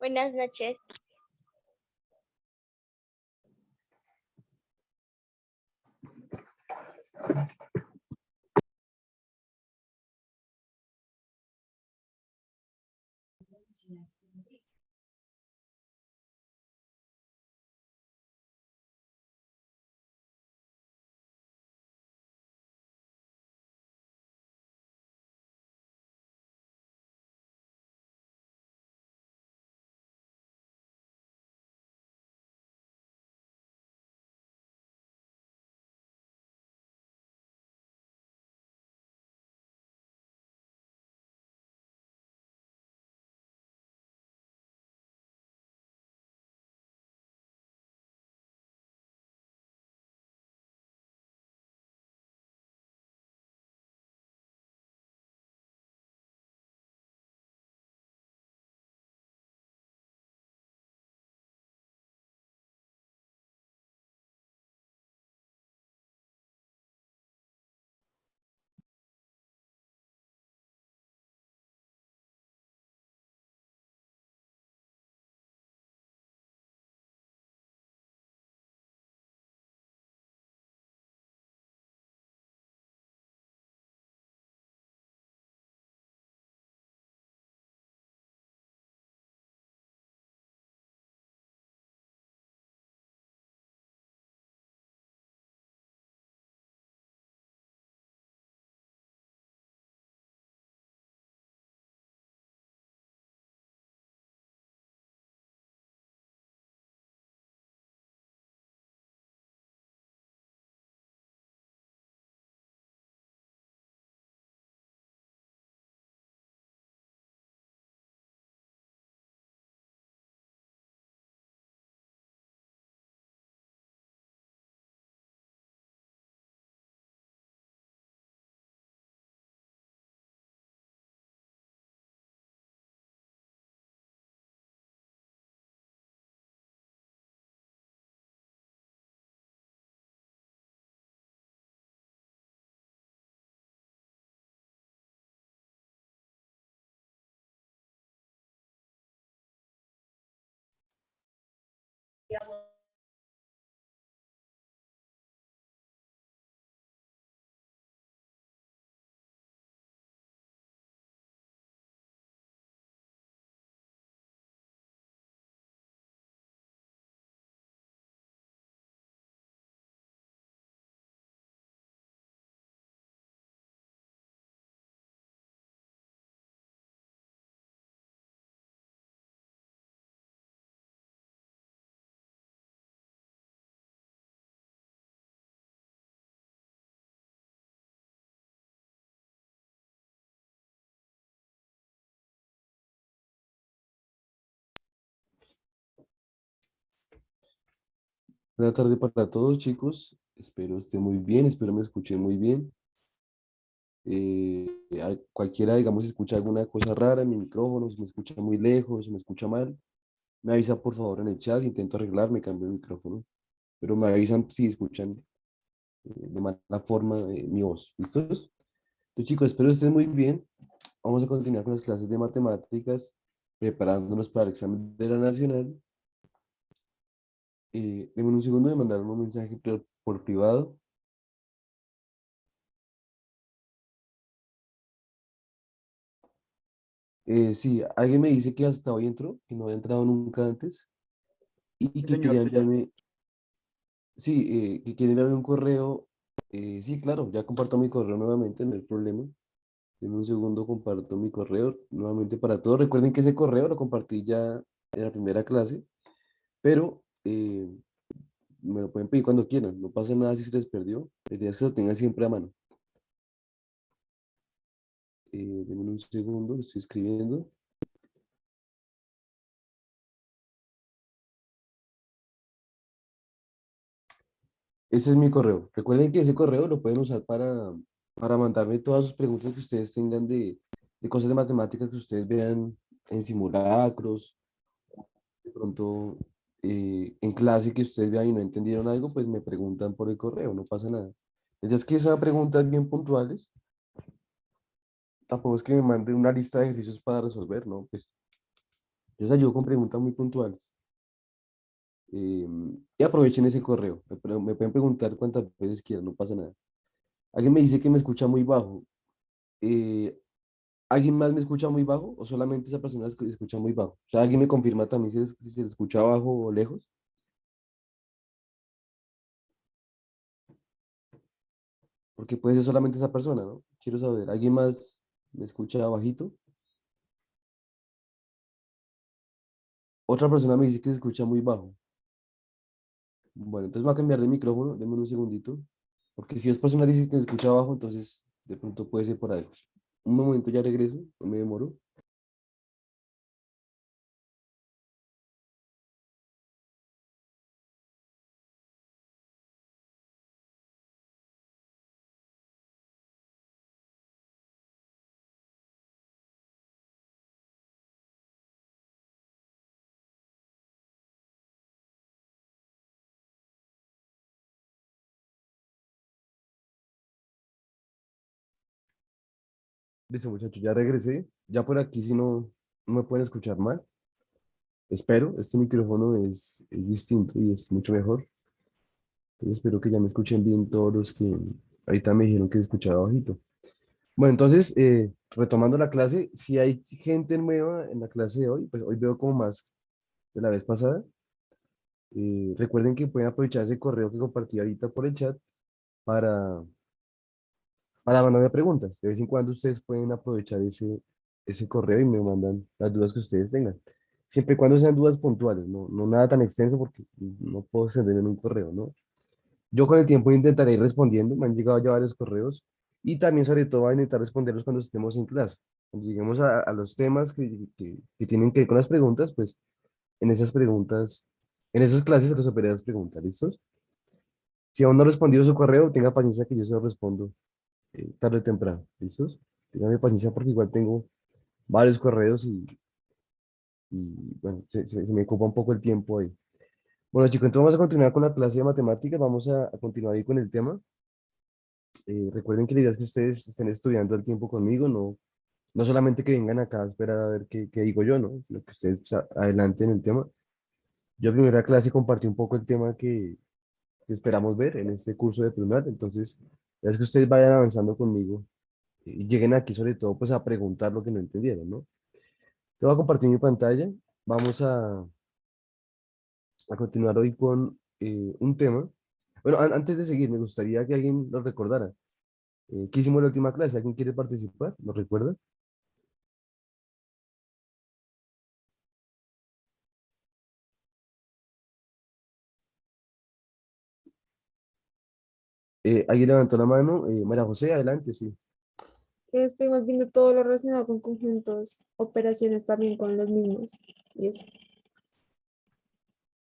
Buenas noches. Buenas tardes para todos, chicos. Espero estén muy bien, espero me escuchen muy bien. Cualquiera, digamos, si escucha alguna cosa rara en mi micrófono, si me escucha muy lejos, si me escucha mal, Me avisa por favor en el chat, intento arreglar, me cambio el micrófono, pero me avisan si escuchan de mala forma mi voz. ¿Listos? Entonces, chicos, espero que estén muy bien. Vamos a continuar con las clases de matemáticas, preparándonos para el examen de la nacional. Denme un segundo de mandar un mensaje por privado. Sí, alguien me dice que hasta hoy entró, que no había entrado nunca antes y Sí, que señor, quería sí, ya. enviarme, sí, que quiere enviarme un correo. Sí, claro, ya comparto mi correo nuevamente, no hay problema. Denme un segundo, comparto mi correo nuevamente para todos. Recuerden que ese correo lo compartí ya en la primera clase, pero me lo pueden pedir cuando quieran. No pasa nada si se les perdió. La idea es que lo tengan siempre a mano. Denme un segundo, lo estoy escribiendo. Ese es mi correo. Recuerden que ese correo lo pueden usar para mandarme todas sus preguntas que ustedes tengan de cosas de matemáticas que ustedes vean en simulacros, de pronto en clase que ustedes vean y no entendieron algo, pues me preguntan por el correo, no pasa nada. Es que son preguntas bien puntuales, tampoco es que me manden una lista de ejercicios para resolver, ¿no? Pues yo les ayudo con preguntas muy puntuales. Eh, y aprovechen ese correo, me pueden preguntar cuantas veces quieran, no pasa nada. Alguien me dice que me escucha muy bajo. eh, ¿Alguien más me escucha muy bajo o solamente esa persona escucha muy bajo? O sea, ¿alguien me confirma también si se le escucha bajo o lejos? Porque puede ser solamente esa persona, ¿no? Quiero saber, ¿alguien más me escucha bajito? Otra persona me dice que se escucha muy bajo. Bueno, entonces voy a cambiar de micrófono, denme un segundito. Porque si dos personas dicen que se escucha bajo, entonces de pronto puede ser por algo. Un momento, ya regreso, no me demoro. Listo, muchachos, ya regresé. Ya por aquí, si no me pueden escuchar mal. Espero, este micrófono es distinto y es mucho mejor. Espero que ya me escuchen bien todos los que ahorita me dijeron que se escuchaba bajito. Bueno, entonces, retomando la clase, si hay gente nueva en la clase de hoy, pues hoy veo como más de la vez pasada. Recuerden que pueden aprovechar ese correo que compartí ahorita por el chat para, para mandarme preguntas. De vez en cuando ustedes pueden aprovechar ese correo y me mandan las dudas que ustedes tengan. Siempre y cuando sean dudas puntuales, no nada tan extenso porque no puedo extender en un correo, ¿no? Yo con el tiempo intentaré ir respondiendo, me han llegado ya varios correos y también sobre todo voy a intentar responderlos cuando estemos en clase. Cuando lleguemos a los temas que tienen que ver con las preguntas, pues en esas preguntas, en esas clases resolveré las preguntas, ¿listos? Si aún no he respondido su correo, tenga paciencia que yo se lo respondo tarde o temprano, ¿listos? Téngame paciencia porque igual tengo varios correos y bueno, se me ocupa un poco el tiempo ahí. Bueno, chicos, entonces vamos a continuar con la clase de matemáticas, vamos a continuar ahí con el tema. Recuerden que la idea es que ustedes estén estudiando al tiempo conmigo, no solamente que vengan acá a esperar a ver qué digo yo, ¿no? Sino que ustedes pues, adelanten el tema. Yo en primera clase compartí un poco el tema que esperamos ver en este curso de primaria, entonces es que ustedes vayan avanzando conmigo y lleguen aquí sobre todo pues a preguntar lo que no entendieron, ¿no? Te voy a compartir mi pantalla, vamos a continuar hoy con un tema. Bueno, antes de seguir, me gustaría que alguien lo recordara. ¿Qué hicimos en la última clase? ¿Alguien quiere participar? ¿Lo recuerda? ¿Alguien levantó la mano? María José, adelante, sí. Estuvimos viendo todo lo relacionado con conjuntos, operaciones también con los mismos. Y eso.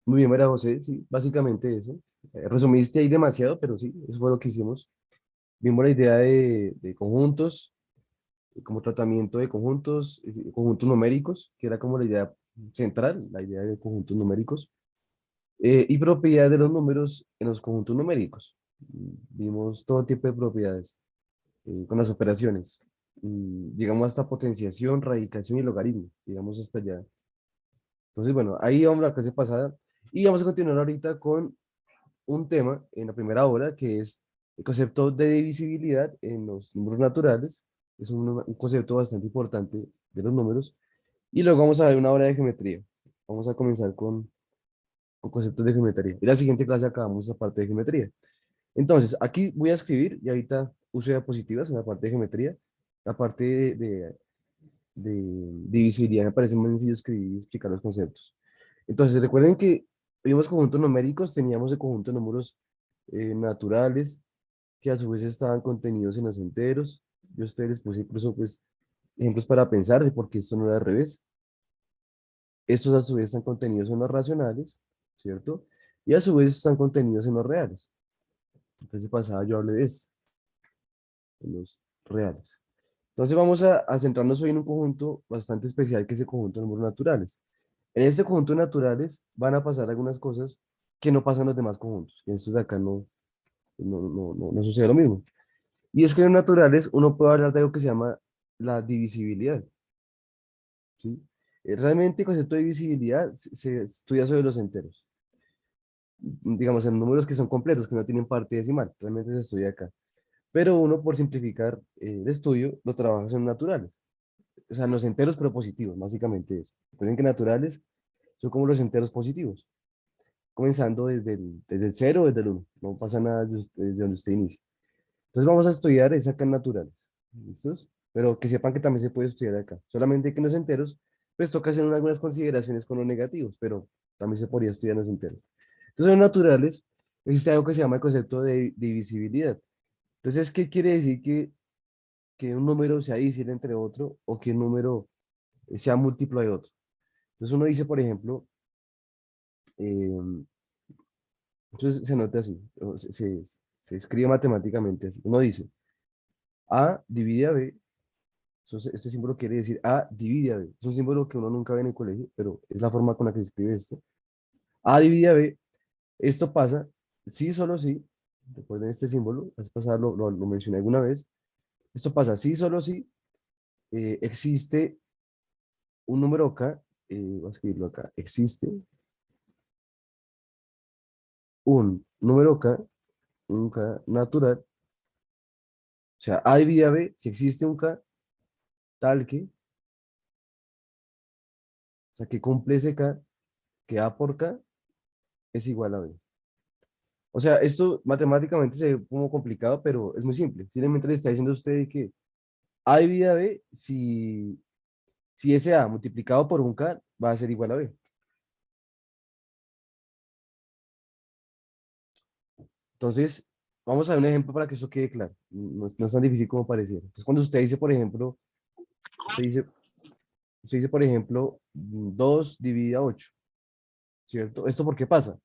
Muy bien, María José, sí, básicamente eso. Resumiste ahí demasiado, pero sí, eso fue lo que hicimos. Vimos la idea de conjuntos, como tratamiento de conjuntos, conjuntos numéricos, que era como la idea central, la idea de conjuntos numéricos, y propiedades de los números en los conjuntos numéricos. Vimos todo tipo de propiedades con las operaciones. Llegamos hasta potenciación, radicación y logaritmo. Llegamos hasta allá. Entonces, bueno, ahí vamos a la clase pasada y vamos a continuar ahorita con un tema en la primera hora que es el concepto de divisibilidad en los números naturales. Es un concepto bastante importante de los números. Y luego vamos a ver una hora de geometría. Vamos a comenzar con conceptos de geometría. Y la siguiente clase acabamos esa parte de geometría. Entonces, aquí voy a escribir y ahorita uso diapositivas en la parte de geometría. La parte de divisibilidad me parece muy sencillo escribir y explicar los conceptos. Entonces, recuerden que vimos conjuntos numéricos, teníamos el conjunto de números naturales, que a su vez estaban contenidos en los enteros. Yo a ustedes les puse incluso pues, ejemplos para pensar de por qué esto no era al revés. Estos a su vez están contenidos en los racionales, ¿cierto? Y a su vez están contenidos en los reales. Entonces, pasada yo hablé de esto, en los reales. Entonces vamos a centrarnos hoy en un conjunto bastante especial que es el conjunto de números naturales. En este conjunto de naturales van a pasar algunas cosas que no pasan en los demás conjuntos. En estos de acá no sucede lo mismo. Y es que en los naturales uno puede hablar de algo que se llama la divisibilidad, ¿sí? Realmente el concepto de divisibilidad se estudia sobre los enteros. Digamos, en números que son completos, que no tienen parte decimal. Realmente se estudia acá. Pero uno, por simplificar el estudio, lo trabaja en naturales. O sea, en los enteros pero positivos, básicamente eso. Recuerden que naturales son como los enteros positivos, comenzando desde el 0 o desde el 1. No pasa nada desde donde usted inicia. Entonces vamos a estudiar es acá en naturales. ¿Listos? Pero que sepan que también se puede estudiar acá. Solamente que en los enteros, pues toca hacer algunas consideraciones con los negativos, pero también se podría estudiar en los enteros. Entonces en naturales existe algo que se llama el concepto de divisibilidad. Entonces, ¿qué quiere decir que un número sea divisible entre otro o que un número sea múltiplo de otro? Entonces uno dice, por ejemplo, entonces se nota así, o se escribe matemáticamente así. Uno dice, A divide a B, este símbolo quiere decir A divide a B. Es un símbolo que uno nunca ve en el colegio, pero es la forma con la que se escribe esto. A divide a B, esto pasa, sí, solo sí, recuerden este símbolo, la vez pasada lo mencioné alguna vez, esto pasa, sí, solo sí, existe un número acá, voy a escribirlo acá, existe un número acá, un K natural, o sea, A divide a B, si existe un K tal que, o sea, que cumple ese K, que A por K es igual a B. O sea, esto matemáticamente se ve como complicado, pero es muy simple. Simplemente le está diciendo a usted que A divide a B, si ese A multiplicado por un K va a ser igual a B. Entonces, vamos a ver un ejemplo para que eso quede claro. No es tan difícil como pareciera. Entonces, cuando usted dice, por ejemplo, usted dice, usted dice, por ejemplo, 2 divide a 8, ¿cierto? ¿Esto por qué pasa?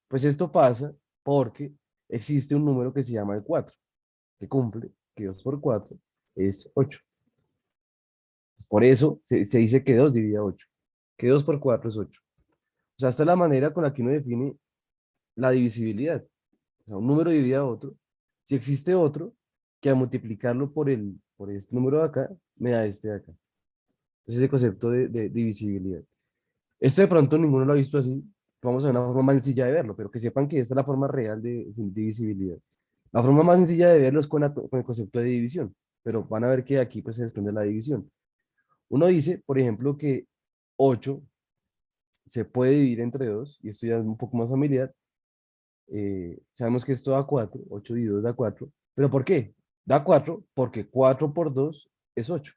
Pues esto pasa porque existe un número que se llama el 4, que cumple que 2 por 4 es 8. Por eso se dice que 2 divide a 8, que 2 por 4 es 8. O sea, esta es la manera con la que uno define la divisibilidad. O sea, un número divide a otro. Si existe otro, que al multiplicarlo por este número de acá, me da este de acá. Ese es el concepto de divisibilidad. Esto de pronto ninguno lo ha visto así. Vamos a ver una forma más sencilla de verlo, pero que sepan que esta es la forma real de divisibilidad. La forma más sencilla de verlo es con el concepto de división, pero van a ver que aquí pues se desprende la división. Uno dice, por ejemplo, que 8 se puede dividir entre 2 y esto ya es un poco más familiar. Sabemos que esto da 4, 8 y 2 da 4, pero ¿por qué? Da 4 porque 4 por 2 es 8.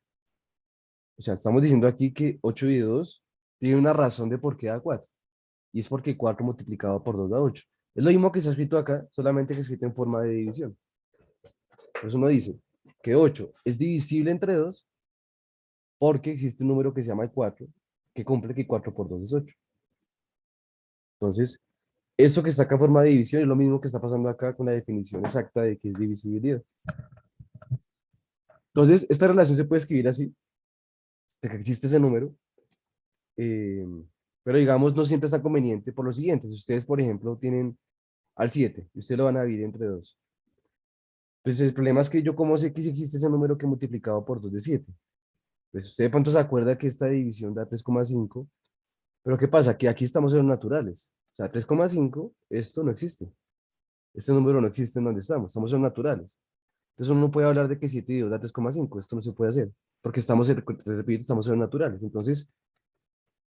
O sea, estamos diciendo aquí que 8 y 2 tiene una razón de por qué da 4. Y es porque 4 multiplicado por 2 da 8. Es lo mismo que está escrito acá, solamente que escrito en forma de división. Entonces uno dice que 8 es divisible entre 2 porque existe un número que se llama el 4, que cumple que 4 por 2 es 8. Entonces, esto que está acá en forma de división es lo mismo que está pasando acá con la definición exacta de qué es divisibilidad. Entonces, esta relación se puede escribir así, de que existe ese número, eh, pero digamos, no siempre es tan conveniente por lo siguiente. Si ustedes, por ejemplo, tienen al 7 y ustedes lo van a dividir entre 2, pues el problema es que yo cómo sé que si existe ese número que multiplicado por 2 de 7. Pues usted de pronto se acuerda que esta división da 3,5, pero ¿qué pasa? Que aquí estamos en los naturales. O sea, 3,5, esto no existe. Este número no existe en donde estamos en los naturales. Entonces uno no puede hablar de que 7 y 2 da 3,5, esto no se puede hacer, porque repito, estamos en los naturales. Entonces,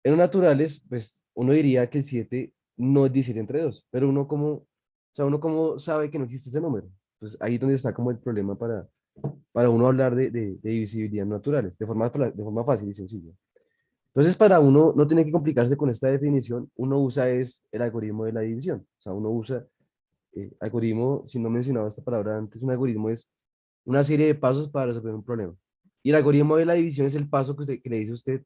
en los naturales, pues uno diría que el 7 no es dividir entre 2, pero uno como sabe que no existe ese número. Pues ahí es donde está como el problema para uno hablar de divisibilidad naturales, de forma fácil y sencilla. Entonces, para uno no tener que complicarse con esta definición, uno usa es el algoritmo de la división. O sea, uno usa algoritmo, si no mencionaba esta palabra antes, un algoritmo es una serie de pasos para resolver un problema. Y el algoritmo de la división es el paso que le dice a usted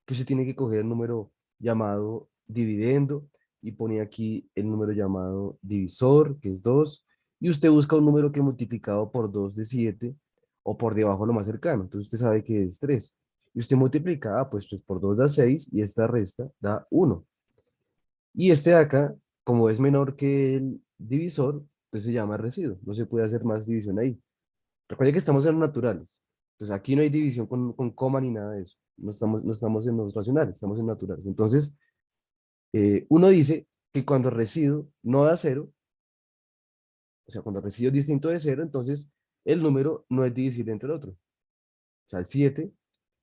que usted tiene que coger el número llamado dividendo y pone aquí el número llamado divisor, que es 2 y usted busca un número que multiplicado por 2 de 7 o por debajo lo más cercano. Entonces usted sabe que es 3. Y usted multiplica, pues 3 por 2 da 6 y esta resta da 1. Y este de acá, como es menor que el divisor, pues se llama residuo. No se puede hacer más división ahí. Recuerde que estamos en los naturales. Entonces aquí no hay división con coma ni nada de eso. No estamos en los racionales, estamos en naturales. Entonces, uno dice que cuando el residuo no da cero, o sea, cuando el residuo es distinto de cero, entonces el número no es divisible entre el otro. O sea, el 7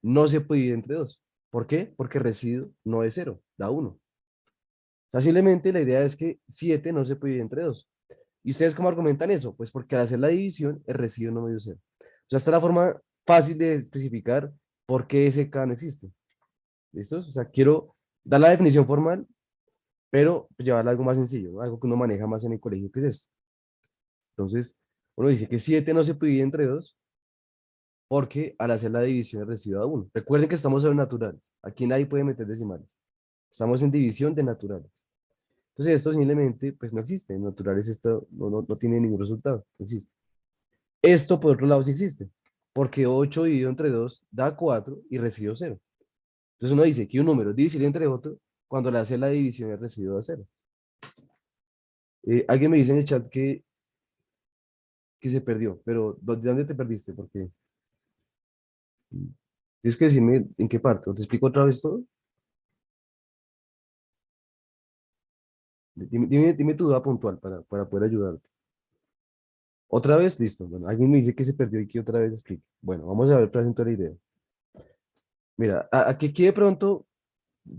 no se puede dividir entre 2. ¿Por qué? Porque el residuo no es cero, da uno. O sea, simplemente la idea es que 7 no se puede dividir entre 2. ¿Y ustedes cómo argumentan eso? Pues porque al hacer la división, el residuo no me dio cero. O sea, esta es la forma fácil de especificar por qué ese K no existe. ¿Listos? O sea, quiero dar la definición formal, pero llevarla a algo más sencillo, ¿no? Algo que uno maneja más en el colegio, que es esto. Entonces, uno dice que 7 no se puede dividir entre 2 porque al hacer la división el residuo da 1. Recuerden que estamos en naturales. Aquí nadie puede meter decimales. Estamos en división de naturales. Entonces, esto simplemente pues no existe. En naturales esto no tiene ningún resultado. No existe. Esto, por otro lado, sí existe, porque 8 dividido entre 2 da 4 y residuo cero. Entonces uno dice que un número es divisible entre otro cuando le hace la división el residuo da cero. Alguien me dice en el chat que se perdió, pero ¿de dónde te perdiste? Porque tienes que decirme en qué parte. ¿O te explico otra vez todo? Dime tu duda puntual para poder ayudarte. ¿Otra vez? Listo. Bueno, alguien me dice que se perdió y que otra vez explique. Bueno, vamos a ver, presento la idea. Mira, aquí de pronto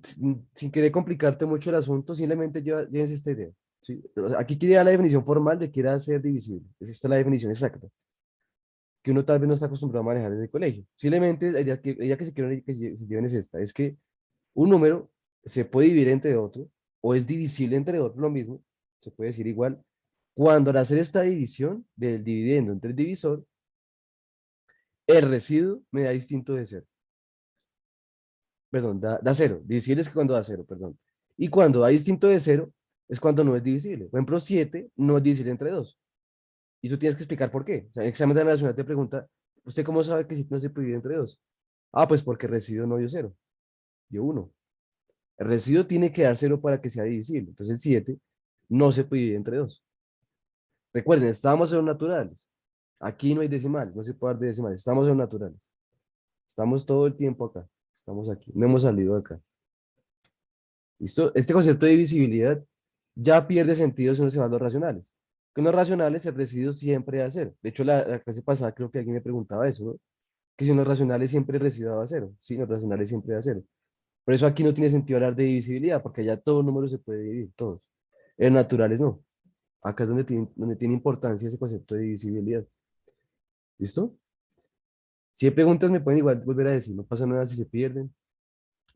sin querer complicarte mucho el asunto, simplemente lleves esta idea. ¿Sí? O sea, aquí quería la definición formal de que era ser divisible. Esta es la definición exacta, que uno tal vez no está acostumbrado a manejar desde el colegio. Simplemente la idea que se quiere que se lleven es esta, es que un número se puede dividir entre otro, o es divisible entre otro, lo mismo, se puede decir igual, cuando al hacer esta división del dividendo entre el divisor, el residuo me da distinto de cero. Perdón, da cero. Divisible es cuando da cero, perdón. Y cuando da distinto de cero, es cuando no es divisible. Por ejemplo, 7 no es divisible entre 2. Y eso tienes que explicar por qué. O sea, en el examen de la nacional te pregunta, ¿usted cómo sabe que 7 no se puede dividir entre 2? Ah, pues porque el residuo no dio cero, dio uno. El residuo tiene que dar cero para que sea divisible. Entonces el 7 no se puede dividir entre 2. Recuerden, estábamos en los naturales. Aquí no hay decimal, no se puede dar de decimal. Estamos en los naturales. Estamos todo el tiempo acá. Estamos aquí. No hemos salido de acá. ¿Listo? Este concepto de divisibilidad ya pierde sentido si uno se va a los racionales. Con los racionales el residuo siempre va a cero. De hecho, la clase pasada creo que alguien me preguntaba eso, ¿no? Que si en los racionales siempre el residuo va a cero. Sí, en los racionales siempre va a cero. Por eso aquí no tiene sentido hablar de divisibilidad, porque ya todo número se puede dividir, todos. En naturales no. Acá es donde tiene importancia ese concepto de divisibilidad. ¿Listo? Si hay preguntas me pueden igual volver a decir, no pasa nada si se pierden.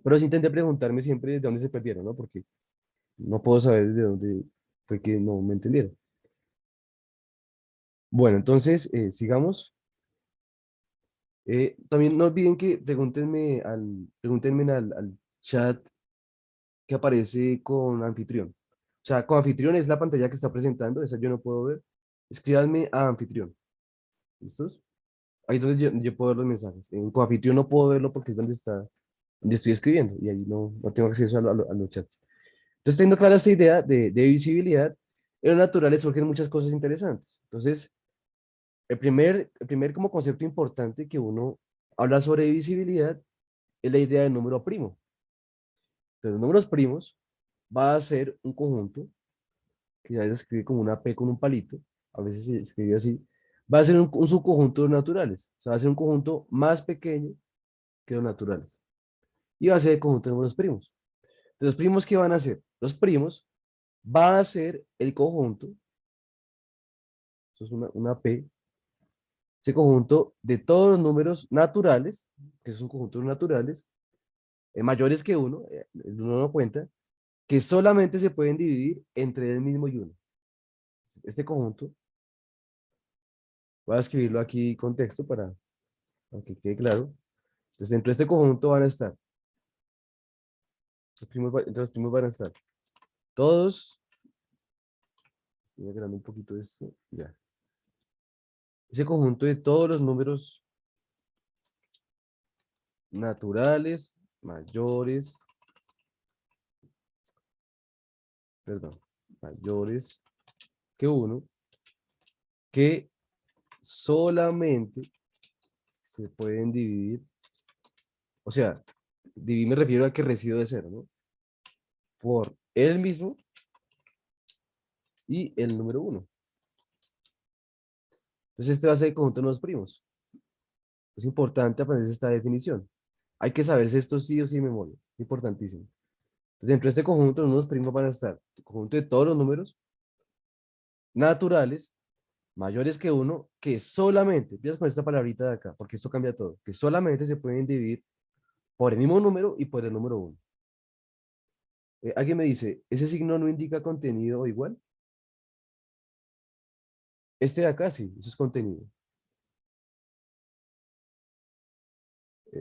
Pero sí intenté preguntarme siempre de dónde se perdieron, ¿no? Porque no puedo saber de dónde fue que no me entendieron. Bueno, entonces, sigamos. También no olviden que pregúntenme al chat que aparece con anfitrión. O sea, con anfitrión es la pantalla que está presentando, esa yo no puedo ver. Escríbanme a anfitrión. ¿Listos? Ahí es donde yo puedo ver los mensajes. En coanfitrión no puedo verlo porque es donde está. donde estoy escribiendo y ahí no tengo acceso a los chats. Entonces, teniendo clara esta idea de visibilidad, en lo natural surgen muchas cosas interesantes. Entonces, el primer como concepto importante que uno habla sobre divisibilidad es la idea del número primo. Entonces, los números primos va a ser un conjunto, que ya se escribe como una P con un palito, a veces se escribe así, va a ser un subconjunto de los naturales, o sea, va a ser un conjunto más pequeño que los naturales, y va a ser el conjunto de números primos. Entonces, los primos, ¿qué van a hacer? Los primos va a ser el conjunto, eso es una P, ese conjunto de todos los números naturales, que es un conjunto de naturales, mayores que uno, uno no cuenta, que solamente se pueden dividir entre el mismo y uno. Este conjunto, voy a escribirlo aquí con texto para que quede claro. Entonces, dentro de este conjunto van a estar, entre los primos van a estar todos, voy a agrandar un poquito esto, ya. Ese conjunto de todos los números naturales mayores, perdón, mayores que uno, que solamente se pueden dividir, o sea, dividir me refiero a que residuo de cero, ¿no? Por el mismo y el número uno. Entonces este va a ser el conjunto de los primos. Es importante aprender esta definición. Hay que saberse esto sí o sí de memoria. Es importantísimo. Entonces, dentro de este conjunto, los primos van a estar el conjunto de todos los números naturales mayores que uno, que solamente, empiezas con esta palabrita de acá, porque esto cambia todo, que solamente se pueden dividir por el mismo número y por el número uno. Alguien me dice, ¿ese signo no indica contenido igual? Este de acá sí, eso es contenido.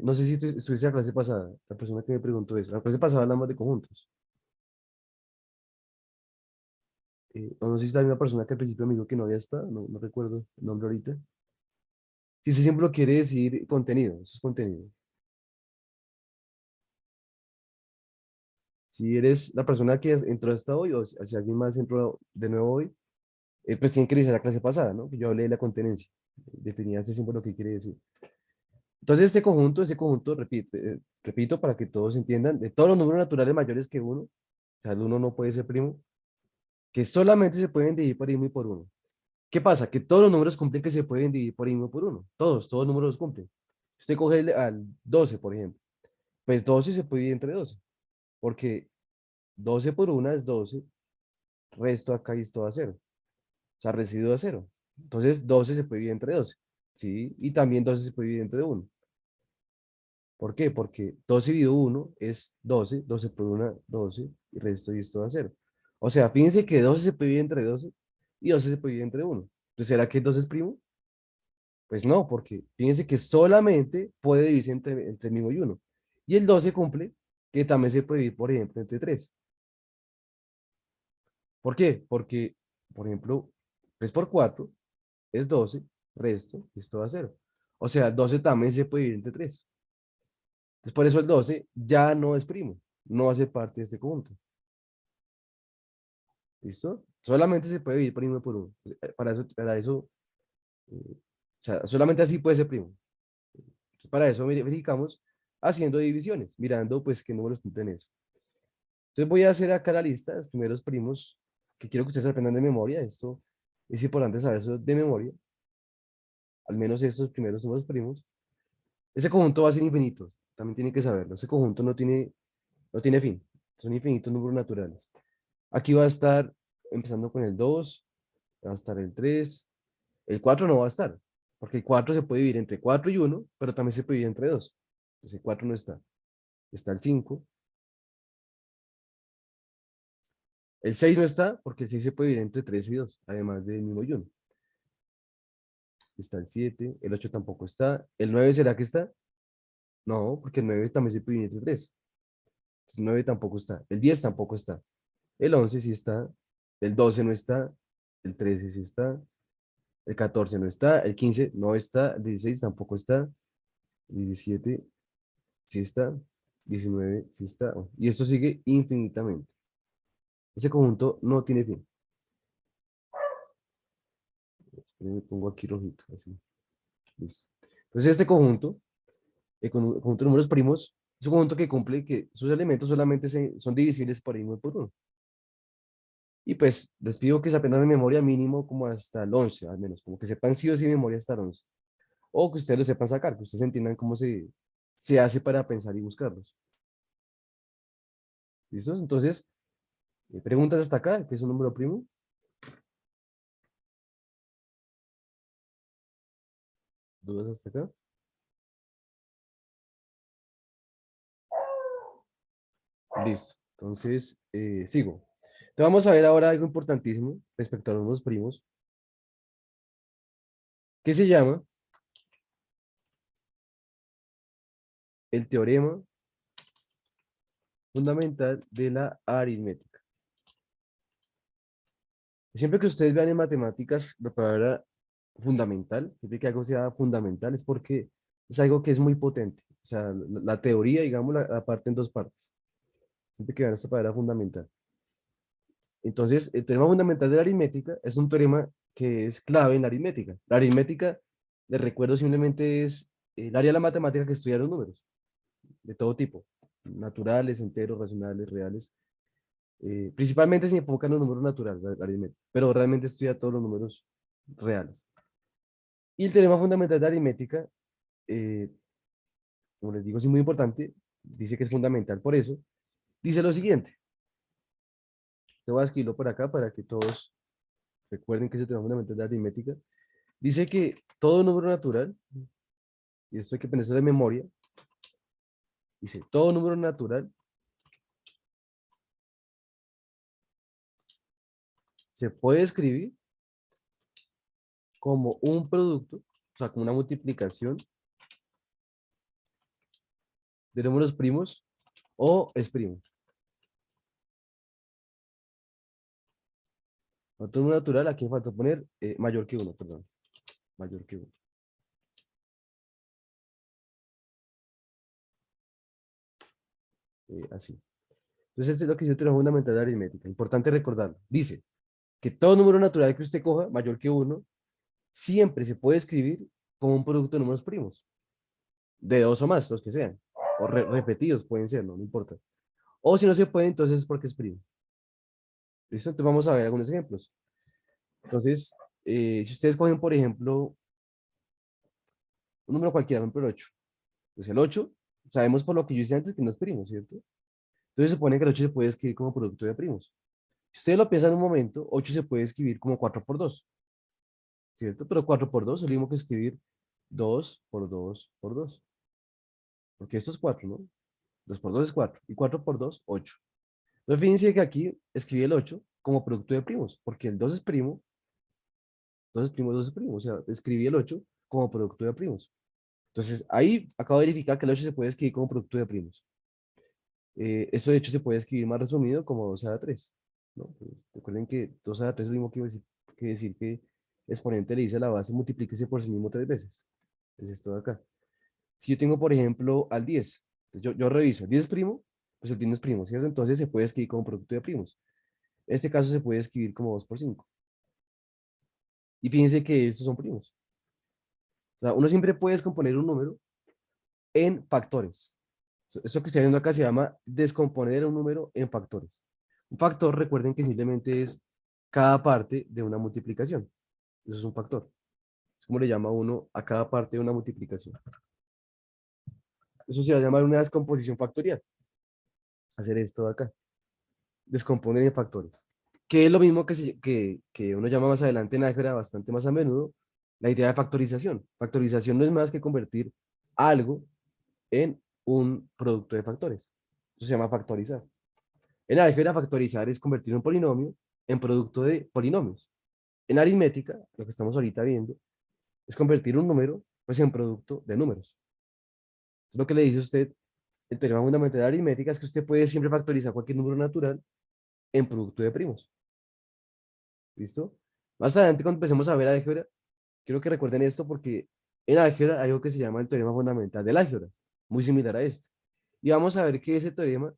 No sé si tú estuviste en la clase pasada, la persona que me preguntó eso. La clase pasada hablamos de conjuntos. O no sé si es la misma persona que al principio me dijo que no había estado, no recuerdo el nombre ahorita. Si ese símbolo quiere decir contenido, eso es contenido. Si eres la persona que entró hasta hoy, o si alguien más entró de nuevo hoy, pues tienen que revisar la clase pasada, ¿no? Que yo hablé de la contenencia. Definía ese símbolo que quiere decir. Entonces, ese conjunto, repito para que todos entiendan, de todos los números naturales mayores que uno, o sea, el uno no puede ser primo, que solamente se pueden dividir por uno y por uno. ¿Qué pasa? Que todos los números cumplen que se pueden dividir por uno y por uno. Todos los números los cumplen. Usted coge al 12, por ejemplo. Pues 12 se puede dividir entre 12, porque 12 por 1 es 12, resto acá y esto va a cero. O sea, residuo a cero. Entonces, 12 se puede dividir entre 12. ¿Sí? Y también 12 se puede dividir entre uno. ¿Por qué? Porque 12 dividido uno es 12, 12 por 1, 12, y resto y esto va a cero. O sea, fíjense que 12 se puede dividir entre 12 y 12 se puede dividir entre uno. Entonces, ¿será que 12 es primo? Pues no, porque fíjense que solamente puede dividirse entre mismo y uno. Y el 12 cumple que también se puede dividir, por ejemplo, entre 3. ¿Por qué? Porque, por ejemplo, 3 por 4 es 12, resto, esto va a cero. O sea, 12 también se puede dividir entre 3. Entonces, por eso el 12 ya no es primo, no hace parte de este conjunto. ¿Listo? Solamente se puede dividir primo por uno. Para eso, o sea, solamente así puede ser primo. Entonces, para eso verificamos haciendo divisiones, mirando pues qué números cumplen eso. Entonces voy a hacer acá la lista de los primeros primos que quiero que ustedes aprendan de memoria. Esto es importante saber eso de memoria, al menos estos primeros números primos. Ese conjunto va a ser infinito, también tienen que saberlo. Ese conjunto no tiene fin, son infinitos números naturales. Aquí va a estar, empezando con el 2, va a estar el 3, el 4 no va a estar, porque el 4 se puede dividir entre 4 y uno, pero también se puede dividir entre 2. Entonces el 4 no está. Está el 5. El 6 no está, porque el 6 se puede dividir entre 3 y 2, además del mismo y 1. Está el 7, el 8 tampoco está. ¿El 9 será que está? No, porque el 9 también se puede dividir entre 3. El 9 tampoco está. El 10 tampoco está. El 11 sí está. El 12 no está. El 13 sí está. El 14 no está. El 15 no está. El 16 tampoco está. El 17 sí está. 19, sí está. Y esto sigue infinitamente. Ese conjunto no tiene fin. Me pongo aquí rojito, así. Listo. Entonces este conjunto, el conjunto de números primos, es un conjunto que cumple que sus elementos solamente son divisibles por uno y por uno. Y pues les pido que se aprendan de memoria mínimo como hasta el 11, al menos, como que sepan sí o sí de memoria hasta el 11. O que ustedes lo sepan sacar, que ustedes entiendan cómo se hace para pensar y buscarlos. ¿Listo? Entonces, preguntas hasta acá, ¿qué es un número primo? ¿Dudas hasta acá? Listo. Entonces, sigo. Te vamos a ver ahora algo importantísimo respecto a los números primos, que se llama el teorema fundamental de la aritmética. Siempre que ustedes vean en matemáticas la palabra fundamental, siempre que algo sea fundamental es porque es algo que es muy potente. O sea, la teoría, digamos, la parte en dos partes. Siempre que vean esta palabra fundamental. Entonces, el teorema fundamental de la aritmética es un teorema que es clave en la aritmética. La aritmética, les recuerdo, simplemente es el área de la matemática que estudia los números, de todo tipo, naturales, enteros, racionales, reales. Principalmente se enfoca en los números naturales, la aritmética, pero realmente estudia todos los números reales. Y el teorema fundamental de aritmética, eh, como les digo, es muy importante, dice que es fundamental por eso, dice lo siguiente, te voy a escribirlo por acá para que todos recuerden que es el teorema fundamental de aritmética, dice que todo número natural, y esto hay que ponerse de memoria, dice, todo número natural se puede escribir como un producto, o sea, como una multiplicación de números primos o es primo. Otro número natural, aquí me falta poner mayor que uno, perdón, mayor que uno. Así. Entonces, este es lo que dice el teorema fundamental de aritmética. Importante recordarlo. Dice que todo número natural que usted coja, mayor que uno, siempre se puede escribir como un producto de números primos, de dos o más, los que sean, o repetidos pueden ser, no importa. O si no se puede, entonces es porque es primo. ¿Listo? Entonces vamos a ver algunos ejemplos. Entonces, si ustedes cogen, por ejemplo, un número cualquiera, por ejemplo, el 8. Pues el 8, sabemos por lo que yo hice antes que no es primo, ¿cierto? Entonces se supone que el 8 se puede escribir como producto de primos. Si ustedes lo piensan un momento, 8 se puede escribir como 4 por 2, ¿cierto? Pero 4 por 2 es lo mismo que escribir 2 por 2 por 2. Porque esto es 4, ¿no? 2 por 2 es 4. Y 4 por 2, 8. Entonces fíjense que aquí escribí el 8 como producto de primos, porque el 2 es primo, 2 es primo, 2 es primo. O sea, escribí el 8 como producto de primos. Entonces ahí acabo de verificar que el 8 se puede escribir como producto de primos. Eso de hecho se puede escribir más resumido como 2 a la 3, ¿no? Pues, recuerden que 2 a la 3 es lo mismo que decir que exponente le dice a la base multiplíquese por sí mismo 3 veces. Es esto de acá. Si yo tengo, por ejemplo, al 10, yo reviso, ¿el 10 es primo? Pues el 10 no es primo, ¿cierto? Entonces se puede escribir como producto de primos. En este caso se puede escribir como 2 por 5. Y fíjense que estos son primos. O sea, uno siempre puede descomponer un número en factores. Eso que estoy viendo acá se llama descomponer un número en factores. Un factor, recuerden que simplemente es cada parte de una multiplicación. Eso es un factor. Es como le llama uno a cada parte de una multiplicación. Eso se va a llamar una descomposición factorial. Hacer esto de acá. Descomponer en factores. Que es lo mismo que uno llama más adelante en álgebra, bastante más a menudo, la idea de factorización. Factorización no es más que convertir algo en un producto de factores. Eso se llama factorizar. En álgebra, factorizar es convertir un polinomio en producto de polinomios. En aritmética, lo que estamos ahorita viendo, es convertir un número pues, en producto de números. Lo que le dice a usted, el teorema fundamental de aritmética es que usted puede siempre factorizar cualquier número natural en producto de primos. ¿Listo? Más adelante, cuando empecemos a ver álgebra, quiero que recuerden esto porque en álgebra hay algo que se llama el teorema fundamental del álgebra, muy similar a este. Y vamos a ver que ese teorema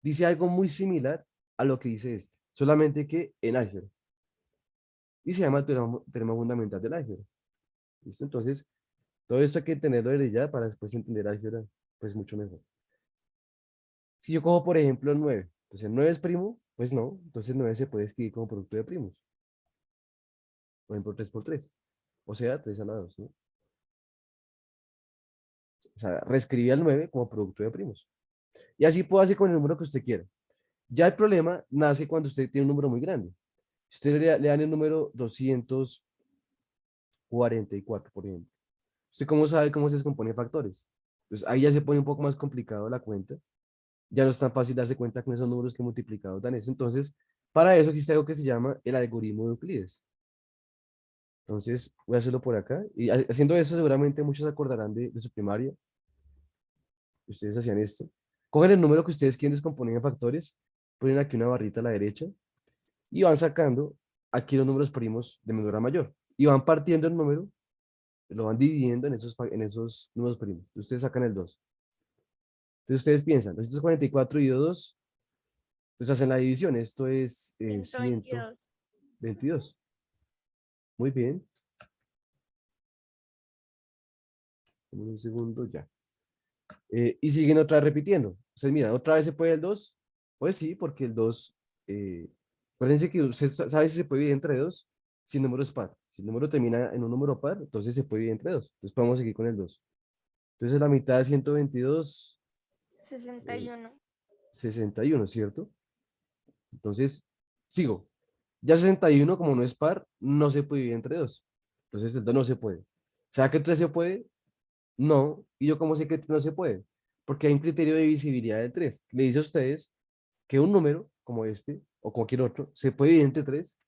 dice algo muy similar a lo que dice este, solamente que en álgebra. Y se llama teorema fundamental del álgebra. ¿Listo? Entonces, todo esto hay que tenerlo de ya para después entender álgebra, pues mucho mejor. Si yo cojo, por ejemplo, el 9, entonces el 9 es primo, pues no, entonces el 9 se puede escribir como producto de primos. Por ejemplo, 3 por 3. O sea, 3 a la 2, ¿no? O sea, reescribí al 9 como producto de primos. Y así puedo hacer con el número que usted quiera. Ya el problema nace cuando usted tiene un número muy grande. Si usted le dan el número 244, por ejemplo. ¿Usted cómo sabe cómo se descompone factores? Pues ahí ya se pone un poco más complicado la cuenta. Ya no es tan fácil darse cuenta con esos números que multiplicados dan eso. Entonces, para eso existe algo que se llama el algoritmo de Euclides. Entonces, voy a hacerlo por acá. Y haciendo eso, seguramente muchos se acordarán de su primaria. Ustedes hacían esto. Cogen el número que ustedes quieren descomponer en factores, ponen aquí una barrita a la derecha y van sacando aquí los números primos de menor a mayor. Y van partiendo el número, lo van dividiendo en esos números primos. Ustedes sacan el 2. Entonces ustedes piensan, 244 y 2, entonces hacen la división. Esto es 122. 122. Muy bien. Un segundo ya. Y siguen otra vez repitiendo. Entonces, mira, otra vez se puede el 2. Pues sí, porque el 2, acuérdense que usted sabe si se puede dividir entre 2 si el número es par. Si el número termina en un número par, entonces se puede dividir entre 2. Entonces podemos seguir con el 2. Entonces la mitad de 122, 61. 61, ¿cierto? Entonces, sigo. Ya 61, como no es par, no se puede dividir entre 2. Entonces el 2 no se puede. ¿Será que el 3 se puede? No. ¿Y yo cómo sé que no se puede? Porque hay un criterio de divisibilidad del 3. Le dice a ustedes que un número como este o cualquier otro se puede dividir entre 3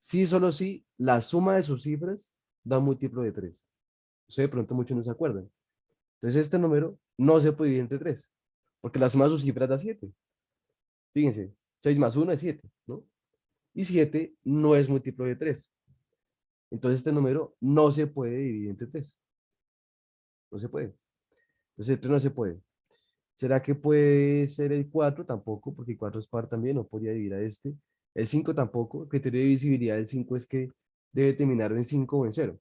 si solo si la suma de sus cifras da un múltiplo de 3. Eso de pronto muchos no se acuerdan. Entonces este número no se puede dividir entre 3 porque la suma de sus cifras da 7. Fíjense, 6 más 1 es 7, ¿no? Y 7 no es múltiplo de 3. Entonces este número no se puede dividir entre 3. No se puede. Entonces el 3 no se puede. ¿Será que puede ser el 4? Tampoco, porque el 4 es par también, no podría dividir a este. El 5 tampoco. El criterio de divisibilidad del 5 es que debe terminar en 5 o en cero.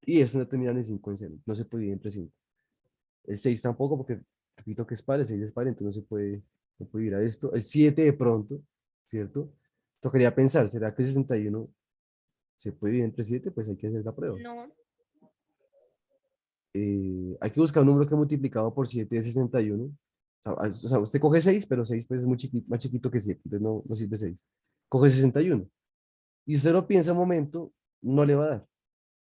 Y este no termina en 5 o en cero. No se puede dividir entre 5. El 6 tampoco, porque repito que es par, el 6 es par, entonces no puede dividir a esto. El 7 de pronto, ¿cierto? Tocaría pensar, ¿será que el 61 se puede dividir entre 7? Pues hay que hacer la prueba. No. Hay que buscar un número que multiplicado por 7 es 61. O sea, usted coge 6, pero 6 pues, es muy chiquito, más chiquito que 7, entonces no sirve 6. Coge 61. Y usted lo piensa un momento, no le va a dar.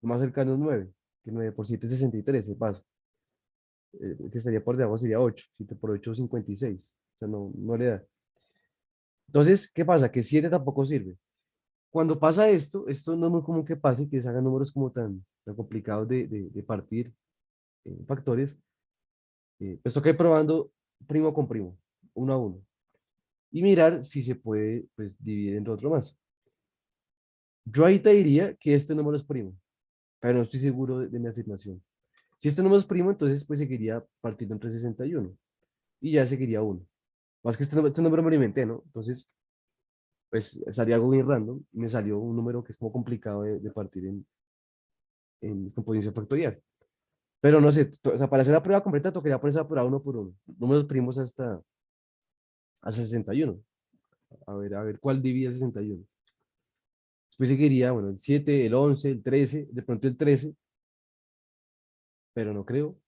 Lo más cercano es 9, que 9 por 7 es 63, se pasa. El que estaría por debajo sería 8, 7 por 8 es 56. O sea, no le da. Entonces, ¿qué pasa? Que 7 tampoco sirve. Cuando pasa esto no es muy común que pase, que se hagan números como tan complicados de partir factores. Pues toca ir probando primo con primo, uno a uno, y mirar si se puede pues, dividir entre otro más. Yo ahí te diría que este número es primo, pero no estoy seguro de mi afirmación. Si este número es primo, entonces pues seguiría partiendo entre 61 y ya seguiría uno. Más que este número me lo inventé, ¿no? Entonces, pues salía algo bien random y me salió un número que es como complicado de partir en descomposición factorial. Pero no sé, o sea, para hacer la prueba completa tocaría ponerse a prueba uno por uno. Números primos hasta 61. A ver cuál divide 61. Después seguiría, bueno, el 7, el 11, el 13, de pronto el 13, pero no creo.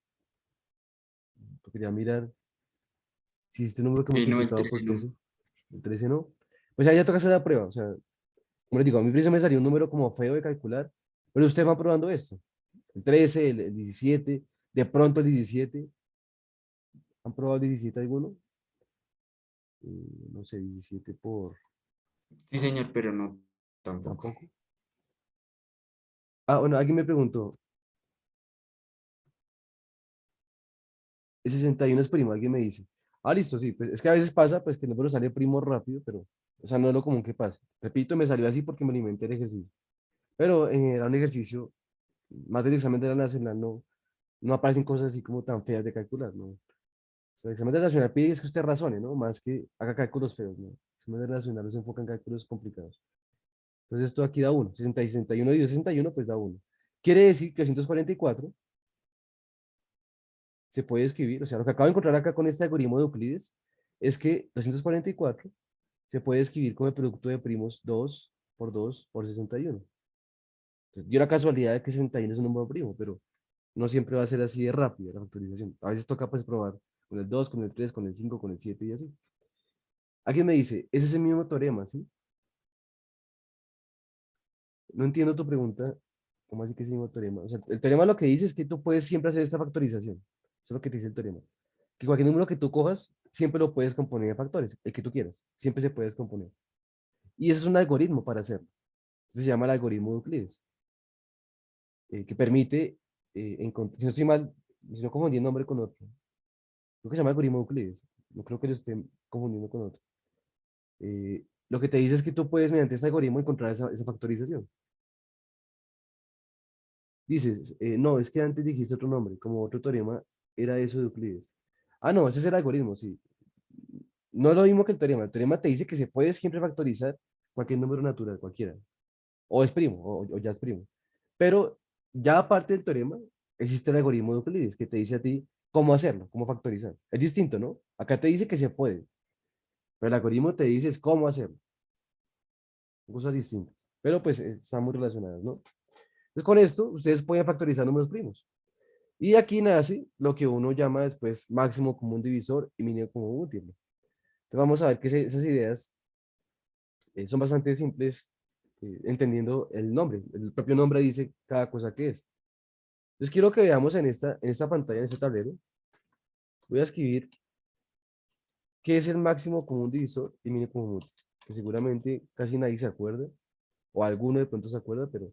Quería mirar si este número que No, el multiplicado por 13 no. 13, el 13 no. Pues ahí ya toca hacer la prueba. O sea, como les digo, a mí primero me salió un número como feo de calcular, pero ustedes van probando esto. El 13, el 17, de pronto el 17. ¿Han probado el 17 alguno? No sé, 17 por... Sí, señor, pero no tampoco. Tampoco. Ah, bueno, alguien me preguntó, el 61 es primo, alguien me dice. Ah, listo, sí, pues es que a veces pasa pues que el número sale primo rápido, pero, o sea, no es lo común que pasa. Repito, me salió así porque me lo inventé el ejercicio. Pero era un ejercicio, más del examen de la nacional, no aparecen cosas así como tan feas de calcular, ¿no? sea, el examen de racional pide es que usted razone, ¿no? Más que haga cálculos feos, ¿no? El examen de racional no se enfoca en cálculos complicados. Entonces esto aquí da 1. 60 y 61 y 61 pues da 1. Quiere decir que 244 se puede escribir, o sea, lo que acabo de encontrar acá con este algoritmo de Euclides es que 244 se puede escribir como el producto de primos 2 por 2 por 61. Entonces, dio la casualidad de que 61 es un número primo, pero no siempre va a ser así de rápida la factorización. A veces toca pues probar con el 2, con el 3, con el 5, con el 7 y así. Alguien me dice, ese es el mismo teorema, ¿sí? No entiendo tu pregunta. ¿Cómo así que es el mismo teorema? O sea, el teorema lo que dice es que tú puedes siempre hacer esta factorización. Eso es lo que te dice el teorema. Que cualquier número que tú cojas, siempre lo puedes componer en factores, el que tú quieras. Siempre se puede descomponer. Y ese es un algoritmo para hacerlo. Se llama el algoritmo de Euclides, que permite, si no estoy mal, si no confundí el nombre con otro, creo que se llama algoritmo de Euclides. No creo que lo estén confundiendo con otro. Lo que te dice es que tú puedes, mediante este algoritmo, encontrar esa factorización. Dices, no, es que antes dijiste otro nombre, como otro teorema, era eso de Euclides. Ah, no, ese es el algoritmo, sí. No es lo mismo que el teorema. El teorema te dice que se puede siempre factorizar cualquier número natural, cualquiera. O es primo, o ya es primo. Pero ya aparte del teorema, existe el algoritmo de Euclides que te dice a ti cómo hacerlo, cómo factorizar. Es distinto, ¿no? Acá te dice que se puede, pero el algoritmo te dice es cómo hacerlo. Cosas distintas. Pero pues están muy relacionadas, ¿no? Entonces con esto ustedes pueden factorizar números primos. Y aquí nace lo que uno llama después máximo común divisor y mínimo común múltiplo. Entonces vamos a ver que esas ideas son bastante simples, entendiendo el nombre. El propio nombre dice cada cosa que es. Entonces quiero que veamos en esta pantalla, en este tablero, voy a escribir qué es el máximo común divisor y mínimo común múltiplo, que seguramente casi nadie se acuerda, o alguno de pronto se acuerda, pero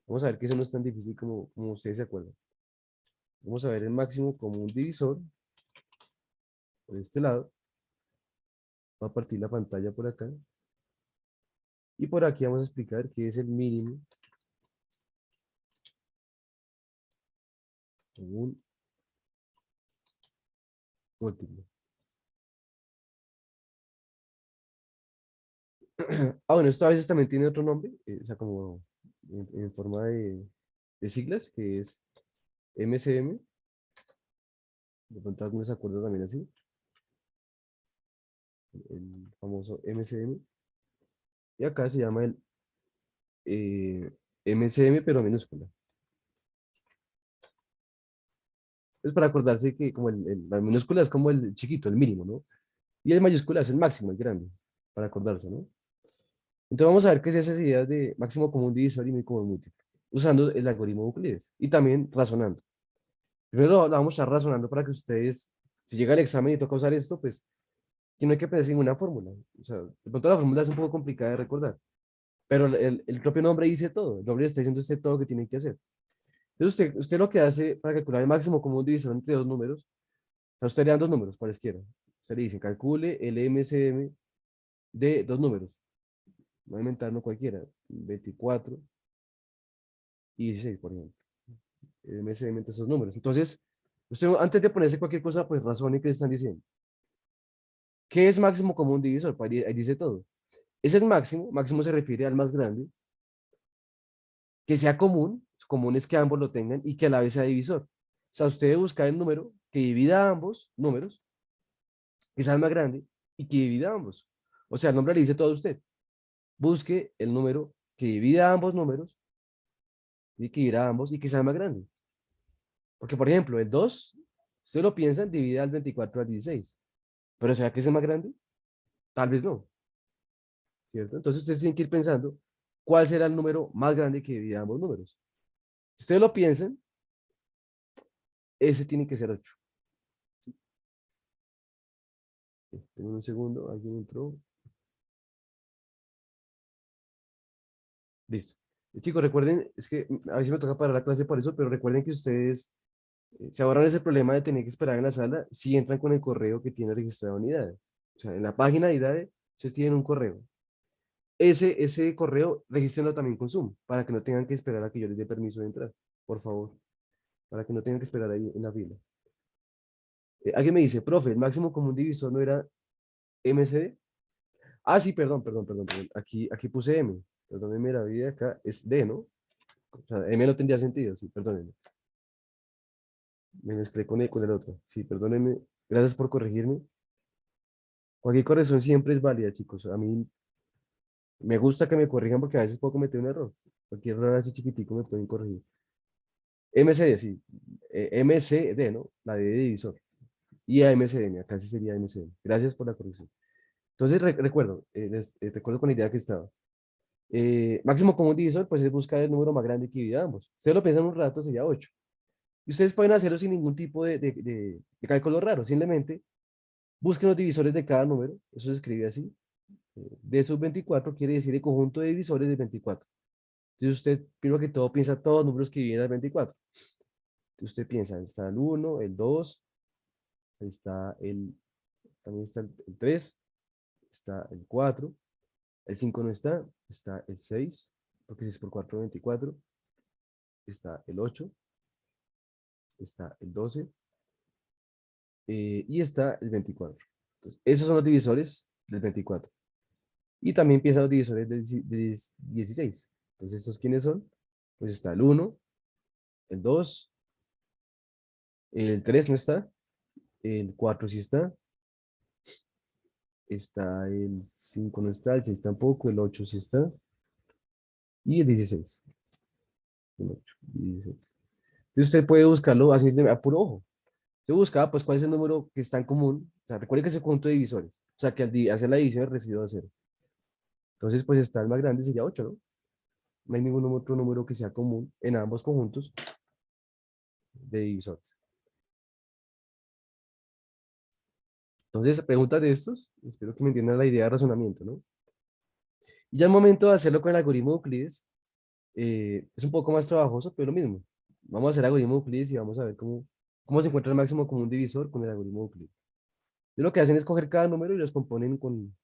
vamos a ver que eso no es tan difícil como ustedes se acuerdan. Vamos a ver el máximo común divisor por este lado. Voy a partir la pantalla por acá. Y por aquí vamos a explicar qué es el mínimo común múltiplo. Ah, bueno, esto a veces también tiene otro nombre, o sea, como en forma de siglas, que es MCM. De pronto algunos se acuerdan también así. El famoso MCM. Y acá se llama el MCM, pero minúscula. Es para acordarse que como la minúscula es como el chiquito, el mínimo, ¿no? Y el mayúscula es el máximo, el grande, para acordarse, ¿no? Entonces vamos a ver qué es esas ideas de máximo común divisor y mínimo común múltiplo, usando el algoritmo de Euclides y también razonando. Primero lo vamos a estar razonando para que ustedes, si llega el examen y toca usar esto, pues que no hay que pensar en una fórmula. O sea, de pronto la fórmula es un poco complicada de recordar, pero el propio nombre dice todo. El nombre le está diciendo a usted todo lo que tiene que hacer. Entonces usted lo que hace para calcular el máximo común divisor entre dos números, o sea, usted le dan dos números, cualesquiera. Usted le dice, calcule el MCM de dos números. Voy a inventar uno cualquiera, 24 y 16, por ejemplo. El MCM entre esos números. Entonces, usted antes de ponerse cualquier cosa, pues razone qué le están diciendo. ¿Qué es máximo común divisor? Pues ahí dice todo. Ese es máximo. Máximo se refiere al más grande. Que sea común. Común es que ambos lo tengan y que a la vez sea divisor. O sea, usted debe buscar el número que divida ambos números, que sea el más grande y que divida ambos. O sea, el nombre le dice todo a usted. Busque el número que divida ambos números y que divida ambos y que sea el más grande. Porque, por ejemplo, el 2, usted lo piensa, divide al 24 al 16. Pero ¿será que es el más grande? Tal vez no. ¿Cierto? Entonces ustedes tienen que ir pensando cuál será el número más grande que divida ambos números. Si ustedes lo piensan, ese tiene que ser 8. Tengo un segundo, alguien entró. Listo. Chicos, recuerden, es que a veces me toca parar la clase por eso, pero recuerden que ustedes se ahorran ese problema de tener que esperar en la sala si entran con el correo que tiene registrado en IDADE. O sea, en la página de IDADE, ustedes tienen un correo. Ese correo, regístrenlo también con Zoom, para que no tengan que esperar a que yo les dé permiso de entrar, por favor, para que no tengan que esperar ahí en la fila. Alguien me dice, profe, el máximo común divisor no era MCD. Ah, sí, perdón. Aquí puse M. Perdónenme la vida, acá es D, ¿no? O sea, M no tendría sentido, sí, perdónenme. Me mezclé con el otro. Sí, perdónenme. Gracias por corregirme. Cualquier corrección siempre es válida, chicos. A mí me gusta que me corrijan porque a veces puedo cometer un error. Cualquier error así chiquitico me pueden corregir. MCD, sí. MCD, ¿no? La D de divisor. Y a MCN, acá sí sería MCN. Gracias por la corrección. Entonces, recuerdo con la idea que estaba. Máximo común divisor, pues es buscar el número más grande que divida ambos. Ustedes lo piensan un rato, sería 8. Y ustedes pueden hacerlo sin ningún tipo de cálculo raro. Simplemente busquen los divisores de cada número. Eso se escribe así. D sub 24 quiere decir el conjunto de divisores de 24. Entonces usted, primero que todo, piensa todos los números que vienen al 24. Entonces usted piensa, está el 1, el 2, está también está el 3, está el 4, el 5 no está el 6, porque 6 por 4 24, está el 8, está el 12, y está el 24. Entonces, esos son los divisores del 24. Y también piensa los divisores del 16. Entonces, ¿estos quiénes son? Pues está el 1, el 2, el 3 no está, el 4 sí está el 5 no está, el 6 tampoco, el 8 sí está, y el 16. El 8, 16. Entonces usted puede buscarlo así a puro ojo. Se busca, pues, cuál es el número que está en común. O sea, recuerde que es el conjunto de divisores. O sea, que al hacer la división el residuo de 0. Entonces, pues, está el más grande, sería 8, ¿no? No hay ningún otro número que sea común en ambos conjuntos de divisores. Entonces, preguntas de estos, espero que me entiendan la idea de razonamiento, ¿no? Y ya el momento de hacerlo con el algoritmo de Euclides, es un poco más trabajoso, pero lo mismo. Vamos a hacer el algoritmo de Euclides y vamos a ver cómo se encuentra el máximo común divisor con el algoritmo de Euclides. Y lo que hacen es coger cada número y los componen con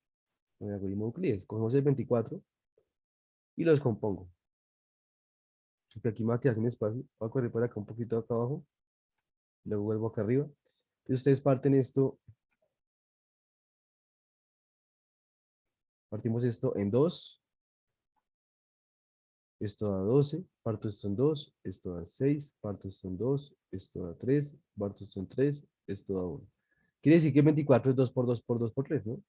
el algoritmo de Euclides. Cogemos el 24 y los compongo. Porque aquí me va a quedar sin espacio. Voy a correr por acá un poquito acá abajo. Luego vuelvo acá arriba. Y ustedes partimos esto en 2. Esto da 12. Parto esto en 2. Esto da 6. Parto esto en 2. Esto da 3. Parto esto en 3. Esto da 1. Quiere decir que 24 es 2 por 2 por 2 por 3, ¿no?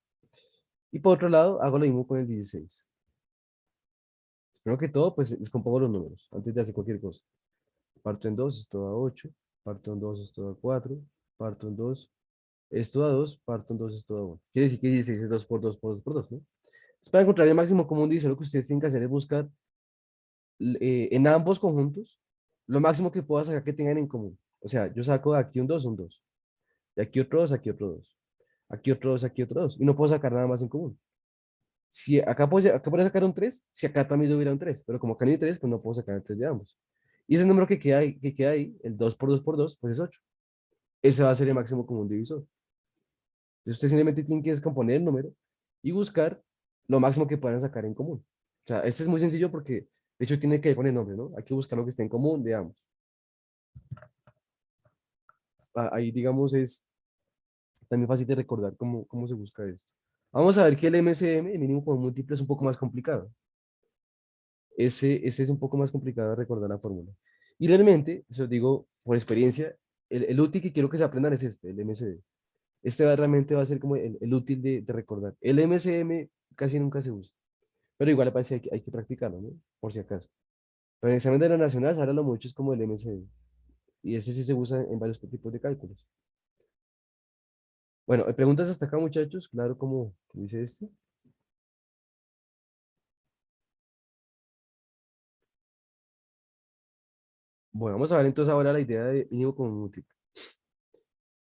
Y por otro lado, hago lo mismo con el 16. Primero que todo, pues les compongo los números antes de hacer cualquier cosa. Parto en 2, esto da 8. Parto en 2, esto da 4. Parto en 2, esto da 2. Parto en 2, esto da 1. Quiere decir que 16 es 2 por 2 por 2 por 2, ¿no? Entonces, para encontrar el máximo común divisor, lo que ustedes tienen que hacer es buscar en ambos conjuntos lo máximo que pueda sacar que tengan en común. O sea, yo saco de aquí un 2. De aquí otro 2, aquí otro 2. Aquí otro 2, aquí otro 2. Y no puedo sacar nada más en común. Si acá puedo sacar un 3, si acá también hubiera un 3, pero como acá no hay 3, pues no puedo sacar el 3 de ambos. Y ese número que queda ahí, el 2 por 2 por 2, pues es 8. Ese va a ser el máximo común divisor. Entonces, ustedes simplemente tienen que descomponer el número y buscar lo máximo que puedan sacar en común. O sea, este es muy sencillo porque, de hecho, tiene que ver con el nombre, ¿no? Hay que buscar lo que esté en común de ambos. Ahí, digamos, es también fácil de recordar cómo se busca esto. Vamos a ver que el MCM, el mínimo común múltiplo, es un poco más complicado. Ese es un poco más complicado de recordar la fórmula. Y realmente, se os digo por experiencia, el útil que quiero que se aprendan es el MCD. Realmente va a ser como el útil de recordar. El MCM casi nunca se usa, pero igual parece que hay que practicarlo, ¿no? Por si acaso. Pero en el examen de la nacional se habla lo mucho es como el MCD. Y ese sí se usa en varios tipos de cálculos. Bueno, preguntas hasta acá, muchachos. Claro, como dice este. Bueno, vamos a ver entonces ahora la idea de mínimo común múltiplo.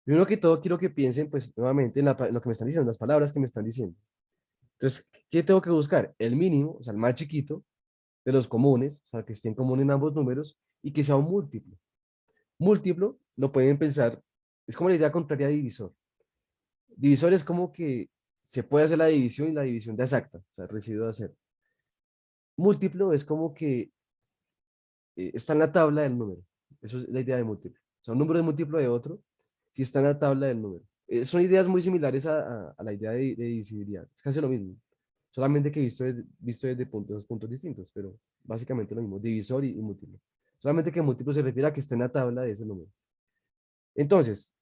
Primero que todo, quiero que piensen, pues, nuevamente en lo que me están diciendo, las palabras que me están diciendo. Entonces, ¿qué tengo que buscar? El mínimo, o sea, el más chiquito de los comunes, o sea, que esté en común en ambos números y que sea un múltiplo. Múltiplo, lo pueden pensar, es como la idea contraria de divisor. Divisor es como que se puede hacer la división y la división da exacta, o sea, residuo de cero. Múltiplo es como que está en la tabla del número. Eso es la idea de múltiplo. O sea, un número es múltiplo de otro si está en la tabla del número. Son ideas muy similares a la idea de divisibilidad. Es casi lo mismo, solamente que visto desde dos puntos distintos, pero básicamente lo mismo, divisor y múltiplo. Solamente que múltiplo se refiere a que está en la tabla de ese número. Entonces,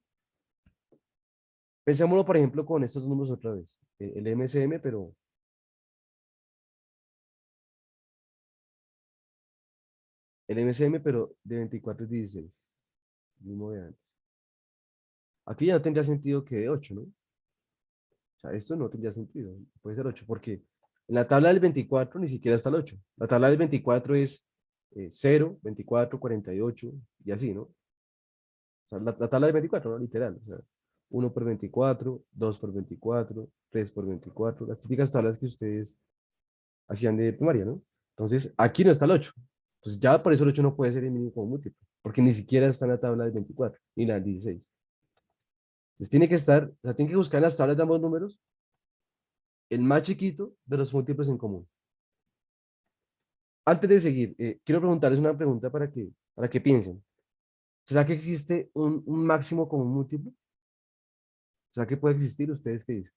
pensémoslo, por ejemplo, con estos números otra vez. El MCM, pero de 24 y 16. Mismo de antes. Aquí ya no tendría sentido que de 8, ¿no? O sea, esto no tendría sentido. Puede ser 8, porque en la tabla del 24 ni siquiera está el 8. La tabla del 24 es 0, 24, 48 y así, ¿no? O sea, la tabla del 24, ¿no? Literal. O sea, 1 por 24, 2 por 24, 3 por 24, las típicas tablas que ustedes hacían de primaria, ¿no? Entonces, aquí no está el 8. Entonces, ya por eso el 8 no puede ser el mínimo como múltiplo, porque ni siquiera está en la tabla del 24 ni la del 16. Entonces, tiene que estar, o sea, tiene que buscar en las tablas de ambos números el más chiquito de los múltiplos en común. Antes de seguir, quiero preguntarles una pregunta para que piensen. ¿Será que existe un máximo como múltiplo? ¿Será que puede existir? ¿Ustedes qué dicen?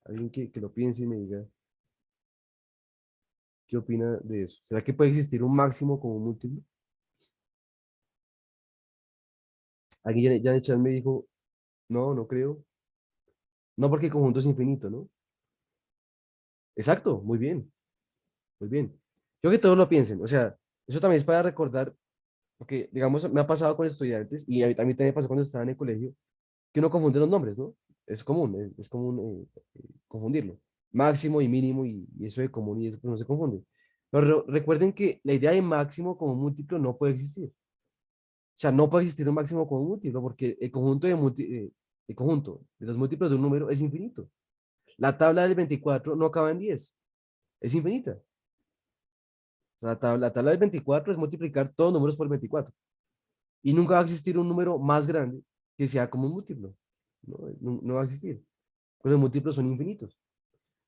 Alguien que lo piense y me diga qué opina de eso. ¿Será que puede existir un máximo como múltiplo? Alguien ya en el chat me dijo, no, no creo. No, porque el conjunto es infinito, ¿no? Exacto, muy bien, muy bien. Creo que todos lo piensen. O sea, eso también es para recordar, porque, digamos, me ha pasado con estudiantes y a mí también me pasó cuando estaba en el colegio, que uno confunde los nombres, ¿no? Es común, es común confundirlo. Máximo y mínimo y eso de común y eso pues, no se confunde. Pero recuerden que la idea de máximo como múltiplo no puede existir. O sea, no puede existir un máximo como múltiplo porque el conjunto de los múltiplos de un número es infinito. La tabla del 24 no acaba en 10, es infinita. La tabla del 24 es multiplicar todos los números por 24. Y nunca va a existir un número más grande que sea como un múltiplo. No, no va a existir. Pues los múltiplos son infinitos.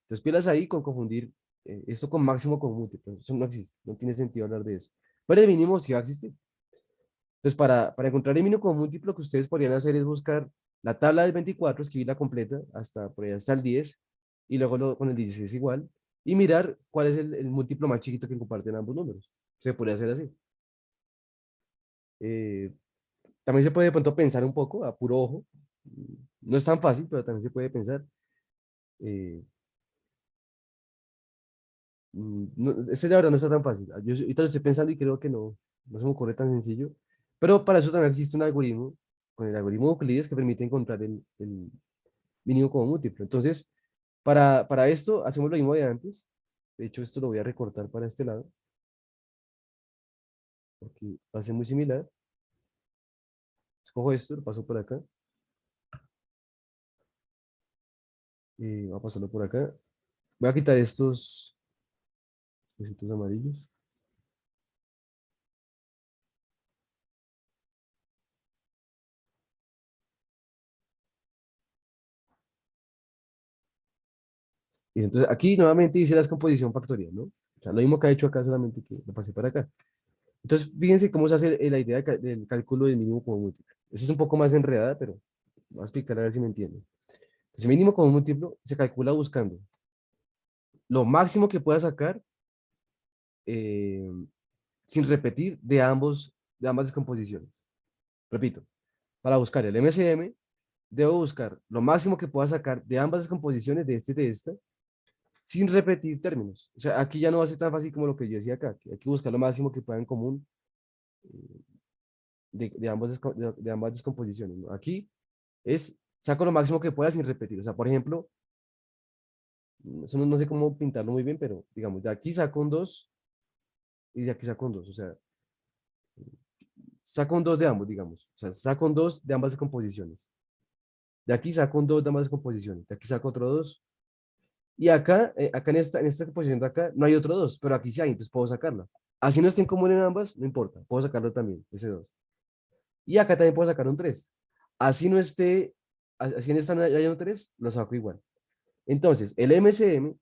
Entonces, pilas ahí con confundir esto con máximo con múltiplo. Eso no existe. No tiene sentido hablar de eso. Pero el mínimo sí va a existir. Entonces, para encontrar el mínimo con múltiplo, lo que ustedes podrían hacer es buscar la tabla del 24, escribirla completa hasta, por ahí hasta el 10, y luego con el 16 igual, y mirar cuál es el múltiplo más chiquito que comparten ambos números. Se podría hacer así. Eh, También se puede de pronto pensar un poco a puro ojo. No es tan fácil, pero también se puede pensar. Eh, este de verdad no está tan fácil. Yo ahorita lo estoy pensando y creo que no se me ocurre tan sencillo. Pero para eso también existe un algoritmo, con el algoritmo de Euclides, que permite encontrar el mínimo como múltiplo. Entonces, para esto hacemos lo mismo de antes. De hecho, esto lo voy a recortar para este lado, porque va a ser muy similar. Escojo esto, lo paso por acá. Y voy a pasarlo por acá. Voy a quitar estos cositos amarillos. Y entonces aquí nuevamente hice la descomposición factorial, ¿no? O sea, lo mismo que ha hecho acá, solamente que lo pasé para acá. Entonces, fíjense cómo se hace la idea del cálculo del mínimo como múltiplo. Esa es un poco más enredada, pero voy a explicar a ver si me entienden. Entonces, mínimo como múltiplo se calcula buscando lo máximo que pueda sacar eh, sin repetir de ambas descomposiciones. Repito, para buscar el MCM, debo buscar lo máximo que pueda sacar de ambas descomposiciones, de este y de esta, sin repetir términos. O sea, aquí ya no va a ser tan fácil como lo que yo decía acá, que hay que buscar lo máximo que pueda en común eh, de ambas descomposiciones, ¿no? Aquí saco lo máximo que pueda sin repetir. O sea, por ejemplo, eso no sé cómo pintarlo muy bien, pero digamos, de aquí saco un 2 y de aquí saco un 2. O sea, saco un 2 de ambos, digamos. O sea, saco un 2 de ambas descomposiciones. De aquí saco un 2 de ambas descomposiciones. De aquí saco otro 2. Y acá en esta composición de acá, no hay otro 2, pero aquí sí hay, entonces puedo sacarla. Así no esté en común en ambas, no importa, puedo sacarlo también, ese 2. Y acá también puedo sacar un 3. Así no esté, así en esta no haya un 3, lo saco igual. Entonces, el MCM,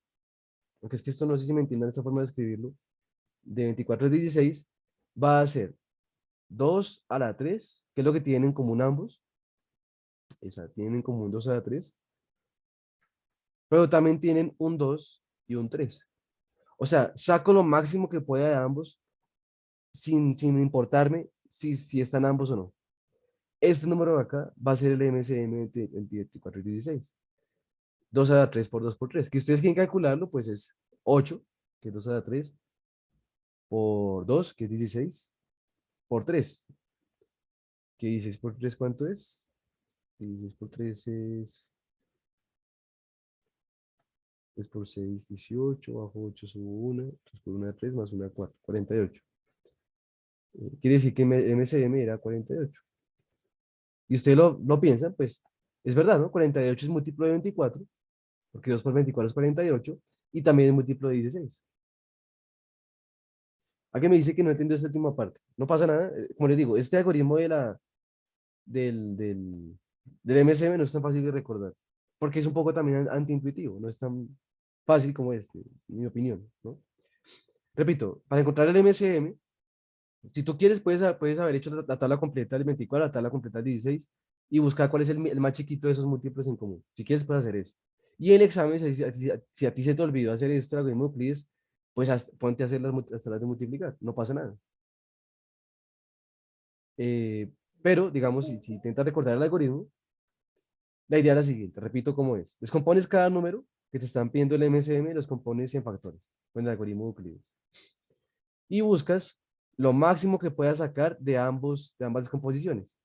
aunque es que esto no sé si me entiendan esta forma de escribirlo, de 24 a 16, va a ser 2 a la 3, que es lo que tienen en común ambos, O sea, tienen en común 2 a la 3, pero también tienen un 2 y un 3. O sea, saco lo máximo que pueda de ambos sin importarme si están ambos o no. Este número de acá va a ser el MCM entre el 24 y 16. 2 a la 3 por 2 por 3. Que ustedes quieren calcularlo, pues es 8, que es 2 a la 3, por 2, que es 16, por 3, que 16 por 3, ¿cuánto es? 16 por 3 es por 6, 18, bajo 8 subo 1, 3 por 1, 3, más 1, 4, 48. Quiere decir que MCM era 48. Y ustedes lo piensan, pues es verdad, ¿no? 48 es múltiplo de 24, porque 2 por 24 es 48, y también es múltiplo de 16. Alguien me dice que no entendió esta última parte. No pasa nada. Como les digo, este algoritmo del MSM no es tan fácil de recordar, porque es un poco también antiintuitivo, no es tan fácil como este, en mi opinión, ¿no? Repito, para encontrar el MSM, si tú quieres, puedes haber hecho la tabla completa del 24, la tabla completa del 16, y buscar cuál es el más chiquito de esos múltiplos en común. Si quieres, puedes hacer eso. Y en el examen, si a ti se te olvidó hacer esto, el algoritmo de Euclides, pues ponte a hacer hasta las de multiplicar, no pasa nada. Eh, pero, digamos, si intentas recordar el algoritmo, la idea es la siguiente, repito cómo es. Descompones cada número que te están pidiendo el MSM y los compones en factores con el algoritmo de Euclides. Y buscas lo máximo que puedas sacar de ambas descomposiciones,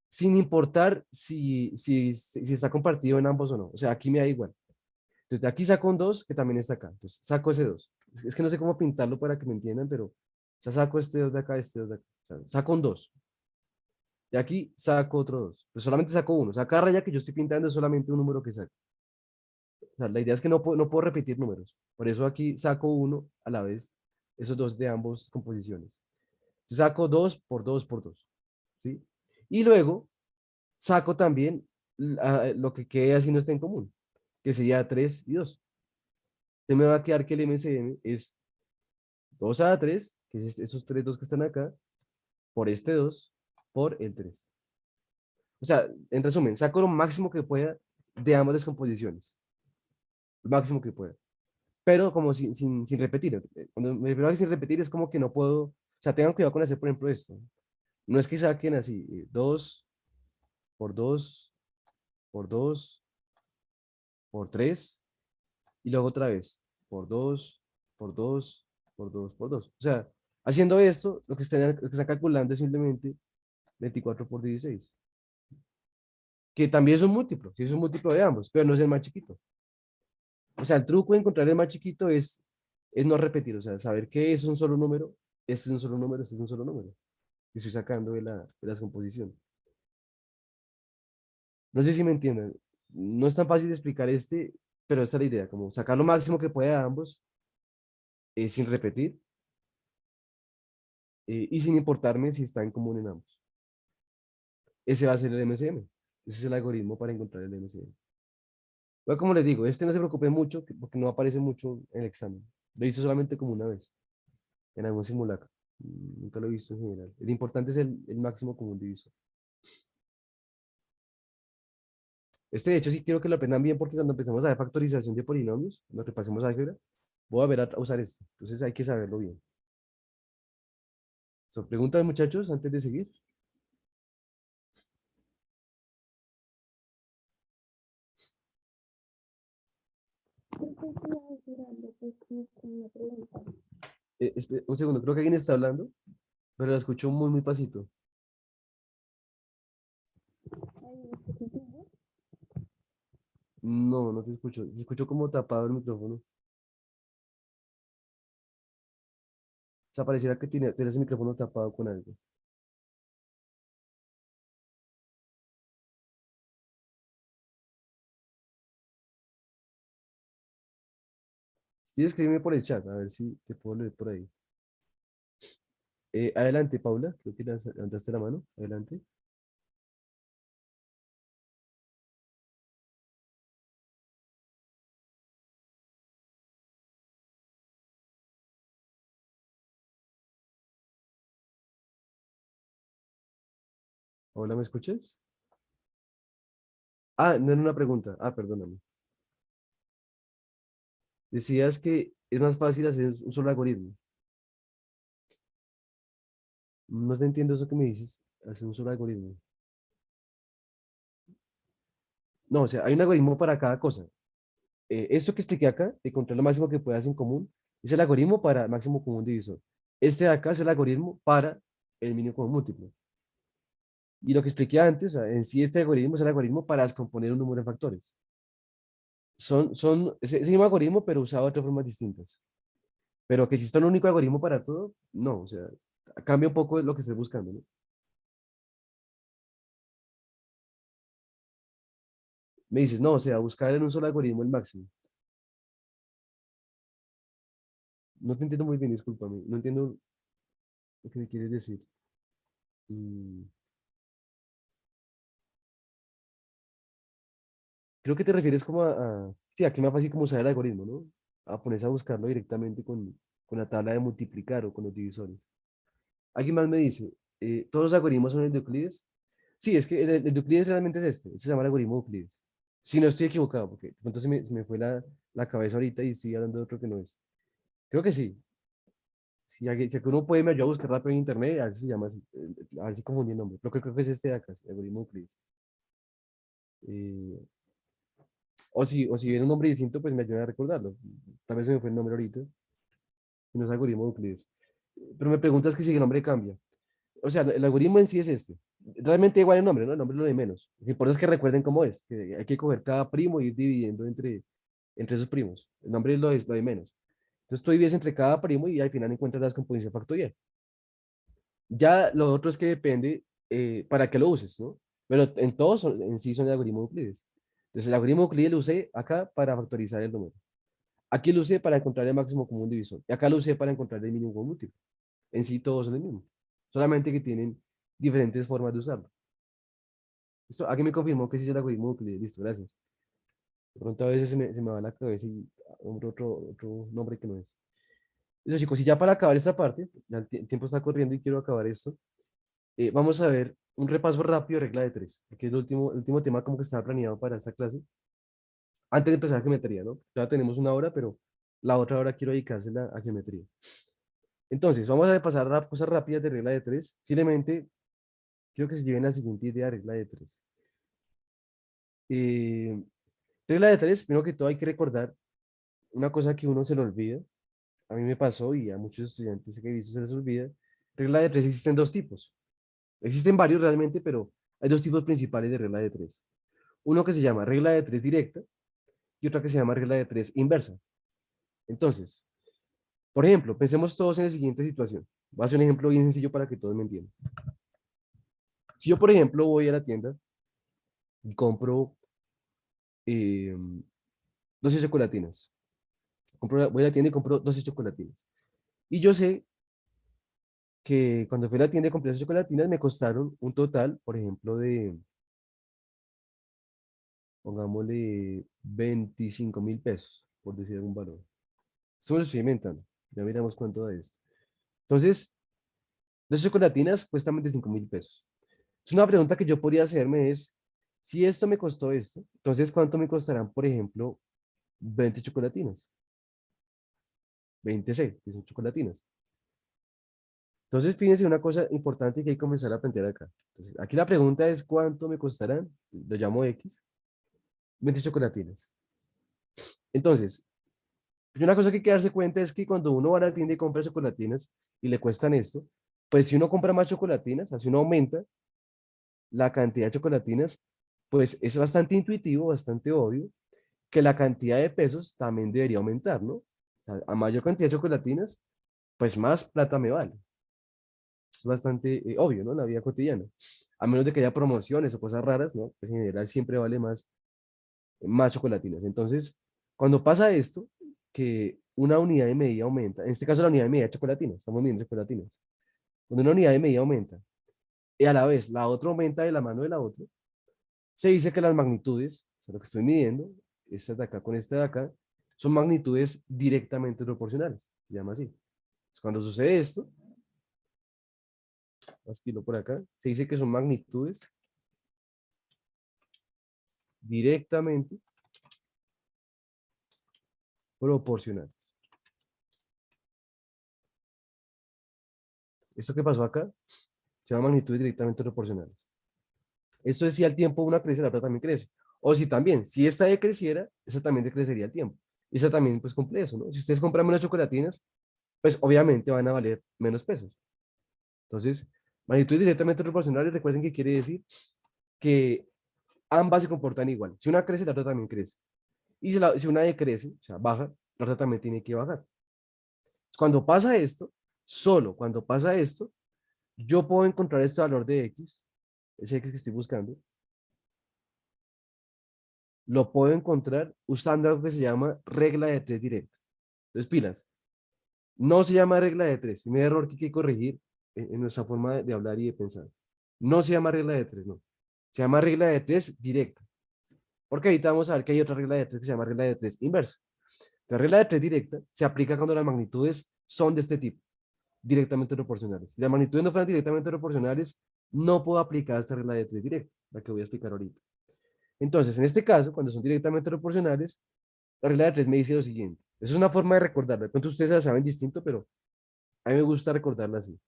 sin importar si está compartido en ambos o no. O sea, aquí me da igual. Entonces, de aquí saco un 2 que también está acá. Entonces, saco ese 2. Es que no sé cómo pintarlo para que me entiendan, pero ya saco este 2 de acá, este 2 de acá. O sea, saco un 2. De aquí saco otro 2. Pues solamente saco uno. O sea, cada raya que yo estoy pintando es solamente un número que saco. O sea, la idea es que no puedo repetir números. Por eso aquí saco uno a la vez, esos dos de ambas composiciones. Yo saco 2 por 2 por 2. ¿Sí? Y luego saco también lo que quede así no está en común, que sería 3 y 2. Entonces me va a quedar que el MCM es 2 a la 3, que es esos 3 2 que están acá, por este 2 por el 3. O sea, en resumen, saco lo máximo que pueda de ambas descomposiciones. Lo máximo que pueda. Pero como sin repetir. Cuando me refiero a que sin repetir es como que no puedo, o sea, tengan cuidado con hacer, por ejemplo, esto. No es que saquen así, 2 por 2 por 2 por 3 y luego otra vez por 2 por 2 por 2 por 2. O sea, haciendo esto, lo que están calculando es simplemente 24 por 16, que también es un múltiplo, sí es un múltiplo de ambos, pero no es el más chiquito. O sea, el truco de encontrar el más chiquito es no repetir, o sea, saber que es un solo número, este es un solo número, este es un solo número, que estoy sacando de las composiciones. No sé si me entienden. No es tan fácil de explicar pero esta es la idea, como sacar lo máximo que pueda de ambos sin repetir y sin importarme si está en común en ambos. Ese va a ser el MCM. Ese es el algoritmo para encontrar el MCM. Bueno, como les digo, no se preocupe mucho porque no aparece mucho en el examen. Lo hice solamente como una vez, en algún simulacro. Nunca lo he visto en general. El importante es el máximo común divisor. De hecho, sí quiero que lo aprendan bien porque cuando empezamos a ver factorización de polinomios, lo que pasemos a álgebra, voy a ver a usar esto. Entonces hay que saberlo bien. Preguntas, muchachos, antes de seguir. Un segundo, creo que alguien está hablando, pero lo escucho muy, muy pasito. No, no te escucho. Te escucho como tapado el micrófono. O sea, pareciera que tienes el micrófono tapado con algo. Y escríbeme por el chat, a ver si te puedo leer por ahí. Adelante, Paula. Creo que levantaste la mano. Adelante. Paula, ¿me escuchas? Ah, no era una pregunta. Ah, perdóname. Decías que es más fácil hacer un solo algoritmo. No te entiendo eso que me dices, hacer un solo algoritmo. No, o sea, hay un algoritmo para cada cosa. Esto que expliqué acá, de encontrar lo máximo que puedas en común, es el algoritmo para el máximo común divisor. Este de acá es el algoritmo para el mínimo común múltiplo. Y lo que expliqué antes, o sea, en sí este algoritmo es el algoritmo para descomponer un número en factores. Son ese mismo algoritmo, pero usado de otras formas distintas. Pero que exista un único algoritmo para todo, no, o sea, cambia un poco lo que estés buscando, ¿no? Me dices, no, o sea, buscar en un solo algoritmo el máximo. No te entiendo muy bien, discúlpame. No entiendo lo que me quieres decir. Mm, Creo que te refieres como sí, a que es más fácil como usar el algoritmo, ¿no? A ponerse a buscarlo directamente con la tabla de multiplicar o con los divisores. Alguien más me dice, ¿todos los algoritmos son el de Euclides? Sí, es que el de Euclides realmente es este se llama el algoritmo de Euclides. Si no estoy equivocado, porque de pronto se me fue la cabeza ahorita y estoy hablando de otro que no es. Creo que sí. Si uno puede me ayudar a buscar rápido en internet, a ver si se llama así, a ver si confundí el nombre. Pero creo que es este de acá, el algoritmo de Euclides. Eh, o si viene un nombre distinto, pues me ayuda a recordarlo. Tal vez se me fue el nombre ahorita, y no es algoritmo de Euclides. Pero me preguntas que si el nombre cambia. O sea, el algoritmo en sí es este. Realmente igual el nombre, ¿no? El nombre es lo de menos. Lo que importa es que recuerden cómo es. Que hay que coger cada primo y ir dividiendo entre esos primos. El nombre es lo de menos. Entonces tú divides entre cada primo y al final encuentras la descomposición factorial. Ya lo otro es que depende para qué lo uses, ¿no? Pero en todos en sí son el algoritmo de Euclides. Entonces el algoritmo de Euclides lo usé acá para factorizar el número. Aquí lo usé para encontrar el máximo común divisor. Y acá lo usé para encontrar el mínimo común múltiplo. En sí todos son el mismo. Solamente que tienen diferentes formas de usarlo. Listo, aquí me confirmó que sí es el algoritmo de Euclides. Listo, gracias. De pronto a veces se me va la cabeza y otro nombre que no es. Listo, chicos, y ya para acabar esta parte, ya el tiempo está corriendo y quiero acabar esto. Vamos a ver un repaso rápido de regla de tres, porque es el último tema como que estaba planeado para esta clase. Antes de empezar geometría, ¿no? Ya tenemos una hora, pero la otra hora quiero dedicársela a geometría. Entonces, vamos a repasar cosas rápidas de regla de tres. Simplemente quiero que se lleven la siguiente idea de regla de tres. Eh, Regla de tres, primero que todo hay que recordar una cosa que uno se le olvida. A mí me pasó y a muchos estudiantes que he visto se les olvida. Regla de tres existen dos tipos. Existen varios realmente, pero hay dos tipos principales de regla de tres. Uno que se llama regla de tres directa y otra que se llama regla de tres inversa. Entonces, por ejemplo, pensemos todos en la siguiente situación. Voy a hacer un ejemplo bien sencillo para que todos me entiendan. Si yo, por ejemplo, voy a la tienda y compro eh, 12 chocolatinas. Voy a la tienda y compro 12 chocolatinas. Y yo sé que cuando fui a la tienda y compré esas chocolatinas me costaron un total, por ejemplo, de, pongámosle, 25.000 pesos, por decir algún valor. Eso me lo estoy inventando. Ya miramos cuánto es. Entonces, 12 chocolatinas cuestan 25.000 pesos. Es una pregunta que yo podría hacerme es, si esto me costó esto, entonces ¿cuánto me costarán, por ejemplo, 20 chocolatinas? 20 C, que son chocolatinas. Entonces, fíjense una cosa importante que hay que comenzar a plantear acá. Entonces, aquí la pregunta es, ¿cuánto me costarán? Lo llamo X, 20 chocolatinas. Entonces, una cosa que hay que darse cuenta es que cuando uno va a la tienda y compra chocolatinas y le cuestan esto, pues si uno compra más chocolatinas, así uno aumenta la cantidad de chocolatinas, pues es bastante intuitivo, bastante obvio, que la cantidad de pesos también debería aumentar, ¿no? O sea, a mayor cantidad de chocolatinas, pues más plata me vale. Es bastante obvio, ¿no? En la vida cotidiana. A menos de que haya promociones o cosas raras, ¿no? Pues en general siempre vale más chocolatinas. Entonces, cuando pasa esto, que una unidad de medida aumenta, en este caso la unidad de medida de chocolatinas, estamos midiendo chocolatinas. Cuando una unidad de medida aumenta y a la vez la otra aumenta de la mano de la otra, se dice que las magnitudes, o sea, lo que estoy midiendo, esta de acá con esta de acá, son magnitudes directamente proporcionales, se llama así. Entonces, cuando sucede esto, escribo por acá, se dice que son magnitudes directamente proporcionales. Esto que pasó acá se llama magnitudes directamente proporcionales. Esto es si al tiempo una crece, la otra también crece. O si también, si esta decreciera, esa también decrecería al tiempo. Esa también pues cumple eso, ¿no? Si ustedes compran menos chocolatinas, pues obviamente van a valer menos pesos. Entonces, magnitudes directamente proporcionales, recuerden que quiere decir que ambas se comportan igual. Si una crece, la otra también crece. Y si una decrece, o sea, baja, la otra también tiene que bajar. Cuando pasa esto, solo cuando pasa esto, yo puedo encontrar este valor de x, ese x que estoy buscando, lo puedo encontrar usando algo que se llama regla de tres directa. Entonces, pilas. No se llama regla de tres. Un error que hay que corregir en nuestra forma de hablar y de pensar. No se llama regla de tres, no. Se llama regla de tres directa. Porque ahorita vamos a ver que hay otra regla de tres que se llama regla de tres inversa. La regla de tres directa se aplica cuando las magnitudes son de este tipo, directamente proporcionales. Si las magnitudes no fueran directamente proporcionales, no puedo aplicar esta regla de tres directa, la que voy a explicar ahorita. Entonces, en este caso, cuando son directamente proporcionales, la regla de tres me dice lo siguiente. Esa es una forma de recordarla. De pronto ustedes la saben distinto, pero a mí me gusta recordarla así.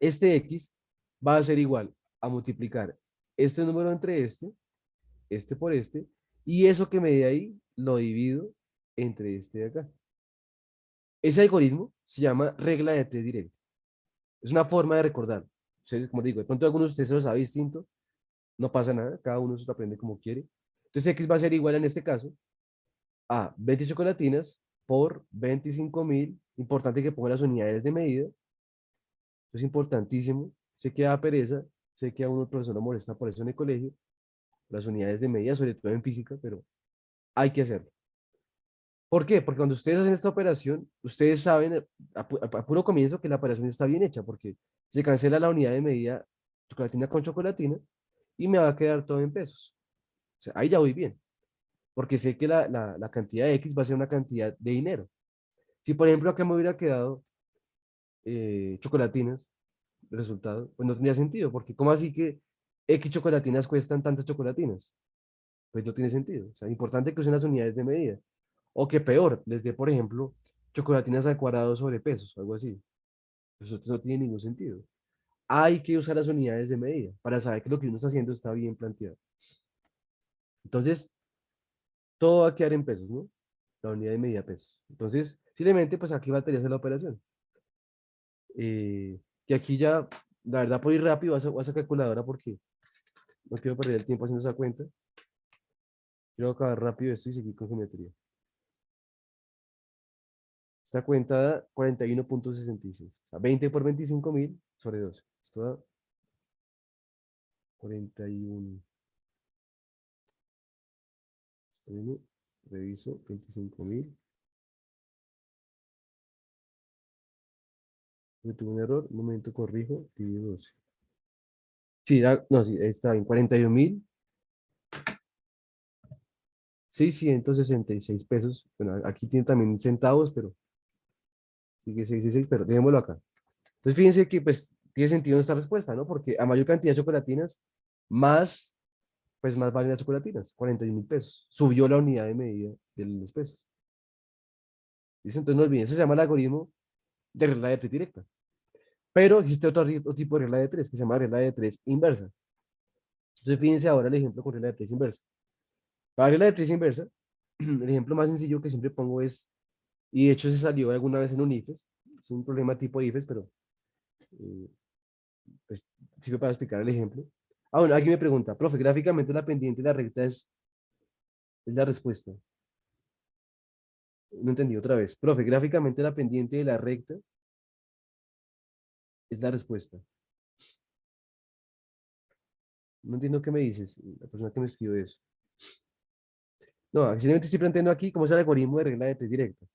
Este x va a ser igual a multiplicar este número entre este por este, y eso que me dé ahí lo divido entre este de acá. Ese algoritmo se llama regla de tres directa. Es una forma de recordar. Ustedes, como digo, de pronto algunos de ustedes se lo sabe distinto, no pasa nada, cada uno se lo aprende como quiere. Entonces x va a ser igual en este caso a 20 chocolatinas por 25.000. Importante que ponga las unidades de medida. Eso es importantísimo. Sé que da pereza, sé que a uno el profesor lo molesta por eso en el colegio, las unidades de medida, sobre todo en física, pero hay que hacerlo. ¿Por qué? Porque cuando ustedes hacen esta operación, ustedes saben a puro comienzo que la operación está bien hecha, porque se cancela la unidad de medida chocolatina con chocolatina y me va a quedar todo en pesos. O sea, ahí ya voy bien, porque sé que la cantidad de X va a ser una cantidad de dinero. Si, por ejemplo, acá me hubiera quedado chocolatinas, el resultado, pues no tendría sentido, porque ¿cómo así que X chocolatinas cuestan tantas chocolatinas? Pues no tiene sentido. O sea, importante que usen las unidades de medida. O que peor, les dé, por ejemplo, chocolatinas al cuadrado sobre pesos, algo así. Pues eso no tiene ningún sentido. Hay que usar las unidades de medida para saber que lo que uno está haciendo está bien planteado. Entonces, todo va a quedar en pesos, ¿no? La unidad de medida pesos. Entonces, simplemente, pues aquí faltaría hacer la operación. Y aquí ya, la verdad, por ir rápido, voy a esa calculadora porque no quiero perder el tiempo haciendo esa cuenta. Quiero acabar rápido esto y seguir con geometría. Esta cuenta da 41.66. O sea, 20 por 25.000 sobre 12. Esto da 41. Espérenme, reviso 25.000. Tuve un error. Un momento, corrijo. Divido 12. Sí, no, sí, está bien. 41.000. 666 pesos. Bueno, aquí tiene también centavos, pero sigue 666, pero dejémoslo acá. Entonces, fíjense que pues tiene sentido esta respuesta, ¿no? Porque a mayor cantidad de chocolatinas, más, pues más valen las chocolatinas, 41.000 pesos. Subió la unidad de medida de los pesos. ¿Listo? Entonces no olviden, eso se llama el algoritmo de regla de tres directa. Pero existe otro tipo de regla de tres, que se llama regla de tres inversa. Entonces fíjense ahora el ejemplo con regla de tres inversa. Para la regla de tres inversa, el ejemplo más sencillo que siempre pongo es, y de hecho se salió alguna vez en un IFES, es un problema tipo IFES, pero eh, pues sirve para explicar el ejemplo. Ah, bueno, aquí me pregunta, profe, gráficamente la pendiente de la recta es la respuesta. No entendí otra vez. Profe, gráficamente la pendiente de la recta es la respuesta. No entiendo qué me dices, la persona que me escribió eso. No, simplemente estoy planteando aquí cómo es el algoritmo de regla de tres directa.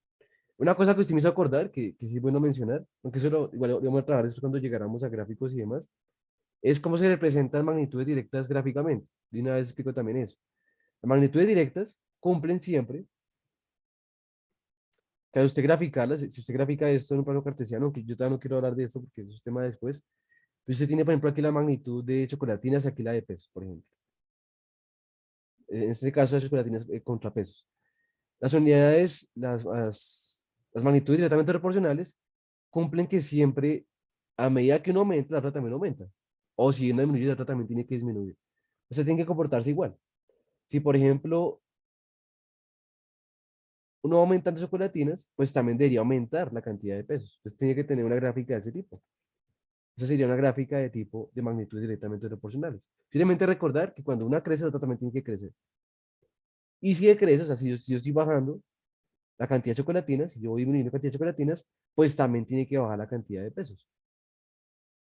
Una cosa que usted me hizo acordar, que sí es bueno mencionar, aunque eso igual lo vamos a trabajar después cuando llegáramos a gráficos y demás, es cómo se representan magnitudes directas gráficamente. De una vez explico también eso. Las magnitudes directas cumplen siempre, que al usted graficarlas, si usted grafica esto en un plano cartesiano, que yo todavía no quiero hablar de esto porque eso es tema después, pero usted tiene, por ejemplo, aquí la magnitud de chocolatinas, aquí la de pesos, por ejemplo. En este caso, las chocolatinas contrapesos. Las unidades, las magnitudes directamente proporcionales cumplen que siempre, a medida que uno aumenta, la otra también aumenta. O si una disminuye, la otra también tiene que disminuir. O sea, tienen que comportarse igual. Si, por ejemplo, uno va aumentando chocolatinas, pues también debería aumentar la cantidad de pesos. Entonces tiene que tener una gráfica de ese tipo. Esa sería una gráfica de tipo de magnitudes directamente proporcionales. Simplemente recordar que cuando una crece, la otra también tiene que crecer. Y si decrece, o sea, si yo estoy bajando la cantidad de chocolatinas, si yo voy disminuyendo la cantidad de chocolatinas, pues también tiene que bajar la cantidad de pesos.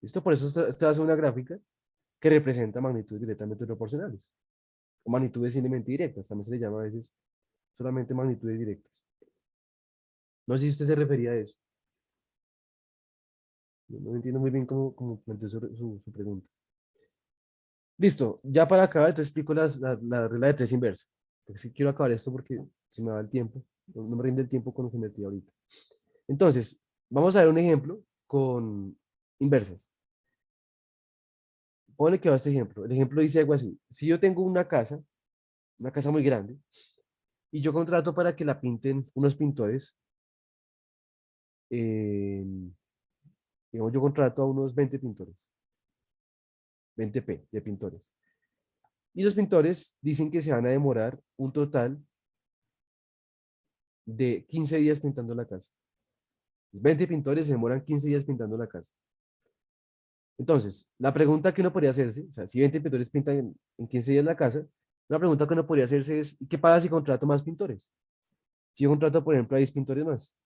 ¿Listo? Por eso esta es una gráfica que representa magnitudes directamente proporcionales. O magnitudes simplemente directas. También se le llama a veces solamente magnitudes directas. No sé si usted se refería a eso. No entiendo muy bien cómo planteó su pregunta. Listo, ya para acabar, te explico la regla de tres inversa. Porque sí quiero acabar esto porque se me va el tiempo. No me rinde el tiempo con lo que metí ahorita. Entonces, vamos a ver un ejemplo con inversas. Ponle que va este ejemplo. El ejemplo dice algo así. Si yo tengo una casa muy grande, y yo contrato para que la pinten unos pintores, eh, digamos, yo contrato a unos 20 pintores, 20p de pintores. Y los pintores dicen que se van a demorar un total de 15 días pintando la casa. 20 pintores se demoran 15 días pintando la casa. Entonces, la pregunta que uno podría hacerse, o sea, si 20 pintores pintan en 15 días la casa, la pregunta que uno podría hacerse es, ¿qué pasa si contrato más pintores? Si yo contrato, por ejemplo, a 10 pintores más,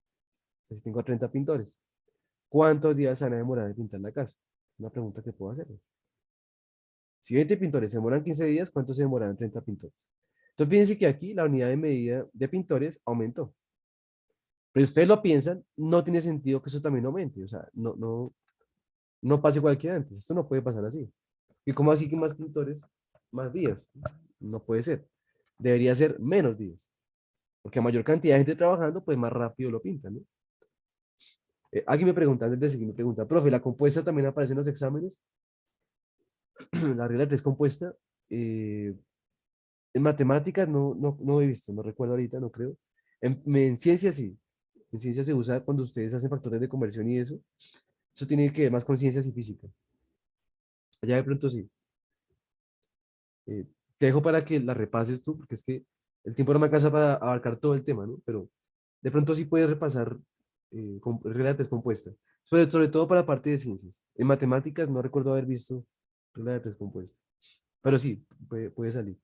si tengo a 30 pintores, ¿cuántos días se van a demorar en pintar la casa? Una pregunta que puedo hacer. Si 20 pintores se demoran 15 días, ¿cuántos se demoran 30 pintores? Entonces, fíjense que aquí la unidad de medida de pintores aumentó. Pero si ustedes lo piensan, no tiene sentido que eso también aumente. O sea, no pase igual que antes. Esto no puede pasar así. ¿Y cómo así que más pintores, más días? No puede ser. Debería ser menos días. Porque a mayor cantidad de gente trabajando, pues más rápido lo pintan, ¿no? Aquí me preguntan, antes de seguir, me pregunta, profe, ¿la compuesta también aparece en los exámenes? La regla de tres compuesta. eh, en matemáticas no he visto, no recuerdo ahorita, no creo. En ciencias sí. En ciencias se usa cuando ustedes hacen factores de conversión y eso. Eso tiene que ver más con ciencias y física. Allá de pronto sí. Eh, Te dejo para que la repases tú, porque es que el tiempo no me alcanza para abarcar todo el tema, ¿no? Pero de pronto sí puedes repasar regla de tres compuesta. Sobre todo para la parte de ciencias. En matemáticas no recuerdo haber visto regla de tres compuesta. Pero sí, puede salir.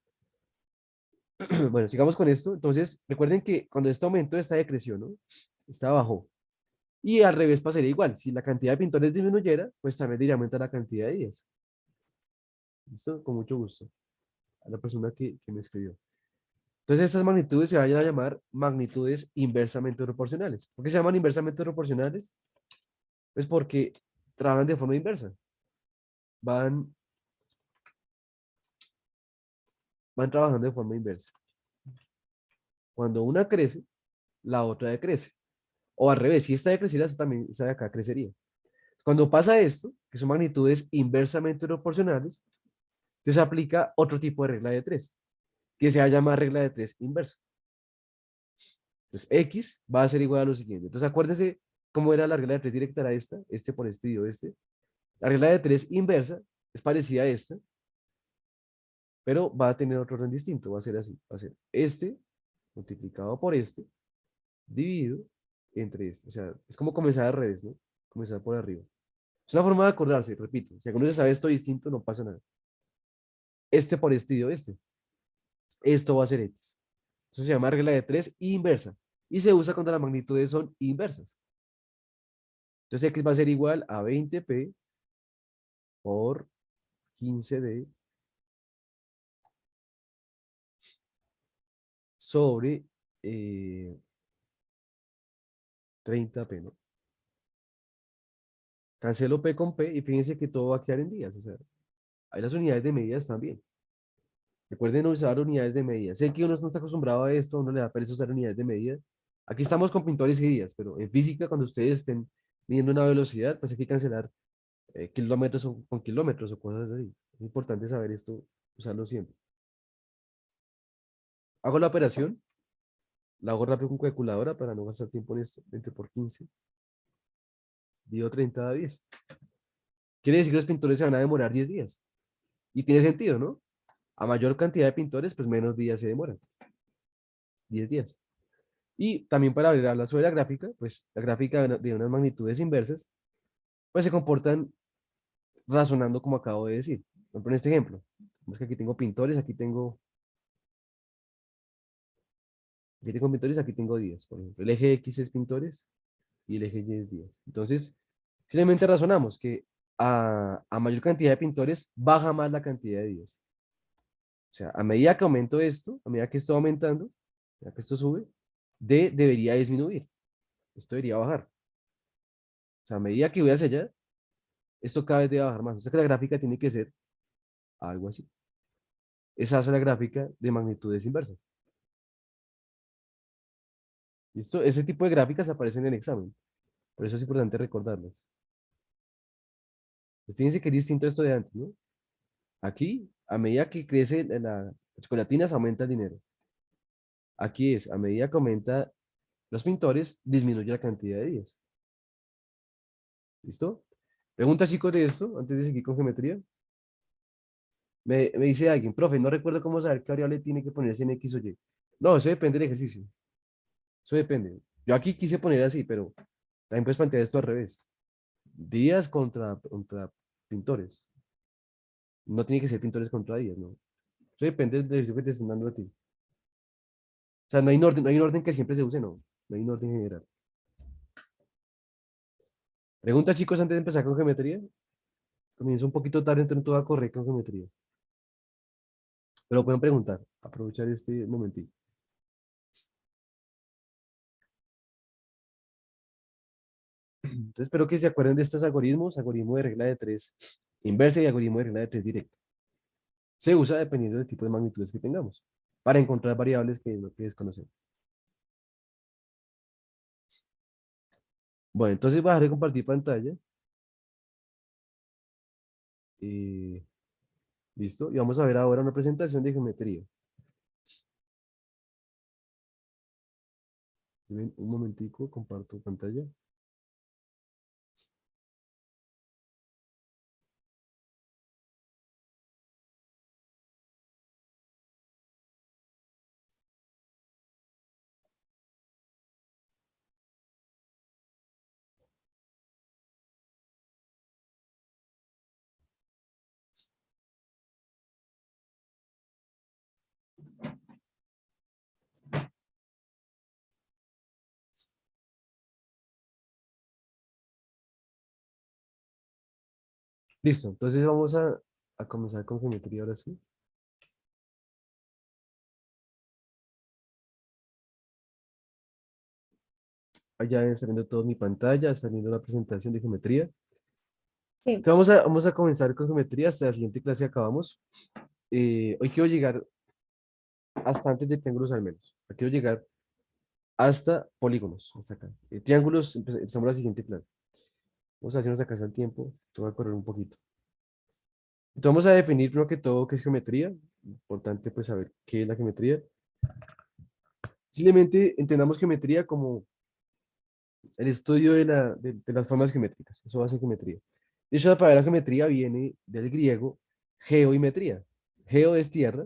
Bueno, sigamos con esto. Entonces, recuerden que cuando esto aumentó, esta decreció, ¿no? Esta bajó. Y al revés pasaría igual. Si la cantidad de pintores disminuyera, pues también diría aumentar la cantidad de días. ¿Listo? Con mucho gusto. A la persona que me escribió. Entonces, estas magnitudes se vayan a llamar magnitudes inversamente proporcionales. ¿Por qué se llaman inversamente proporcionales? Pues porque trabajan de forma inversa. Van, van trabajando de forma inversa. Cuando una crece, la otra decrece. O al revés, si esta decreciera, esta también, esta de acá crecería. Cuando pasa esto, que son magnitudes inversamente proporcionales, entonces aplica otro tipo de regla de tres, que se llama regla de tres inversa. Entonces, X va a ser igual a lo siguiente. Entonces, acuérdense cómo era la regla de tres directa, era esta, este por este dio este. La regla de tres inversa es parecida a esta, pero va a tener otro orden distinto. Va a ser así. Va a ser este multiplicado por este, dividido entre este. O sea, es como comenzar al revés, ¿no? Comenzar por arriba. Es una forma de acordarse, repito. Si alguno se sabe esto distinto, no pasa nada. Este por este dio este. Esto va a ser X. Eso se llama regla de tres inversa. Y se usa cuando las magnitudes son inversas. Entonces X va a ser igual a 20p por 15d sobre 30p, ¿no? Cancelo p con p y fíjense que todo va a quedar en días. O sea, ahí las unidades de medidas también. Recuerden usar unidades de medida. Sé que uno no está acostumbrado a esto, uno le da pereza usar unidades de medida. Aquí estamos con pintores y días, pero en física, cuando ustedes estén midiendo una velocidad, pues hay que cancelar kilómetros con kilómetros o cosas así. Es importante saber esto, usarlo siempre. Hago la operación, la hago rápido con calculadora para no gastar tiempo en esto. 20 por 15. Divido 30 a 10. Quiere decir que los pintores se van a demorar 10 días. Y tiene sentido, ¿no? A mayor cantidad de pintores, pues menos días se demoran. 10 días. Y también para hablar sobre la gráfica, pues la gráfica de unas magnitudes inversas, pues se comportan razonando como acabo de decir. Por ejemplo, en este ejemplo, vemos que aquí tengo pintores, aquí tengo pintores, aquí tengo días. Por ejemplo, el eje X es pintores y el eje Y es días. Entonces, simplemente razonamos que a mayor cantidad de pintores, baja más la cantidad de días. O sea, a medida que aumento esto, a medida que esto va aumentando, a medida que esto sube, D debería disminuir. Esto debería bajar. O sea, a medida que voy hacia allá, esto cada vez debe bajar más. O sea que la gráfica tiene que ser algo así. Esa es la gráfica de magnitudes inversas. ¿Listo? Ese tipo de gráficas aparecen en el examen. Por eso es importante recordarlas. Fíjense que es distinto esto de antes, ¿no? Aquí, a medida que crece las chocolatinas, aumenta el dinero. Aquí es, a medida que aumenta los pintores, disminuye la cantidad de días. ¿Listo? Pregunta, chicos, de esto, antes de seguir con geometría. Me dice alguien, profe, no recuerdo cómo saber qué variable tiene que ponerse en X o Y. No, eso depende del ejercicio. Eso depende. Yo aquí quise poner así, pero también puedes plantear esto al revés. Días contra pintores. No tiene que ser pintores contra días, ¿no? Eso depende del ejercicio que te estén dando a ti. O sea, no hay un orden que siempre se use, no. No hay un orden general. Pregunta, chicos, antes de empezar con geometría. Comienzo un poquito tarde, entonces no todo va a correr con geometría. Pero pueden preguntar. Aprovechar este momentito. Entonces, espero que se acuerden de estos algoritmos. Algoritmo de regla de 3 inversa y algoritmo de regla de 3 directa. Se usa dependiendo del tipo de magnitudes que tengamos para encontrar variables que desconocemos. Bueno, entonces voy a dejar de compartir pantalla. Eh, Listo. Y vamos a ver ahora una presentación de geometría. Un momentico, comparto pantalla. Listo. Entonces vamos a comenzar con geometría ahora sí. Allá está viendo toda mi pantalla, está viendo la presentación de geometría. Sí, Entonces vamos a comenzar con geometría. Hasta la siguiente clase acabamos. Hoy quiero llegar hasta antes de triángulos al menos. Quiero llegar hasta polígonos, hasta acá. Triángulos, empezamos la siguiente clase. Vamos a ver si nos alcanza el tiempo. Te voy a correr un poquito. Entonces vamos a definir primero que todo qué es geometría. Importante pues saber qué es la geometría. Simplemente entendamos geometría como el estudio de las formas geométricas. Eso va a ser geometría. De hecho, la palabra geometría viene del griego geo y metría. Geo es tierra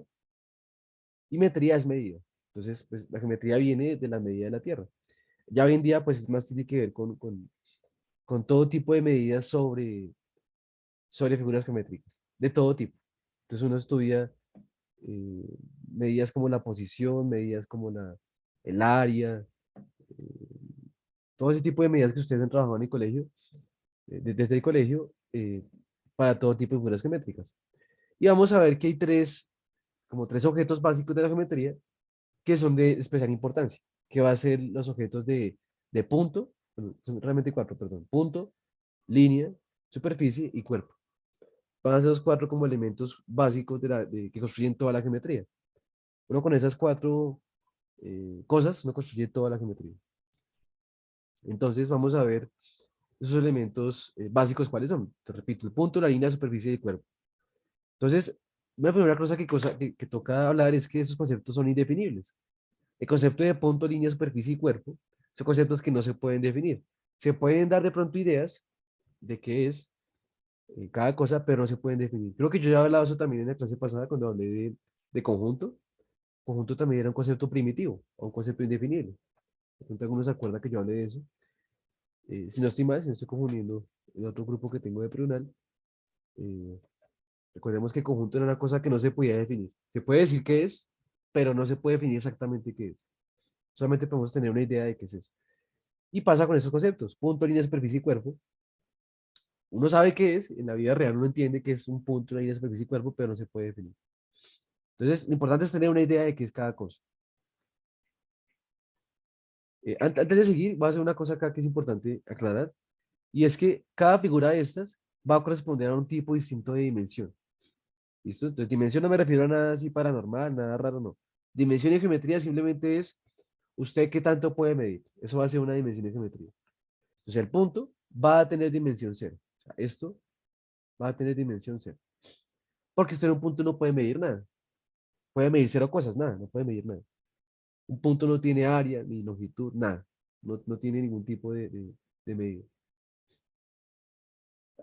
y metría es medida. Entonces, pues la geometría viene de la medida de la tierra. Ya hoy en día, pues es más tiene que ver con todo tipo de medidas sobre figuras geométricas, de todo tipo. Entonces uno estudia eh, medidas como la posición, medidas como el área, todo ese tipo de medidas que ustedes han trabajado en el colegio, desde el colegio, para todo tipo de figuras geométricas. Y vamos a ver que hay como tres objetos básicos de la geometría que son de especial importancia, que va a ser los objetos de punto, bueno, son realmente cuatro, perdón, punto, línea, superficie y cuerpo. Van a ser los cuatro como elementos básicos que construyen toda la geometría. Uno con esas cuatro cosas, uno construye toda la geometría. Entonces vamos a ver esos elementos básicos, ¿cuáles son? Te repito, el punto, la línea, la superficie y el cuerpo. Entonces, la primera cosa que toca hablar es que esos conceptos son indefinibles. El concepto de punto, línea, superficie y cuerpo son conceptos que no se pueden definir. Se pueden dar de pronto ideas de qué es cada cosa, pero no se pueden definir. Creo que yo ya he hablado de eso también en la clase pasada cuando hablé de conjunto. Conjunto también era un concepto primitivo o un concepto indefinible. De pronto algunos se acuerdan que yo hablé de eso. Si no estoy mal, si no estoy confundiendo el otro grupo que tengo de Prunal, eh, recordemos que conjunto era una cosa que no se podía definir. Se puede decir qué es, pero no se puede definir exactamente qué es. Solamente podemos tener una idea de qué es eso. Y pasa con esos conceptos, punto, línea, superficie y cuerpo. Uno sabe qué es, en la vida real uno entiende que es un punto, una línea, superficie y cuerpo, pero no se puede definir. Entonces, lo importante es tener una idea de qué es cada cosa. Antes de seguir, voy a hacer una cosa acá que es importante aclarar, y es que cada figura de estas va a corresponder a un tipo distinto de dimensión. ¿Listo? Entonces, dimensión no me refiero a nada así paranormal, nada raro, no. Dimensión y geometría simplemente es usted qué tanto puede medir. Eso va a ser una dimensión de geometría. Entonces, el punto va a tener dimensión cero. O sea, esto va a tener dimensión cero. Porque usted en un punto no puede medir nada. Puede medir cero cosas, nada, no puede medir nada. Un punto no tiene área, ni longitud, nada. No tiene ningún tipo de medida.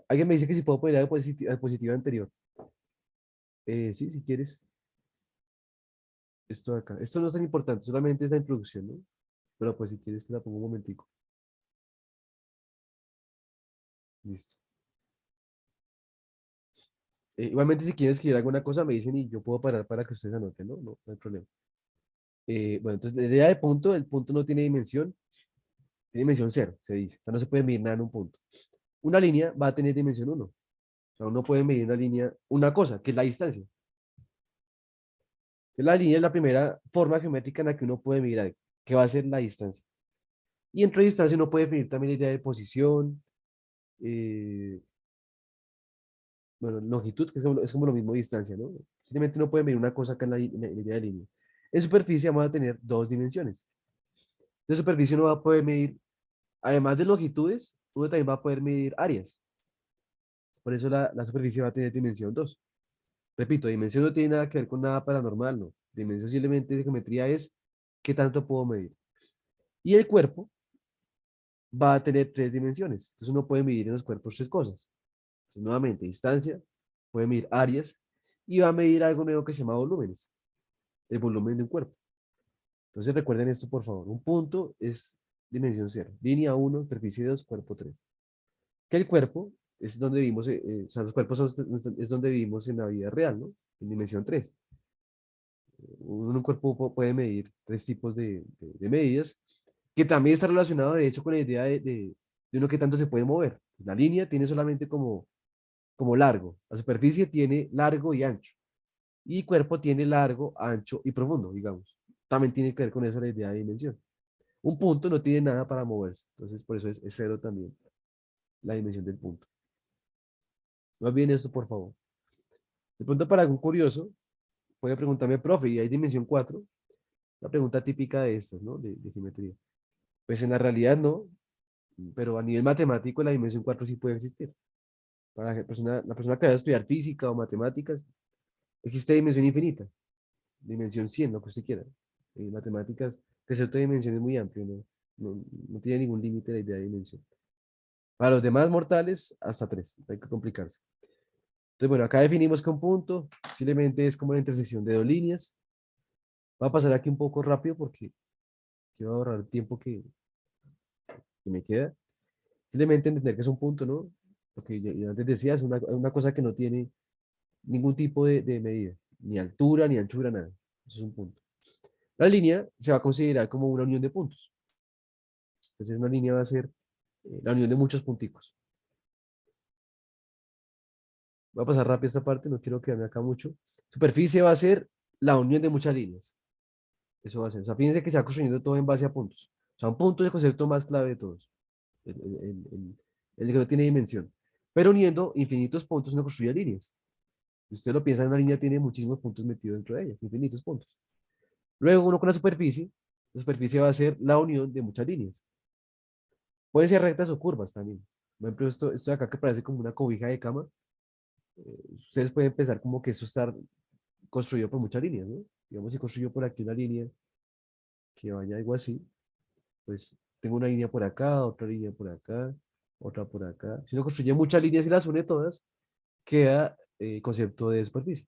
Alguien me dice que si puedo poner la diapositiva anterior. Sí, si quieres, esto de acá. Esto no es tan importante, solamente es la introducción, ¿no? Pero pues si quieres te la pongo un momentico. Listo. Igualmente si quieren escribir alguna cosa me dicen y yo puedo parar para que ustedes anoten, ¿no? No hay problema. Bueno, entonces la idea de punto, el punto no tiene dimensión cero, se dice. O sea, no se puede medir nada en un punto. Una línea va a tener dimensión uno. O sea, uno puede medir una línea, una cosa, que es la distancia. La línea es la primera forma geométrica en la que uno puede medir algo, que va a ser la distancia. Y dentro de distancia uno puede definir también la idea de posición, eh, bueno, longitud, que es como lo mismo distancia, ¿no? Simplemente uno puede medir una cosa acá en la idea de línea. En superficie vamos a tener dos dimensiones. De superficie uno va a poder medir, además de longitudes, uno también va a poder medir áreas. Por eso la superficie va a tener dimensión 2. Repito, dimensión no tiene nada que ver con nada paranormal, no. Dimensión simplemente de geometría es qué tanto puedo medir. Y el cuerpo va a tener tres dimensiones. Entonces uno puede medir en los cuerpos tres cosas. Entonces, nuevamente, distancia, puede medir áreas y va a medir algo nuevo que se llama volúmenes, el volumen de un cuerpo. Entonces recuerden esto, por favor. Un punto es dimensión cero. Línea uno, superficie 2, cuerpo 3. Que el cuerpo es donde vivimos, o sea, los cuerpos es donde vivimos en la vida real, ¿no? En dimensión 3. Un cuerpo puede medir tres tipos de medidas, que también está relacionado, de hecho, con la idea de uno que tanto se puede mover. La línea tiene solamente como largo, la superficie tiene largo y ancho, y cuerpo tiene largo, ancho y profundo, digamos. También tiene que ver con eso la idea de dimensión. Un punto no tiene nada para moverse, entonces por eso es cero también la dimensión del punto. Más bien esto, por favor. De pronto, para algún curioso, puede preguntarme, profe, ¿y hay dimensión 4? La pregunta típica de estas, ¿no? De geometría. Pues en la realidad no, pero a nivel matemático la dimensión 4 sí puede existir. Para la persona que va a estudiar física o matemáticas, existe dimensión infinita, dimensión 100, lo que usted quiera. En matemáticas, que cierta dimensión es muy amplio, no tiene ningún límite la idea de dimensión. Para los demás mortales, hasta 3, no hay que complicarse. Entonces, bueno, acá definimos que un punto simplemente es como la intersección de dos líneas. Voy a pasar aquí un poco rápido porque quiero ahorrar el tiempo que me queda. Simplemente entender que es un punto, ¿no? Lo que yo antes decía, es una cosa que no tiene ningún tipo de medida, ni altura, ni anchura, nada. Eso es un punto. La línea se va a considerar como una unión de puntos. Entonces, una línea va a ser la unión de muchos punticos. Voy a pasar rápido esta parte, no quiero quedarme acá mucho. Superficie va a ser la unión de muchas líneas. Eso va a ser. O sea, fíjense que se va construyendo todo en base a puntos. O sea, un punto es el concepto más clave de todos. El que no tiene dimensión. Pero uniendo infinitos puntos uno construye líneas. Si usted lo piensa, una línea tiene muchísimos puntos metidos dentro de ellas, infinitos puntos. Luego uno con la superficie va a ser la unión de muchas líneas. Pueden ser rectas o curvas también. Por ejemplo, esto de acá que parece como una cobija de cama, ustedes pueden pensar como que eso está construido por muchas líneas, ¿no? Digamos, si construyo por aquí una línea que vaya algo así, pues tengo una línea por acá, otra línea por acá, otra por acá. Si uno construye muchas líneas y las une todas, queda concepto de superficie.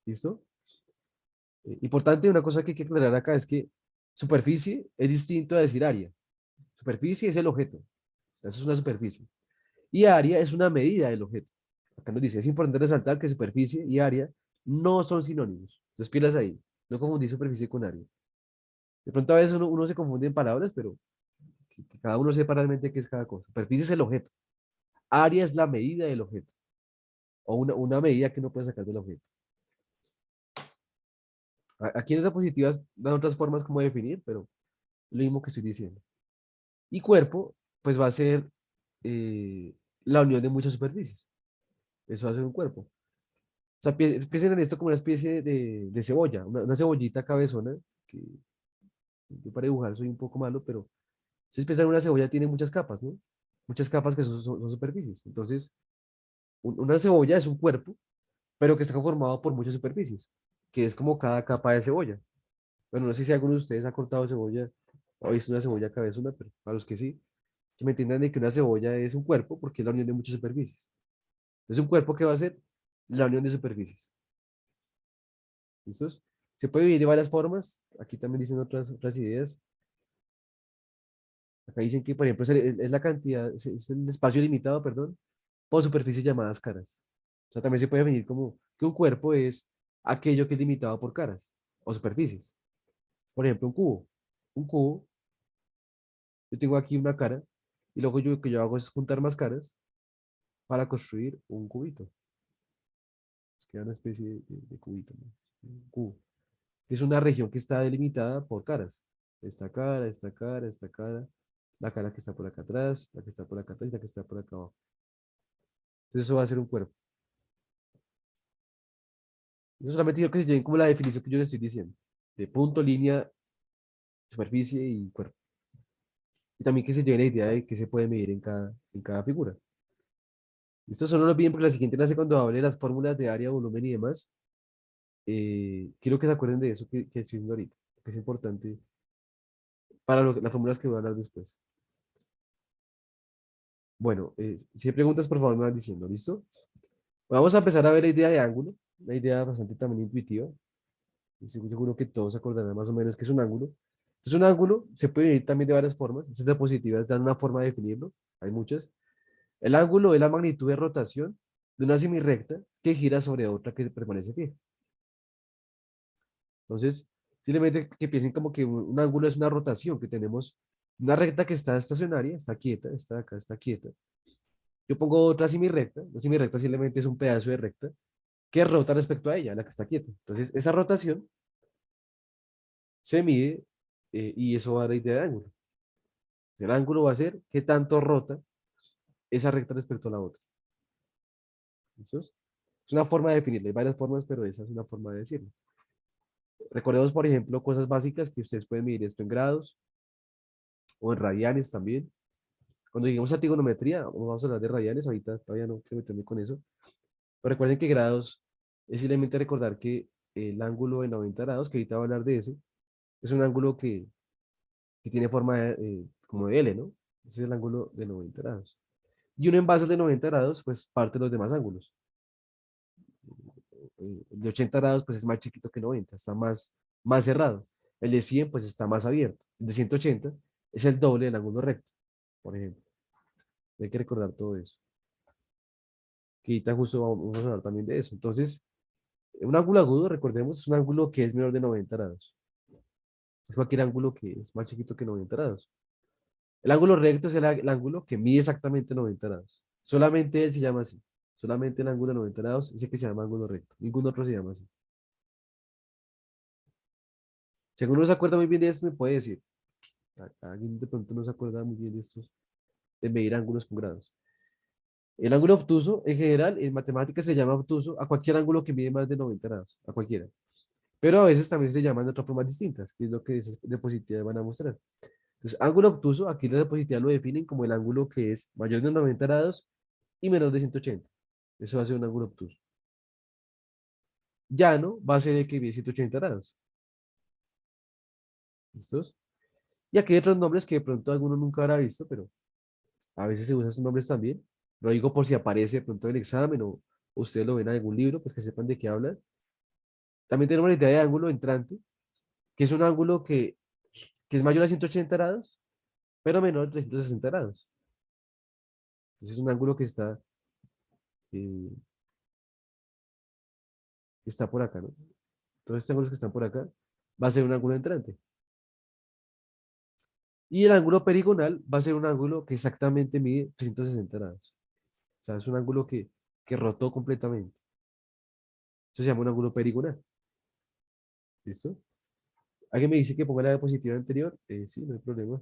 ¿Listo? Importante, una cosa que hay que aclarar acá es que superficie es distinto a decir área. Superficie es el objeto. O sea, eso es una superficie. Y área es una medida del objeto. Acá nos dice, es importante resaltar que superficie y área no son sinónimos. Entonces, pilas ahí. No confundir superficie con área. De pronto a veces uno se confunde en palabras, pero que cada uno sepa realmente qué es cada cosa. Superficie es el objeto. Área es la medida del objeto. O una medida que uno puede sacar del objeto. Aquí en las diapositivas dan otras formas como definir, pero lo mismo que estoy diciendo. Y cuerpo, pues va a ser la unión de muchas superficies. Eso va a ser un cuerpo. O sea, piensen en esto como una especie de cebolla, una cebollita cabezona, que yo para dibujar soy un poco malo, pero si piensan en una cebolla tiene muchas capas, ¿no? Muchas capas que son superficies. Entonces, una cebolla es un cuerpo, pero que está conformado por muchas superficies, que es como cada capa de cebolla. Bueno, no sé si alguno de ustedes ha cortado cebolla o ha visto una cebolla cabezona, pero para los que sí, que me entiendan de que una cebolla es un cuerpo porque es la unión de muchas superficies. Es un cuerpo que va a ser la unión de superficies. ¿Listos? Se puede dividir de varias formas. Aquí también dicen otras ideas. Acá dicen que, por ejemplo, es la cantidad, es el espacio limitado, perdón, por superficies llamadas caras. O sea, también se puede definir como que un cuerpo es aquello que es limitado por caras o superficies. Por ejemplo, un cubo. Un cubo, yo tengo aquí una cara y luego yo lo que yo hago es juntar más caras para construir un cubito. Pues queda una especie de cubito, ¿no? Un cubo. Es una región que está delimitada por caras. Esta cara, esta cara, esta cara, la cara que está por acá atrás, la que está por acá atrás y la que está por acá abajo. Entonces eso va a ser un cuerpo. Eso solamente quiero que se lleven como la definición que yo les estoy diciendo. De punto, línea, superficie y cuerpo. Y también que se lleven la idea de qué se puede medir en cada figura. Esto solo lo piden porque la siguiente clase cuando hable de las fórmulas de área, volumen y demás, quiero que se acuerden de eso que estoy diciendo ahorita, que es importante para las fórmulas que voy a hablar después. Bueno, si hay preguntas, por favor, me van diciendo, ¿listo? Vamos a empezar a ver la idea de ángulo, una idea bastante también intuitiva. Estoy seguro que todos se acordarán más o menos que es un ángulo. Entonces, un ángulo se puede dividir también de varias formas. Estas diapositivas dan una forma de definirlo, hay muchas. El ángulo es la magnitud de rotación de una semirrecta que gira sobre otra que permanece fija. Entonces, simplemente que piensen como que un ángulo es una rotación, que tenemos una recta que está estacionaria, está quieta, está acá, está quieta. Yo pongo otra semirrecta, la semirrecta simplemente es un pedazo de recta que rota respecto a ella, la que está quieta. Entonces, esa rotación se mide y eso va a dar la idea de ángulo. El ángulo va a ser qué tanto rota esa recta respecto a la otra. ¿Listo? Es una forma de definirlo, hay varias formas, pero esa es una forma de decirlo. Recordemos, por ejemplo, cosas básicas que ustedes pueden medir esto en grados o en radianes también. Cuando lleguemos a trigonometría, vamos a hablar de radianes, ahorita todavía no quiero meterme con eso. Pero recuerden que grados es simplemente recordar que el ángulo de 90 grados, que ahorita voy a hablar de ese, es un ángulo que tiene forma como de L, ¿no? Ese es el ángulo de 90 grados. Y uno en bases de 90 grados, pues parte de los demás ángulos. El de 80 grados, pues es más chiquito que 90, está más cerrado. El de 100, pues está más abierto. El de 180 es el doble del ángulo recto, por ejemplo. Hay que recordar todo eso. Que ahorita justo vamos a hablar también de eso. Entonces, un ángulo agudo, recordemos, es un ángulo que es menor de 90 grados. Es cualquier ángulo que es más chiquito que 90 grados. El ángulo recto es el ángulo que mide exactamente 90 grados. Solamente él se llama así. Solamente el ángulo de 90 grados es el que se llama ángulo recto. Ningún otro se llama así. Si alguno no se acuerda muy bien de esto, me puede decir. Alguien de pronto no se acuerda muy bien de estos, de medir ángulos con grados. El ángulo obtuso, en general, en matemáticas se llama obtuso a cualquier ángulo que mide más de 90 grados, a cualquiera. Pero a veces también se llaman de otras formas distintas, que es lo que esas diapositivas van a mostrar. Entonces, ángulo obtuso, aquí las diapositivas lo definen como el ángulo que es mayor de 90 grados y menos de 180. Eso va a ser un ángulo obtuso. llano va a ser el que mide 180 grados. ¿Listos? Y aquí hay otros nombres que de pronto alguno nunca habrá visto, pero a veces se usan esos nombres también. Lo digo por si aparece de pronto en el examen o ustedes lo ven en algún libro, pues que sepan de qué hablan. También tenemos la idea de ángulo entrante, que es un ángulo que es mayor a 180 grados, pero menor a 360 grados. Entonces es un ángulo eh, que está por acá, ¿no? Todos estos ángulos que están por acá va a ser un ángulo entrante. Y el ángulo perigonal va a ser un ángulo que exactamente mide 360 grados. O sea, es un ángulo que rotó completamente. Eso se llama un ángulo perigonal. ¿Listo? ¿Alguien me dice que ponga la diapositiva anterior? Sí, no hay problema.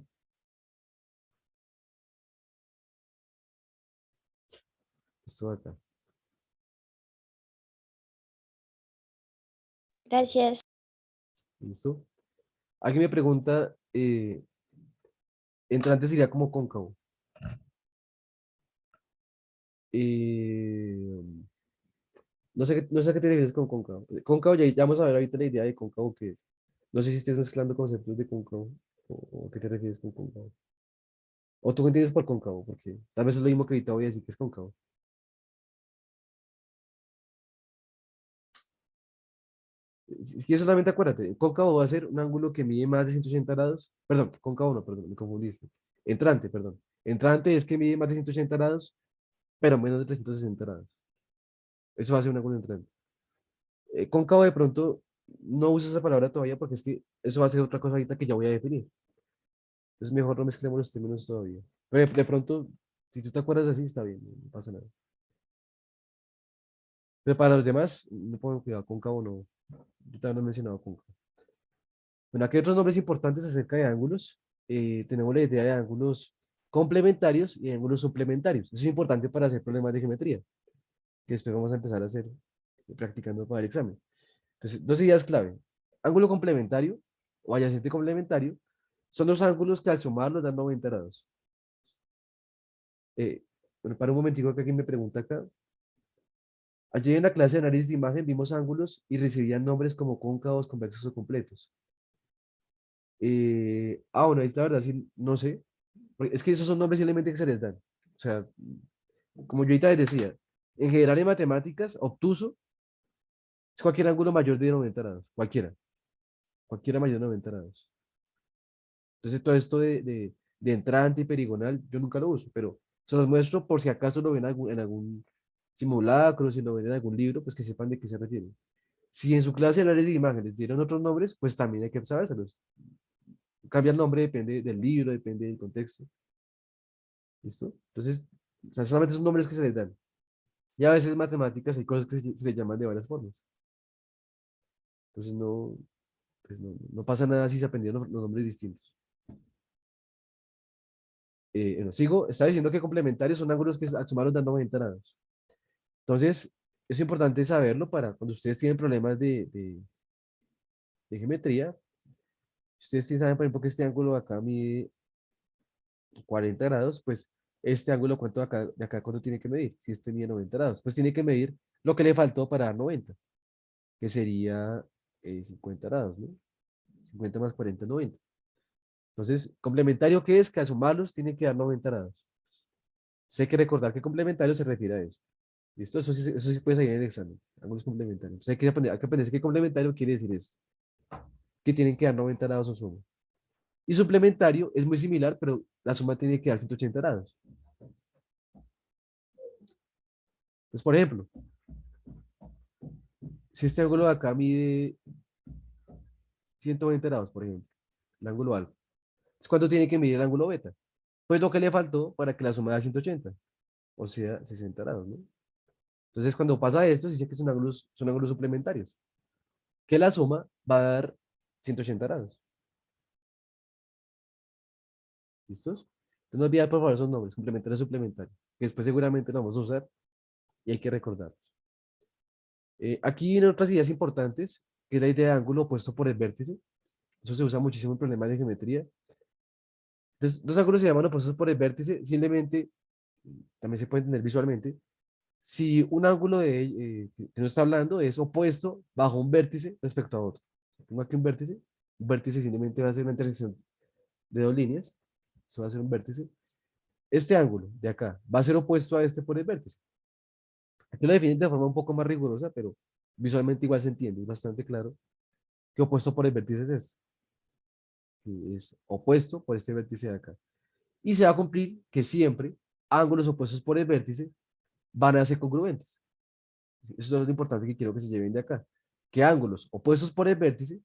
Esto de acá. Gracias. ¿Listo? Alguien me pregunta, entrante sería como cóncavo. Eh, no sé a qué te refieres con cóncavo. Cóncavo, ya vamos a ver ahorita la idea de cóncavo que es. No sé si estés mezclando conceptos de cóncavo o a qué te refieres con cóncavo. O tú qué entiendes por cóncavo, porque tal vez es lo mismo que ahorita voy a decir que es cóncavo. Si quieres solamente acuérdate, cóncavo va a ser un ángulo que mide más de 180 grados. Perdón, cóncavo no, perdón, me confundiste. Entrante, perdón. Entrante es que mide más de 180 grados, pero menos de 360 grados. Eso va a ser un ángulo entrante. Cóncavo de pronto no uso esa palabra todavía porque es que eso va a ser otra cosa ahorita que ya voy a definir. Entonces mejor no mezclemos los términos todavía. Pero de pronto, si tú te acuerdas así, está bien, no pasa nada. Pero para los demás, no pongan cuidado, cóncavo no. Yo todavía no he mencionado cóncavo. Bueno, aquí hay otros nombres importantes acerca de ángulos. Tenemos la idea de ángulos complementarios y ángulos suplementarios. Eso es importante para hacer problemas de geometría, que después vamos a empezar a hacer practicando para el examen. Entonces, dos ideas clave. Ángulo complementario o adyacente complementario son dos ángulos que al sumarlos dan 90 grados. Bueno, para un momentico que alguien me pregunta acá. Ayer en la clase de análisis de imagen vimos ángulos y recibían nombres como cóncavos, convexos o completos. Bueno, ahí la verdad sí, no sé. Porque es que esos son nombres simplemente que se les dan. O sea, como yo ahorita les decía, en general en matemáticas, obtuso es cualquier ángulo mayor de 90 grados. Cualquiera mayor de 90 grados. Entonces, todo esto de entrante y perigonal, yo nunca lo uso, pero se los muestro por si acaso lo ven en algún simulacro, si lo ven en algún libro, pues que sepan de qué se refiere. Si en su clase de áreas de imágenes dieron otros nombres, pues también hay que sabérselos. Cambia el nombre, depende del libro, depende del contexto. ¿Listo? Entonces, o sea, solamente son nombres que se les dan. Y a veces en matemáticas hay cosas que se les llaman de varias formas. Entonces, no pasa nada si se aprendieron los nombres distintos. Bueno, sigo, estaba diciendo que complementarios son ángulos que al sumarlos dan 90 grados. Entonces, es importante saberlo para cuando ustedes tienen problemas de geometría. Ustedes sí saben, por ejemplo, que este ángulo acá mide 40 grados, pues este ángulo, ¿cuánto de acá cuánto tiene que medir? Si este mide 90 grados, pues tiene que medir lo que le faltó para dar 90, que sería 50 grados, ¿no? 50 más 40, 90. Entonces, complementario, ¿qué es? Que al sumarlos tiene que dar 90 grados. Entonces hay que recordar que complementario se refiere a eso. ¿Listo? Eso sí puede salir en el examen. Ángulos complementarios. Entonces hay que aprender que complementario quiere decir esto, que tienen que dar 90 grados o suma. Y suplementario es muy similar, pero la suma tiene que dar 180 grados. Entonces, por ejemplo, si este ángulo de acá mide 120 grados, por ejemplo, el ángulo alfa, ¿es cuánto tiene que medir el ángulo beta? Pues lo que le faltó para que la suma da 180, o sea, 60 grados, ¿no? Entonces, cuando pasa esto, se dice que son ángulos suplementarios, que la suma va a dar 180 grados. ¿Listos? Entonces, no olvidar, por favor, esos nombres, complementario y suplementario, que después seguramente lo vamos a usar y hay que recordarlos. Aquí vienen otras ideas importantes, que es la idea de ángulo opuesto por el vértice. Eso se usa muchísimo en problemas de geometría. Entonces, dos ángulos se llaman opuestos por el vértice, simplemente, también se puede entender visualmente, si un ángulo que no está hablando es opuesto bajo un vértice respecto a otro. Tengo aquí un vértice simplemente va a ser una intersección de dos líneas, eso va a ser un vértice. Este ángulo de acá va a ser opuesto a este por el vértice. Aquí lo definen de forma un poco más rigurosa, pero visualmente igual se entiende, es bastante claro que opuesto por el vértice es este, que es opuesto por este vértice de acá. Y se va a cumplir que siempre ángulos opuestos por el vértice van a ser congruentes. Eso es lo importante que quiero que se lleven de acá. Que ángulos opuestos por el vértice,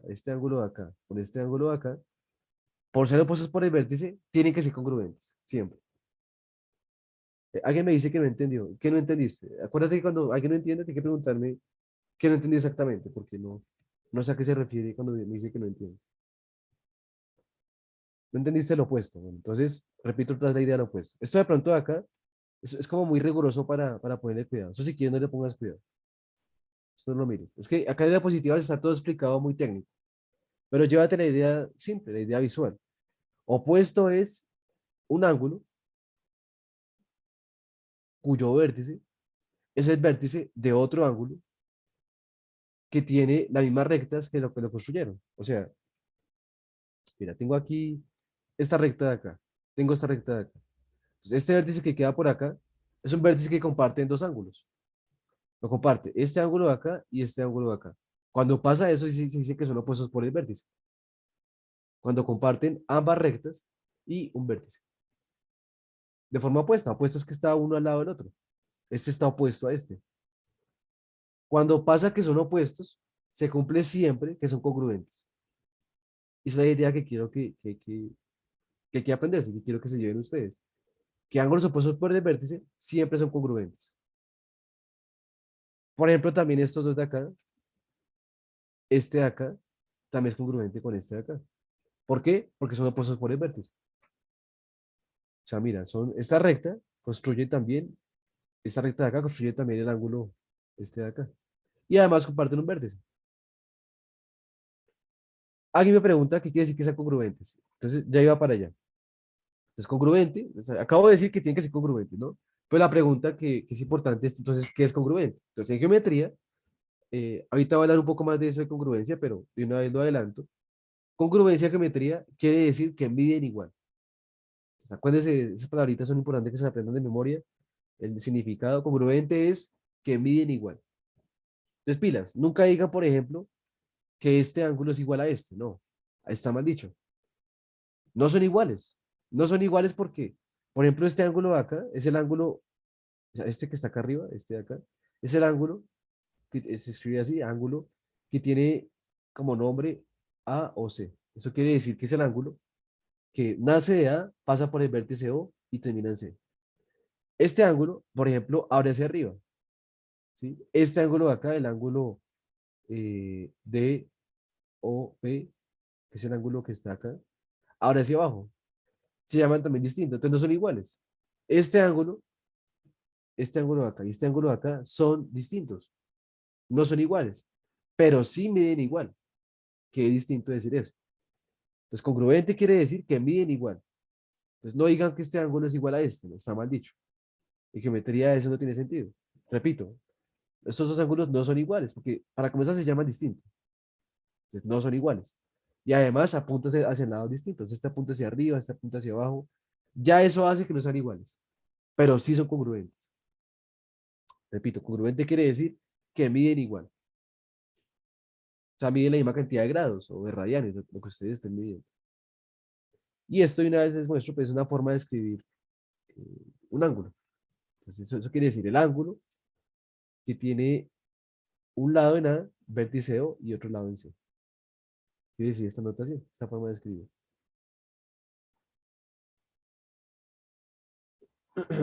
este ángulo de acá, con este ángulo de acá, por ser opuestos por el vértice, tienen que ser congruentes, siempre. Alguien me dice que no entendió. ¿Qué no entendiste? Acuérdate que cuando alguien no entiende, tiene que preguntarme qué no entendió exactamente, porque no sé a qué se refiere cuando me dice que no entiende. No entendiste lo opuesto. Bueno, entonces, repito otra vez la idea del opuesto. Esto de pronto de acá es como muy riguroso para ponerle cuidado. Eso si quieres no le pongas cuidado. Esto no lo mires. Es que acá en la diapositiva está todo explicado muy técnico, pero llévate la idea simple, la idea visual. Opuesto es un ángulo cuyo vértice es el vértice de otro ángulo que tiene las mismas rectas que lo construyeron. O sea, mira, tengo aquí esta recta de acá, tengo esta recta de acá. Entonces, este vértice que queda por acá es un vértice que comparten dos ángulos. Lo comparte este ángulo de acá y este ángulo de acá. Cuando pasa eso, se dice que son opuestos por el vértice. Cuando comparten ambas rectas y un vértice. De forma opuesta. Opuesta es que está uno al lado del otro. Este está opuesto a este. Cuando pasa que son opuestos, se cumple siempre que son congruentes. Y esa es la idea que quiero que hay que aprenderse, que quiero que se lleven ustedes. Que ángulos opuestos por el vértice siempre son congruentes. Por ejemplo, también estos dos de acá, este de acá, también es congruente con este de acá. ¿Por qué? Porque son opuestos por el vértice. O sea, mira, esta recta construye también, esta recta de acá construye también el ángulo este de acá. Y además comparten un vértice. Alguien me pregunta qué quiere decir que sean congruentes. Entonces ya iba para allá. Es congruente. O sea, acabo de decir que tiene que ser congruente, ¿no? Pero la pregunta que es importante es entonces, ¿qué es congruente? Entonces en geometría, ahorita voy a hablar un poco más de eso de congruencia, pero de una vez lo adelanto. Congruencia en geometría quiere decir que miden igual. Entonces, acuérdense, esas palabritas son importantes que se aprendan de memoria. El significado congruente es que miden igual. Entonces, pilas, nunca digan, por ejemplo, que este ángulo es igual a este. No, ahí está mal dicho. No son iguales. No son iguales porque, por ejemplo, este ángulo de acá es el ángulo, o sea, este que está acá arriba, este de acá, es el ángulo, que se escribe así, ángulo, que tiene como nombre A o C. Eso quiere decir que es el ángulo que nace de A, pasa por el vértice O y termina en C. Este ángulo, por ejemplo, abre hacia arriba. ¿Sí? Este ángulo de acá, el ángulo DOP, que es el ángulo que está acá, abre hacia abajo. Se llaman también distintos, entonces no son iguales. Este ángulo, este ángulo de acá y este ángulo de acá son distintos, no son iguales, pero sí miden igual. Qué distinto decir eso. Entonces, congruente quiere decir que miden igual. Entonces, no digan que este ángulo es igual a este, no está mal dicho. En geometría eso no tiene sentido. Repito, estos dos ángulos no son iguales, porque para comenzar se llaman distintos. Entonces, no son iguales. Y además apuntan hacia lados distintos. Este apunta hacia arriba, este apunta hacia abajo. Ya eso hace que no sean iguales, pero sí son congruentes. Repito, congruente quiere decir que miden igual. O sea, miden la misma cantidad de grados o de radianes, lo que ustedes estén midiendo. Y esto de una vez les muestro, pues es una forma de escribir un ángulo. Entonces, eso quiere decir el ángulo que tiene un lado en A, vértice O, y otro lado en C. Quiere decir esta notación, esta forma de escribir.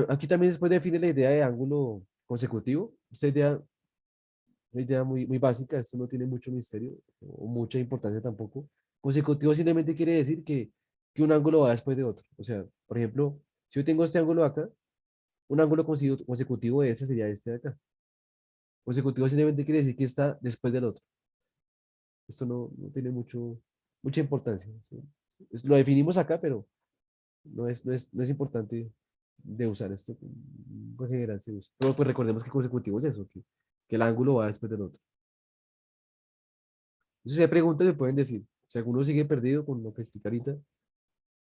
Aquí también después define la idea de ángulo consecutivo. Esta idea, una idea muy básica, esto no tiene mucho misterio o mucha importancia tampoco. Consecutivo simplemente quiere decir que un ángulo va después de otro. O sea, por ejemplo, si yo tengo este ángulo acá, un ángulo consecutivo de este sería este de acá. Consecutivo simplemente quiere decir que está después del otro. Esto no tiene mucha importancia. ¿Sí? Lo definimos acá, pero no es importante de usar esto, en general se usa. Pero pues recordemos que consecutivo es eso, que el ángulo va después del otro. Entonces, si hay preguntas, me pueden decir. Si alguno sigue perdido con lo que explica ahorita,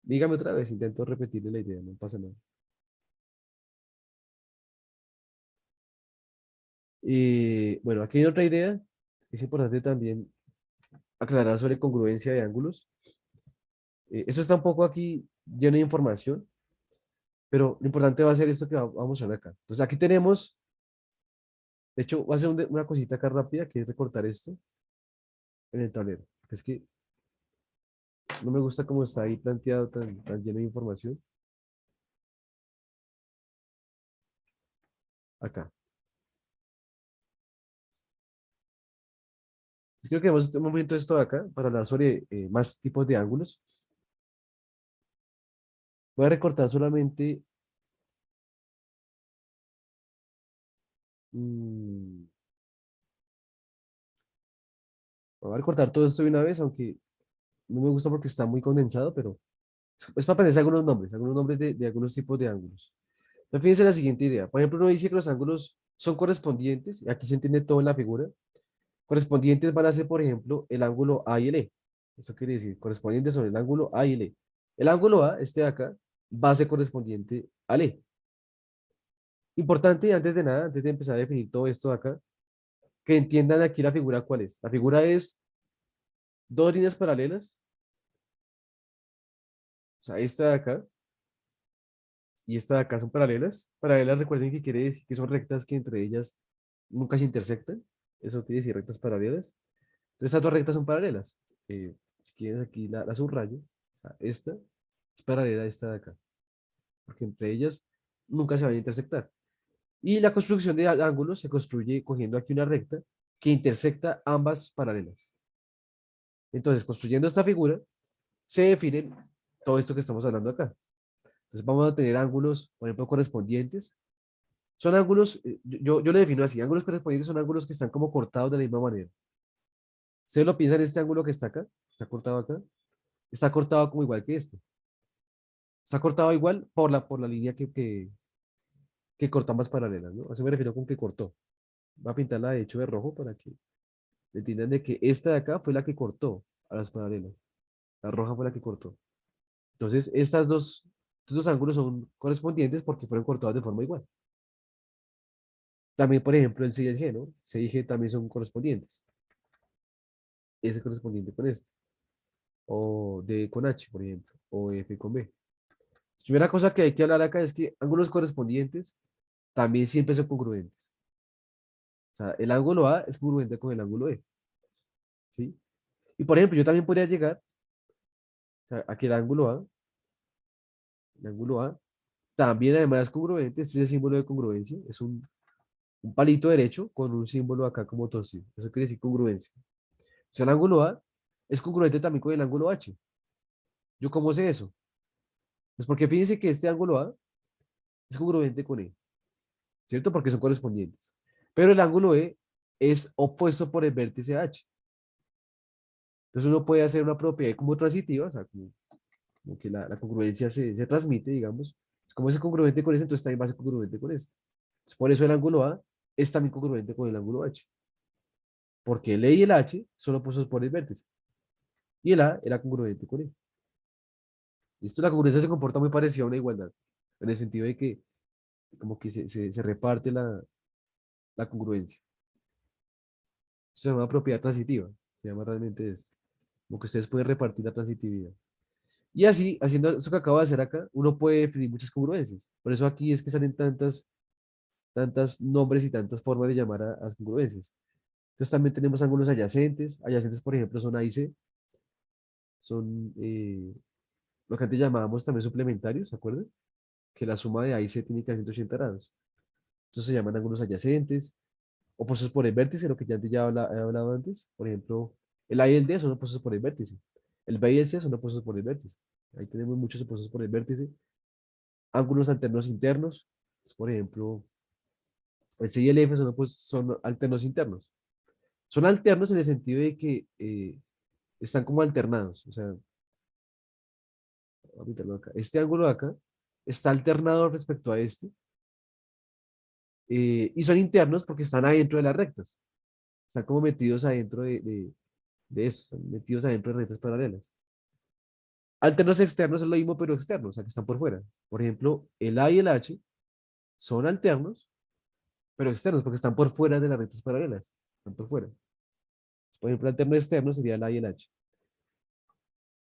dígame otra vez, intento repetirle la idea, no pasa nada. Y bueno, aquí hay otra idea. Es importante también aclarar sobre congruencia de ángulos. Eso está un poco aquí lleno de información, pero lo importante va a ser esto que vamos a ver acá. Entonces, aquí tenemos, de hecho, voy a hacer una cosita acá rápida, que es recortar esto en el tablero. Es que no me gusta cómo está ahí planteado, tan lleno de información. Acá. Creo que hemos un momento esto de acá para hablar sobre más tipos de ángulos. Voy a recortar solamente. mm, Voy a recortar todo esto de una vez, aunque no me gusta porque está muy condensado, pero es para aprender algunos nombres de algunos tipos de ángulos. Entonces, fíjense la siguiente idea. Por ejemplo, uno dice que los ángulos son correspondientes, y aquí se entiende todo en la figura. Correspondientes van a ser, por ejemplo, el ángulo A y el E. Eso quiere decir, correspondientes son el ángulo A y el E. El ángulo A, este de acá, va a ser correspondiente al E. Importante, antes de nada, antes de empezar a definir todo esto de acá, que entiendan aquí la figura cuál es. La figura es dos líneas paralelas, o sea, esta de acá y esta de acá son paralelas. Paralelas, recuerden que quiere decir que son rectas que entre ellas nunca se intersectan. Eso quiere decir rectas paralelas. Entonces, estas dos rectas son paralelas. Si quieres aquí la subrayo. O sea, esta es paralela a esta de acá, porque entre ellas nunca se van a intersectar. Y la construcción de ángulos se construye cogiendo aquí una recta que intersecta ambas paralelas. Entonces, construyendo esta figura, se define todo esto que estamos hablando acá. Entonces, vamos a tener ángulos, por ejemplo, correspondientes. Son ángulos, yo lo defino así, ángulos correspondientes son ángulos que están como cortados de la misma manera. Ustedes lo piensan, este ángulo que está acá, está cortado acá, está cortado como igual que este. Está cortado igual por la línea que corta ambas paralelas, ¿no? A eso me refiero con que cortó. Voy a pintarla de hecho de rojo para que entiendan de que esta de acá fue la que cortó a las paralelas. La roja fue la que cortó. Entonces, estos dos ángulos son correspondientes porque fueron cortados de forma igual. También, por ejemplo, el C y el G, ¿no? C y G también son correspondientes. Ese es correspondiente con este. O D con H, por ejemplo. O F con B. La primera cosa que hay que hablar acá es que ángulos correspondientes también siempre son congruentes. O sea, el ángulo A es congruente con el ángulo E. ¿Sí? Y por ejemplo, yo también podría llegar, o sea, a que el ángulo A, también además es congruente. Este es el símbolo de congruencia. Es un palito derecho con un símbolo acá como torcido. Eso quiere decir congruencia. O sea, el ángulo A es congruente también con el ángulo H. ¿Yo cómo sé eso? Pues porque fíjense que este ángulo A es congruente con E, ¿cierto? Porque son correspondientes. Pero el ángulo E es opuesto por el vértice H. Entonces uno puede hacer una propiedad como transitiva, o sea, como que la congruencia se transmite, digamos. Como es congruente con este, entonces también va a ser congruente con este. Entonces, por eso el ángulo A es también congruente con el ángulo H. Porque el E y el H son opuestos por el vértice. Y el A era congruente con E. Esto, la congruencia se comporta muy parecida a una igualdad, en el sentido de que como que se reparte la congruencia. Se llama propiedad transitiva, se llama realmente eso. Como que ustedes pueden repartir la transitividad. Y así, haciendo eso que acabo de hacer acá, uno puede definir muchas congruencias. Por eso aquí es que salen tantas nombres y tantas formas de llamar a las congruencias. Entonces también tenemos ángulos adyacentes. Adyacentes, por ejemplo, son A y C. Son lo que antes llamábamos también suplementarios, ¿se acuerdan? Que la suma de A y C tiene que ser 180 grados. Entonces se llaman ángulos adyacentes. Opuestos por el vértice, lo que ya antes he hablado antes. Por ejemplo, el A y el D son opuestos por el vértice. El B y el C son opuestos por el vértice. Ahí tenemos muchos opuestos por el vértice. Ángulos alternos internos. Pues, por ejemplo, el C y el F son alternos internos. Son alternos en el sentido de que están como alternados. O sea, voy a pintarlo acá. Este ángulo de acá está alternado respecto a este, y son internos porque están adentro de las rectas, están como metidos adentro de eso, están metidos adentro de rectas paralelas. Alternos externos es lo mismo, pero externos, o sea, que están por fuera. Por ejemplo, el A y el H son alternos, pero externos, porque están por fuera de las rectas paralelas. Están por fuera. Por ejemplo, el alterno externo sería el A y el H.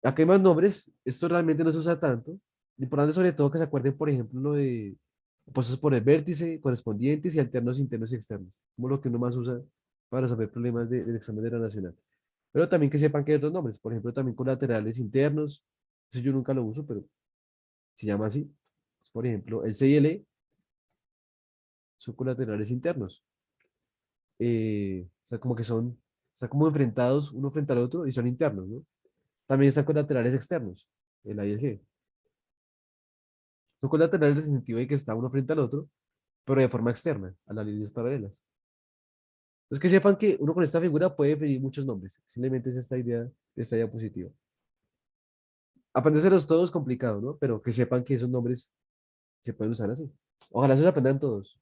Acá hay más nombres, esto realmente no se usa tanto. Lo importante sobre todo que se acuerden, por ejemplo, lo de opuestos por el vértice, correspondientes y alternos internos y externos, como lo que uno más usa para resolver problemas del examen de la nacional. Pero también que sepan que hay otros nombres, por ejemplo, también colaterales internos, eso yo nunca lo uso, pero se llama así. Por ejemplo, el C y el E son colaterales internos. O sea, como que están como enfrentados uno frente al otro y son internos, ¿no? También están colaterales externos, el A y el G. Son colaterales en el sentido de que está uno frente al otro, pero de forma externa, a las líneas paralelas. Entonces, que sepan que uno con esta figura puede definir muchos nombres. Simplemente es esta diapositiva. Aprendérselos todos es complicado, ¿no? Pero que sepan que esos nombres se pueden usar así. Ojalá se los aprendan todos.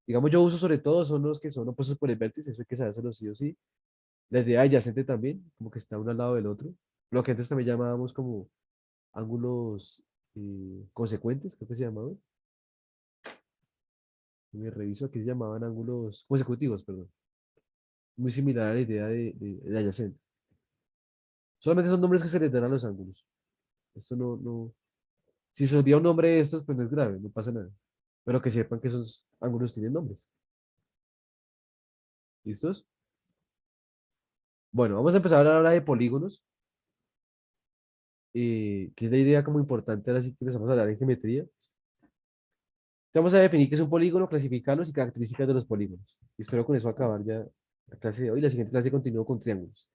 Digamos, yo uso sobre todo son los que son opuestos por el vértice, eso hay que sabérselo sí o sí. La idea adyacente también, como que está uno al lado del otro. Lo que antes también llamábamos como ángulos consecuentes, creo que se llamaban. Me reviso, aquí se llamaban ángulos consecutivos, perdón. Muy similar a la idea de adyacente. Solamente son nombres que se les dan a los ángulos. Esto no. Si se olvida un nombre de estos, pues no es grave, no pasa nada. Pero que sepan que esos ángulos tienen nombres. ¿Listos? Bueno, vamos a empezar a hablar ahora de polígonos, que es la idea como importante ahora sí que empezamos a hablar en geometría. Vamos a definir qué es un polígono, clasificarlos y características de los polígonos. Y espero con eso acabar ya la clase de hoy. La siguiente clase continúo con triángulos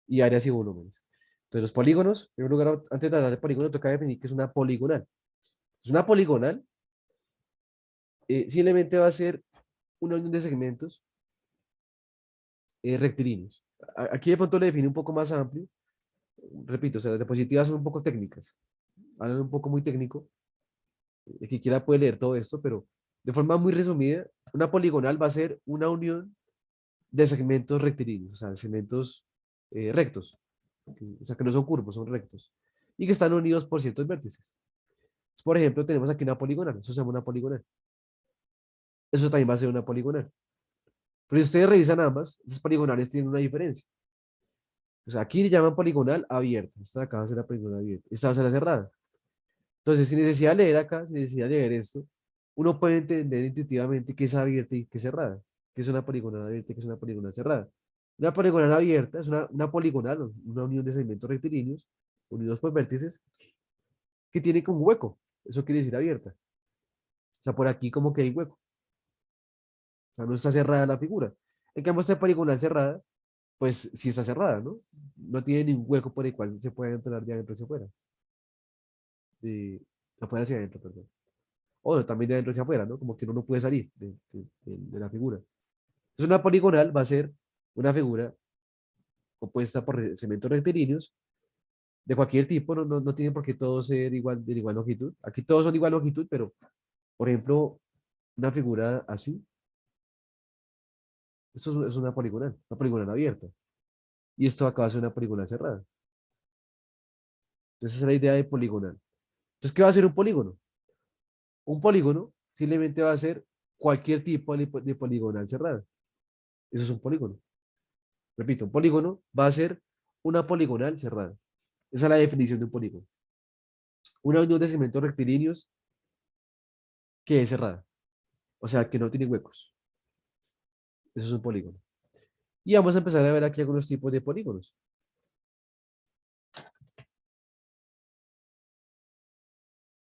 y áreas y volúmenes. Entonces, los polígonos, en primer lugar, antes de hablar de polígono, toca definir qué es una poligonal. Es una poligonal, simplemente va a ser una unión de segmentos rectilíneos. Aquí de pronto le define un poco más amplio. Repito, o sea, las diapositivas son un poco técnicas. Hablan un poco muy técnico. El que quiera puede leer todo esto, pero de forma muy resumida, una poligonal va a ser una unión de segmentos rectilíneos, o sea, segmentos rectos, o sea, que no son curvos, son rectos, y que están unidos por ciertos vértices. Entonces, por ejemplo, tenemos aquí una poligonal, eso se llama una poligonal. Eso también va a ser una poligonal. Pero si ustedes revisan ambas, esas poligonales tienen una diferencia. O sea, aquí le llaman poligonal abierta. Esta de acá va a ser la poligonal abierta. Esta va a ser la cerrada. Entonces, sin necesidad de leer acá, sin necesidad de leer esto, uno puede entender intuitivamente qué es abierta y qué es cerrada. Qué es una poligonal abierta y qué es una poligonal cerrada. Una poligonal abierta es una poligonal, una unión de segmentos rectilíneos unidos por vértices que tiene como un hueco. Eso quiere decir abierta. O sea, por aquí como que hay hueco. O sea, no está cerrada la figura. En cambio, esta poligonal cerrada, pues sí está cerrada, ¿no? No tiene ningún hueco por el cual se pueda entrar de adentro hacia afuera. De afuera hacia adentro, perdón. O también de adentro hacia afuera, ¿no? Como que uno no puede salir de la figura. Entonces, una poligonal va a ser una figura compuesta por segmentos rectilíneos de cualquier tipo, no tiene por qué todos ser de igual longitud. Aquí todos son de igual longitud, pero, por ejemplo, una figura así, esto es una poligonal abierta. Y esto acaba de ser una poligonal cerrada. Entonces, esa es la idea de poligonal. Entonces, ¿qué va a ser un polígono? Un polígono simplemente va a ser cualquier tipo de poligonal cerrada. Eso es un polígono. Repito, un polígono va a ser una poligonal cerrada. Esa es la definición de un polígono. Una unión de segmentos rectilíneos que es cerrada. O sea, que no tiene huecos. Eso es un polígono. Y vamos a empezar a ver aquí algunos tipos de polígonos.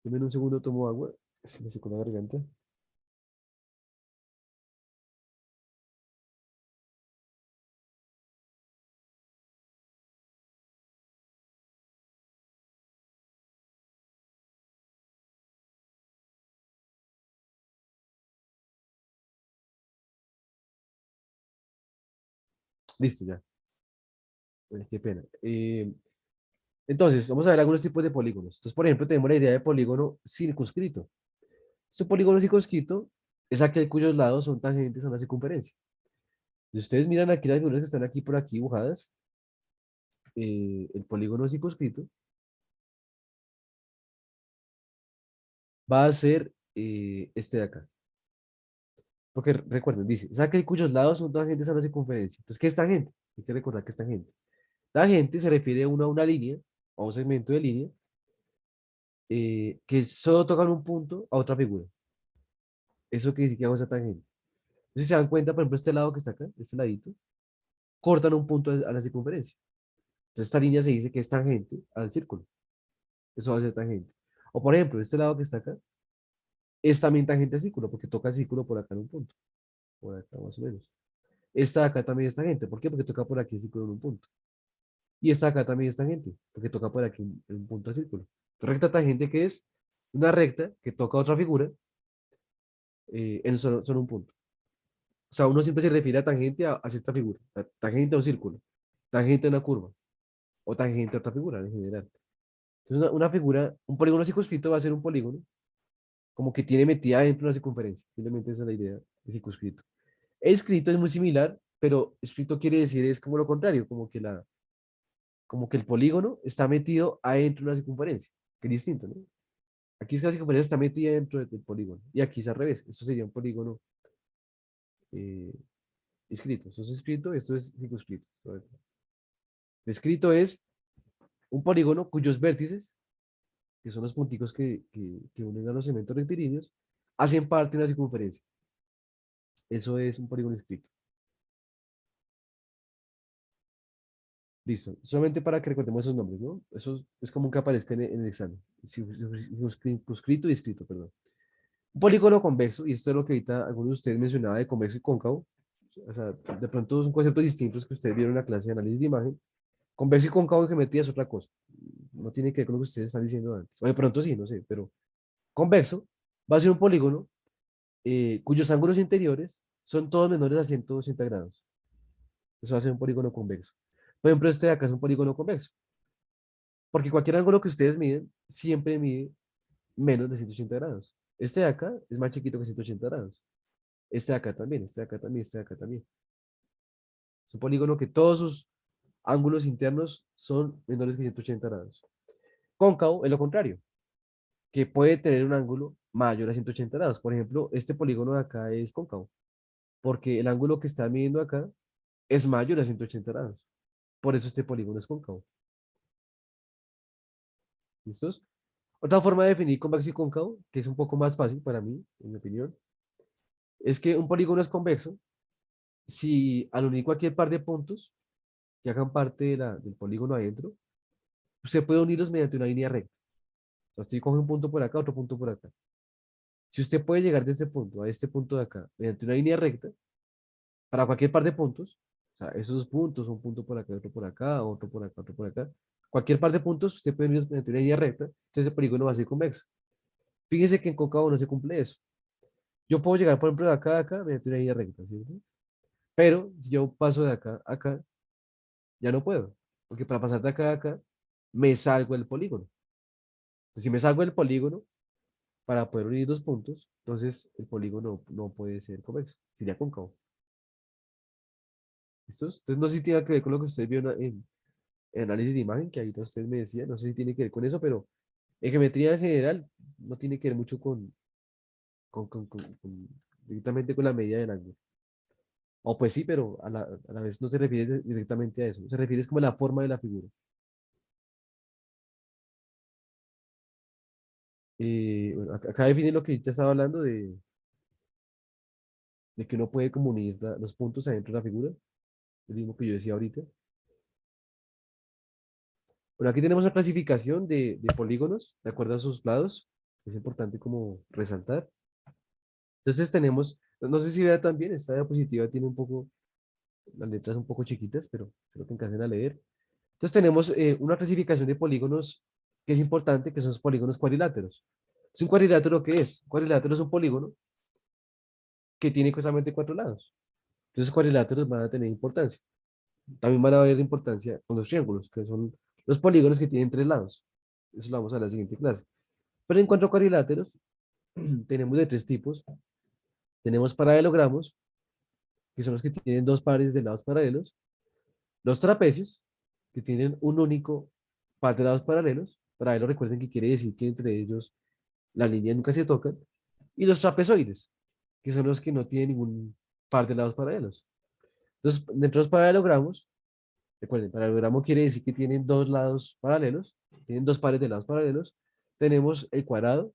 Deme un segundo, tomo agua. Se me secó la garganta. Listo, ya. Bueno, qué pena. Entonces, vamos a ver algunos tipos de polígonos. Entonces, por ejemplo, tenemos la idea de polígono circunscrito. Su polígono circunscrito es aquel cuyos lados son tangentes a una circunferencia. Si ustedes miran aquí las figuras que están aquí por aquí dibujadas, el polígono circunscrito va a ser este de acá. Porque recuerden, dice, es aquel cuyos lados son tangentes a una circunferencia. Entonces, ¿qué es tangente? Hay que recordar que es tangente. Tangente se refiere a una línea, a un segmento de línea, que solo tocan un punto a otra figura. Eso quiere decir que hago esa tangente. Entonces, si se dan cuenta, por ejemplo, este lado que está acá, este ladito, cortan un punto a la circunferencia. Entonces, esta línea se dice que es tangente al círculo. Eso va a ser tangente. O, por ejemplo, este lado que está acá, es también tangente al círculo, porque toca el círculo por acá en un punto. Por acá más o menos. Esta de acá también es tangente. ¿Por qué? Porque toca por aquí el círculo en un punto. Y esta de acá también es tangente, porque toca por aquí en un punto al círculo. Recta tangente que es una recta que toca otra figura en solo un punto. O sea, uno siempre se refiere a tangente a cierta figura. Tangente a un círculo, tangente a una curva, o tangente a otra figura en general. Entonces, una figura, un polígono circunscrito va a ser un polígono como que tiene metida dentro de una circunferencia. Simplemente esa es la idea de circunscrito. Escrito es muy similar, pero escrito quiere decir es como lo contrario, como que el polígono está metido adentro de una circunferencia, que es distinto, ¿no? Aquí es que la circunferencia está metida dentro del polígono, y aquí es al revés. Esto sería un polígono eh, escrito. Esto es escrito, esto es circunscrito. Escrito es un polígono cuyos vértices, que son los punticos que unen a los segmentos rectilíneos, hacen parte de una circunferencia. Eso es un polígono escrito. Listo. Solamente para que recordemos esos nombres, ¿no? Eso es común que aparezca en el examen. Circunscrito y escrito, perdón. Un polígono convexo, y esto es lo que ahorita algunos de ustedes mencionaba de convexo y cóncavo. O sea, de pronto son conceptos distintos que ustedes vieron en la clase de análisis de imagen. Convexo y cóncavo en geometría es otra cosa. No tiene que ver con lo que ustedes están diciendo antes. O de pronto sí, no sé, pero convexo va a ser un polígono cuyos ángulos interiores son todos menores a 180 grados. Eso va a ser un polígono convexo. Por ejemplo, este de acá es un polígono convexo. Porque cualquier ángulo que ustedes miden siempre mide menos de 180 grados. Este de acá es más chiquito que 180 grados. Este de acá también, este de acá también, este de acá también. Es un polígono que todos sus ángulos internos son menores que 180 grados. Cóncavo es lo contrario, que puede tener un ángulo mayor a 180 grados. Por ejemplo, este polígono de acá es cóncavo, porque el ángulo que está midiendo acá es mayor a 180 grados. Por eso este polígono es cóncavo. ¿Listos? Otra forma de definir convexo y cóncavo, que es un poco más fácil para mí, en mi opinión, es que un polígono es convexo si al unir cualquier par de puntos que hagan parte del polígono adentro, usted puede unirlos mediante una línea recta. O sea, usted coge un punto por acá, otro punto por acá. Si usted puede llegar de este punto a este punto de acá mediante una línea recta, para cualquier par de puntos, o sea, esos dos puntos, un punto por acá, otro por acá, otro por acá, otro por acá, cualquier par de puntos, usted puede unirlos mediante una línea recta, entonces el polígono va a ser convexo. Fíjense que en cóncavo no se cumple eso. Yo puedo llegar, por ejemplo, de acá a acá mediante una línea recta, ¿cierto? Pero si yo paso de acá a acá, ya no puedo, porque para pasar de acá a acá, me salgo del polígono. Pues si me salgo del polígono para poder unir dos puntos, entonces el polígono no puede ser convexo, sería cóncavo. ¿Listos? Entonces no sé si tiene que ver con lo que usted vio en análisis de imagen, que ahorita usted me decía, no sé si tiene que ver con eso, pero en geometría en general no tiene que ver mucho directamente con la medida del ángulo. O pues sí, pero a la vez no se refiere directamente a eso, se refiere es como a la forma de la figura. Bueno, acá define lo que ya estaba hablando de que uno puede como unir los puntos adentro de la figura, lo mismo que yo decía ahorita. Bueno, aquí tenemos la clasificación de polígonos de acuerdo a sus lados. Es importante como resaltar. Entonces tenemos, no sé si vea también, esta diapositiva tiene un poco, las letras un poco chiquitas, pero creo que alcancen a leer. Entonces tenemos una clasificación de polígonos que es importante, que son los polígonos cuadriláteros. ¿Es un cuadrilátero qué es? Un cuadrilátero es un polígono que tiene justamente cuatro lados. Entonces cuadriláteros van a tener importancia. También van a haber importancia con los triángulos, que son los polígonos que tienen tres lados. Eso lo vamos a ver en la siguiente clase. Pero en cuanto a cuadriláteros, tenemos de tres tipos. Tenemos paralelogramos, que son los que tienen dos pares de lados paralelos. Los trapecios, que tienen un único par de lados paralelos. Paralelo, recuerden que quiere decir que entre ellos las líneas nunca se tocan. Y los trapezoides, que son los que no tienen ningún par de lados paralelos. Entonces, dentro de los paralelogramos, recuerden, paralelogramo quiere decir que tienen dos lados paralelos, tienen dos pares de lados paralelos. Tenemos el cuadrado,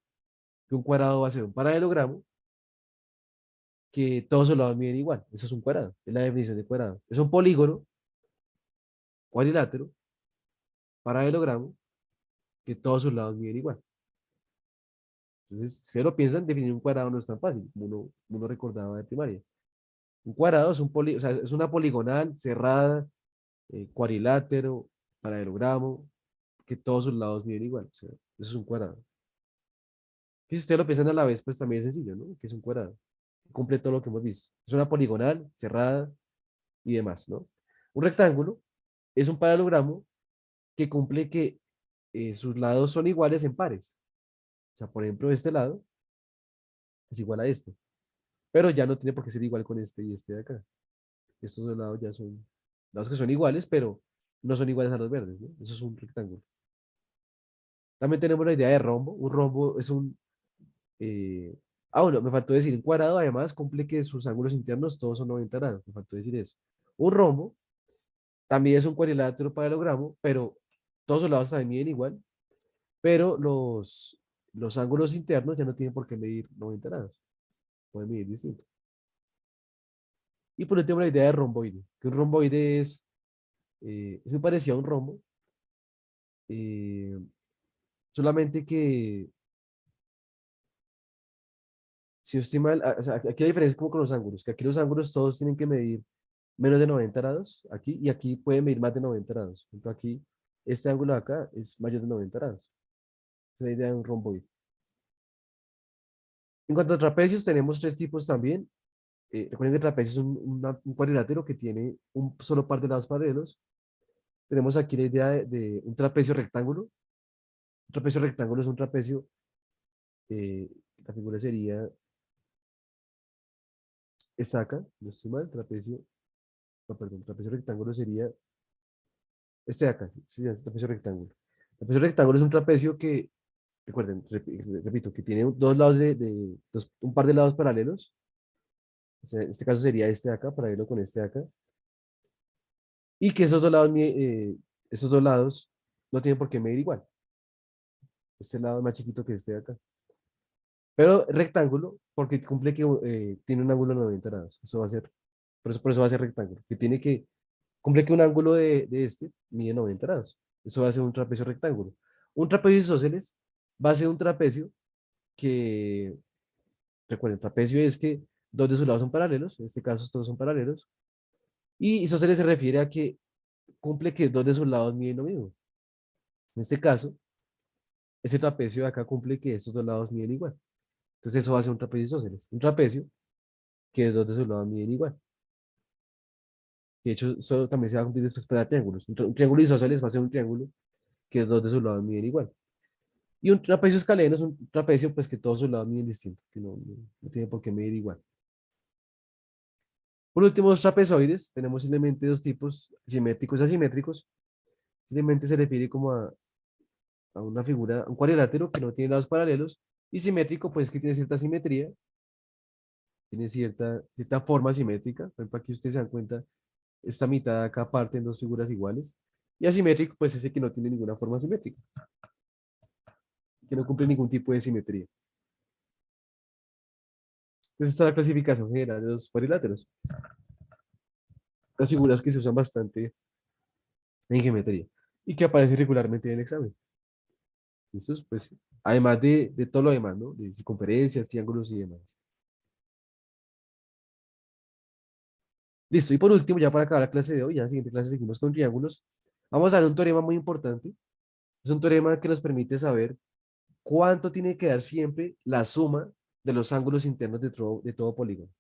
que un cuadrado va a ser un paralelogramo, que todos sus lados miden igual. Eso es un cuadrado, es la definición de cuadrado. Es un polígono, cuadrilátero, paralelogramo, que todos sus lados miden igual. Entonces, si se lo piensan, definir un cuadrado no es tan fácil, como uno recordaba de primaria. Un cuadrado es, o sea, es una poligonal cerrada, cuadrilátero, paralelogramo, que todos sus lados miden igual. O sea, eso es un cuadrado. Y si ustedes lo piensan a la vez, pues también es sencillo, ¿no? Que es un cuadrado. Cumple todo lo que hemos visto. Es una poligonal, cerrada y demás, ¿no? Un rectángulo es un paralelogramo que cumple que sus lados son iguales en pares. O sea, por ejemplo, este lado es igual a este, pero ya no tiene por qué ser igual con este y este de acá. Estos dos lados ya son lados que son iguales, pero no son iguales a los verdes, ¿no? Eso es un rectángulo. También tenemos la idea de rombo. Un rombo es un... eh, bueno, me faltó decir, un cuadrado además cumple que sus ángulos internos todos son 90 grados. Me faltó decir eso. Un rombo también es un cuadrilátero paralelogramo, pero todos los lados también miden igual, pero los ángulos internos ya no tienen por qué medir 90 grados. Pueden medir distinto. Y por último, la idea de romboide, que un romboide es muy parecido a un rombo, eh, solamente que, si yo estoy mal, o sea, aquí la diferencia es como con los ángulos, que aquí los ángulos todos tienen que medir menos de 90 grados, aquí, y aquí pueden medir más de 90 grados. Por ejemplo, aquí, este ángulo de acá es mayor de 90 grados. Esa es la idea de un romboide. En cuanto a trapecios, tenemos tres tipos también. Recuerden que el trapecio es un cuadrilátero que tiene un solo par de lados paralelos. Tenemos aquí la idea de un trapecio rectángulo. Un trapecio rectángulo es un trapecio, eh, la figura sería esta acá, no estoy mal, trapecio, no, perdón, trapecio rectángulo sería este de acá, sí, es trapecio rectángulo. Trapecio rectángulo es un trapecio que, recuerden, repito, que tiene dos lados un par de lados paralelos. O sea, en este caso sería este de acá, paralelo con este de acá. Y que esos dos lados no tienen por qué medir igual. Este lado es más chiquito que este de acá. Pero rectángulo, porque cumple que tiene un ángulo de 90 grados. Eso va a ser, por eso va a ser rectángulo. Cumple que un ángulo de este mide 90 grados. Eso va a ser un trapecio rectángulo. Un trapecio isósceles va a ser un trapecio que, recuerden, trapecio es que dos de sus lados son paralelos. En este caso todos son paralelos. Y isósceles se refiere a que cumple que dos de sus lados miden lo mismo. En este caso, ese trapecio de acá cumple que estos dos lados miden igual. Entonces eso va a ser un trapecio isósceles. Un trapecio que dos de sus lados miden igual. De hecho, eso también se va a cumplir después para triángulos. Un triángulo isósceles va a ser un triángulo que dos de sus lados miden igual. Y un trapecio escaleno es un trapecio pues que todos sus lados miden distinto, que no tiene por qué medir igual. Por último, los trapezoides. Tenemos simplemente dos tipos, simétricos y asimétricos. Simplemente se refiere como a una figura, un cuadrilátero que no tiene lados paralelos, y simétrico, pues que tiene cierta simetría, tiene cierta forma simétrica. Por ejemplo, aquí ustedes se dan cuenta, esta mitad de acá parte en dos figuras iguales. Y asimétrico, pues ese que no tiene ninguna forma simétrica, que no cumple ningún tipo de simetría. Entonces está la clasificación general de los cuadriláteros. Las figuras que se usan bastante en geometría y que aparecen regularmente en el examen. Eso es, pues, además de todo lo demás, ¿no? De circunferencias, triángulos y demás. Listo. Y por último, ya para acabar la clase de hoy, ya en la siguiente clase seguimos con triángulos. Vamos a ver un teorema muy importante. Es un teorema que nos permite saber cuánto tiene que dar siempre la suma de los ángulos internos de todo polígono.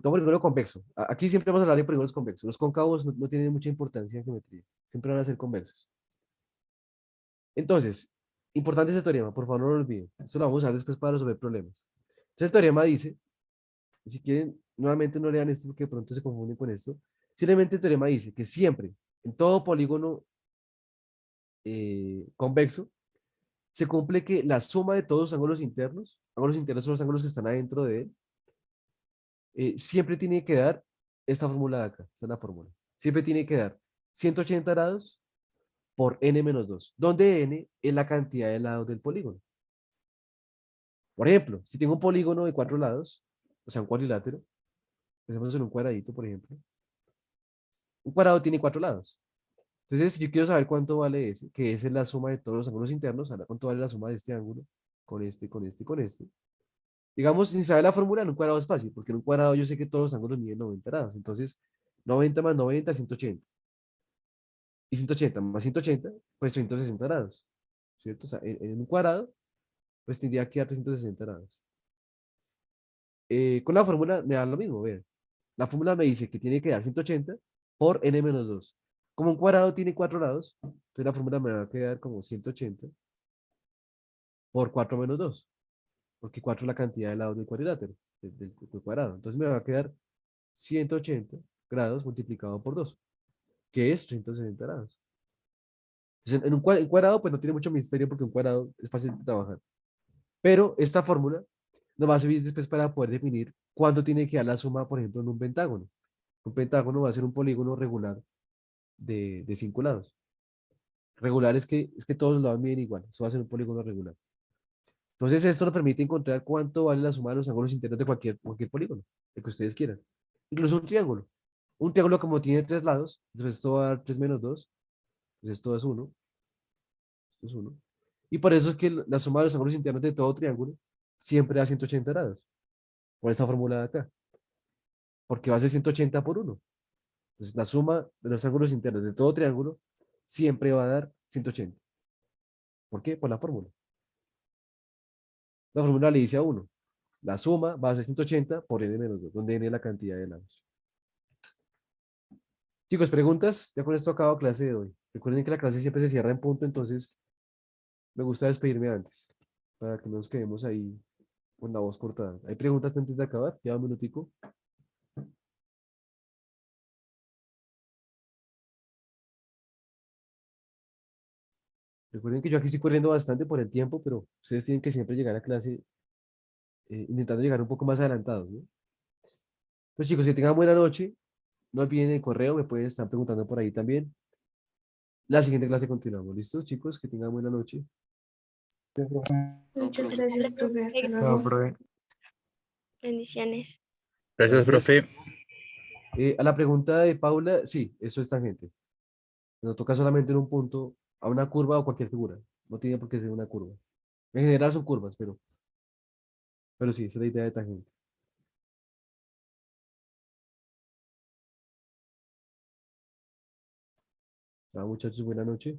Tomo polígono convexo. Aquí siempre vamos a hablar de polígonos convexos. Los cóncavos no tienen mucha importancia en geometría. Siempre van a ser convexos. Entonces, importante ese teorema, por favor no lo olviden. Eso lo vamos a usar después para resolver problemas. Entonces, el teorema dice, si quieren, nuevamente no lean esto porque de pronto se confunden con esto. Simplemente el teorema dice que siempre, en todo polígono convexo, se cumple que la suma de todos los ángulos internos son los ángulos que están adentro de él, siempre tiene que dar esta fórmula de acá, esta es la fórmula. Siempre tiene que dar 180 grados por n menos 2, donde n es la cantidad de lados del polígono. Por ejemplo, si tengo un polígono de 4 lados, o sea, un cuadrilátero, pensemos en un cuadradito, por ejemplo. Un cuadrado tiene 4 lados. Entonces, si yo quiero saber cuánto vale ese, que esa es la suma de todos los ángulos internos, ahora cuánto vale la suma de este ángulo, con este, con este, con este. Digamos, sin saber la fórmula, en un cuadrado es fácil, porque en un cuadrado yo sé que todos los ángulos miden 90 grados. Entonces, 90 más 90, 180. Y 180 más 180, pues 360 grados. ¿Cierto? O sea, en un cuadrado, pues tendría que dar 360 grados. Con la fórmula me da lo mismo, vean. La fórmula me dice que tiene que dar 180 por n menos 2. Como un cuadrado tiene 4 lados, entonces la fórmula me va a quedar como 180 por 4 menos 2, porque 4 es la cantidad de lados del cuadrilátero, del cuadrado. Entonces me va a quedar 180 grados multiplicado por 2, que es 360 grados. Entonces, en cuadrado, pues no tiene mucho misterio porque un cuadrado es fácil de trabajar. Pero esta fórmula nos va a servir después para poder definir cuánto tiene que dar la suma, por ejemplo, en un pentágono. Un pentágono va a ser un polígono regular de 5 lados. Regular es que todos los lados miden igual. Eso va a ser un polígono regular. Entonces, esto nos permite encontrar cuánto vale la suma de los ángulos internos de cualquier polígono, el que ustedes quieran. Incluso un triángulo. Un triángulo, como tiene 3 lados, entonces esto va a dar 3 menos 2, entonces esto es 1, esto es 1. Y por eso es que la suma de los ángulos internos de todo triángulo siempre da 180 grados, por esta fórmula de acá, porque va a ser 180 por 1. Entonces, la suma de los ángulos internos de todo triángulo siempre va a dar 180. ¿Por qué? Por la fórmula. La fórmula le dice a 1. La suma va a ser 180 por n menos 2, donde n es la cantidad de lados. Chicos, preguntas. Ya con esto acabo clase de hoy. Recuerden que la clase siempre se cierra en punto, entonces me gusta despedirme antes, para que no nos quedemos ahí con la voz cortada. ¿Hay preguntas antes de acabar? Ya un minutico. Recuerden que yo aquí estoy corriendo bastante por el tiempo, pero ustedes tienen que siempre llegar a clase intentando llegar un poco más adelantados, ¿no? Pues chicos, que tengan buena noche. No olviden el correo, me pueden estar preguntando por ahí también. La siguiente clase continuamos. ¿Listo, chicos? Que tengan buena noche. Muchas gracias, profe. Hasta Chao, luego. profe. Bendiciones. Gracias, Gracias. profe. A la pregunta de Paula, sí, eso es tangente. Nos toca solamente en un punto, a una curva o cualquier figura. No tiene por qué ser una curva. En general son curvas, pero sí, esa es la idea de tangente. Chao, muchachos, buena noche.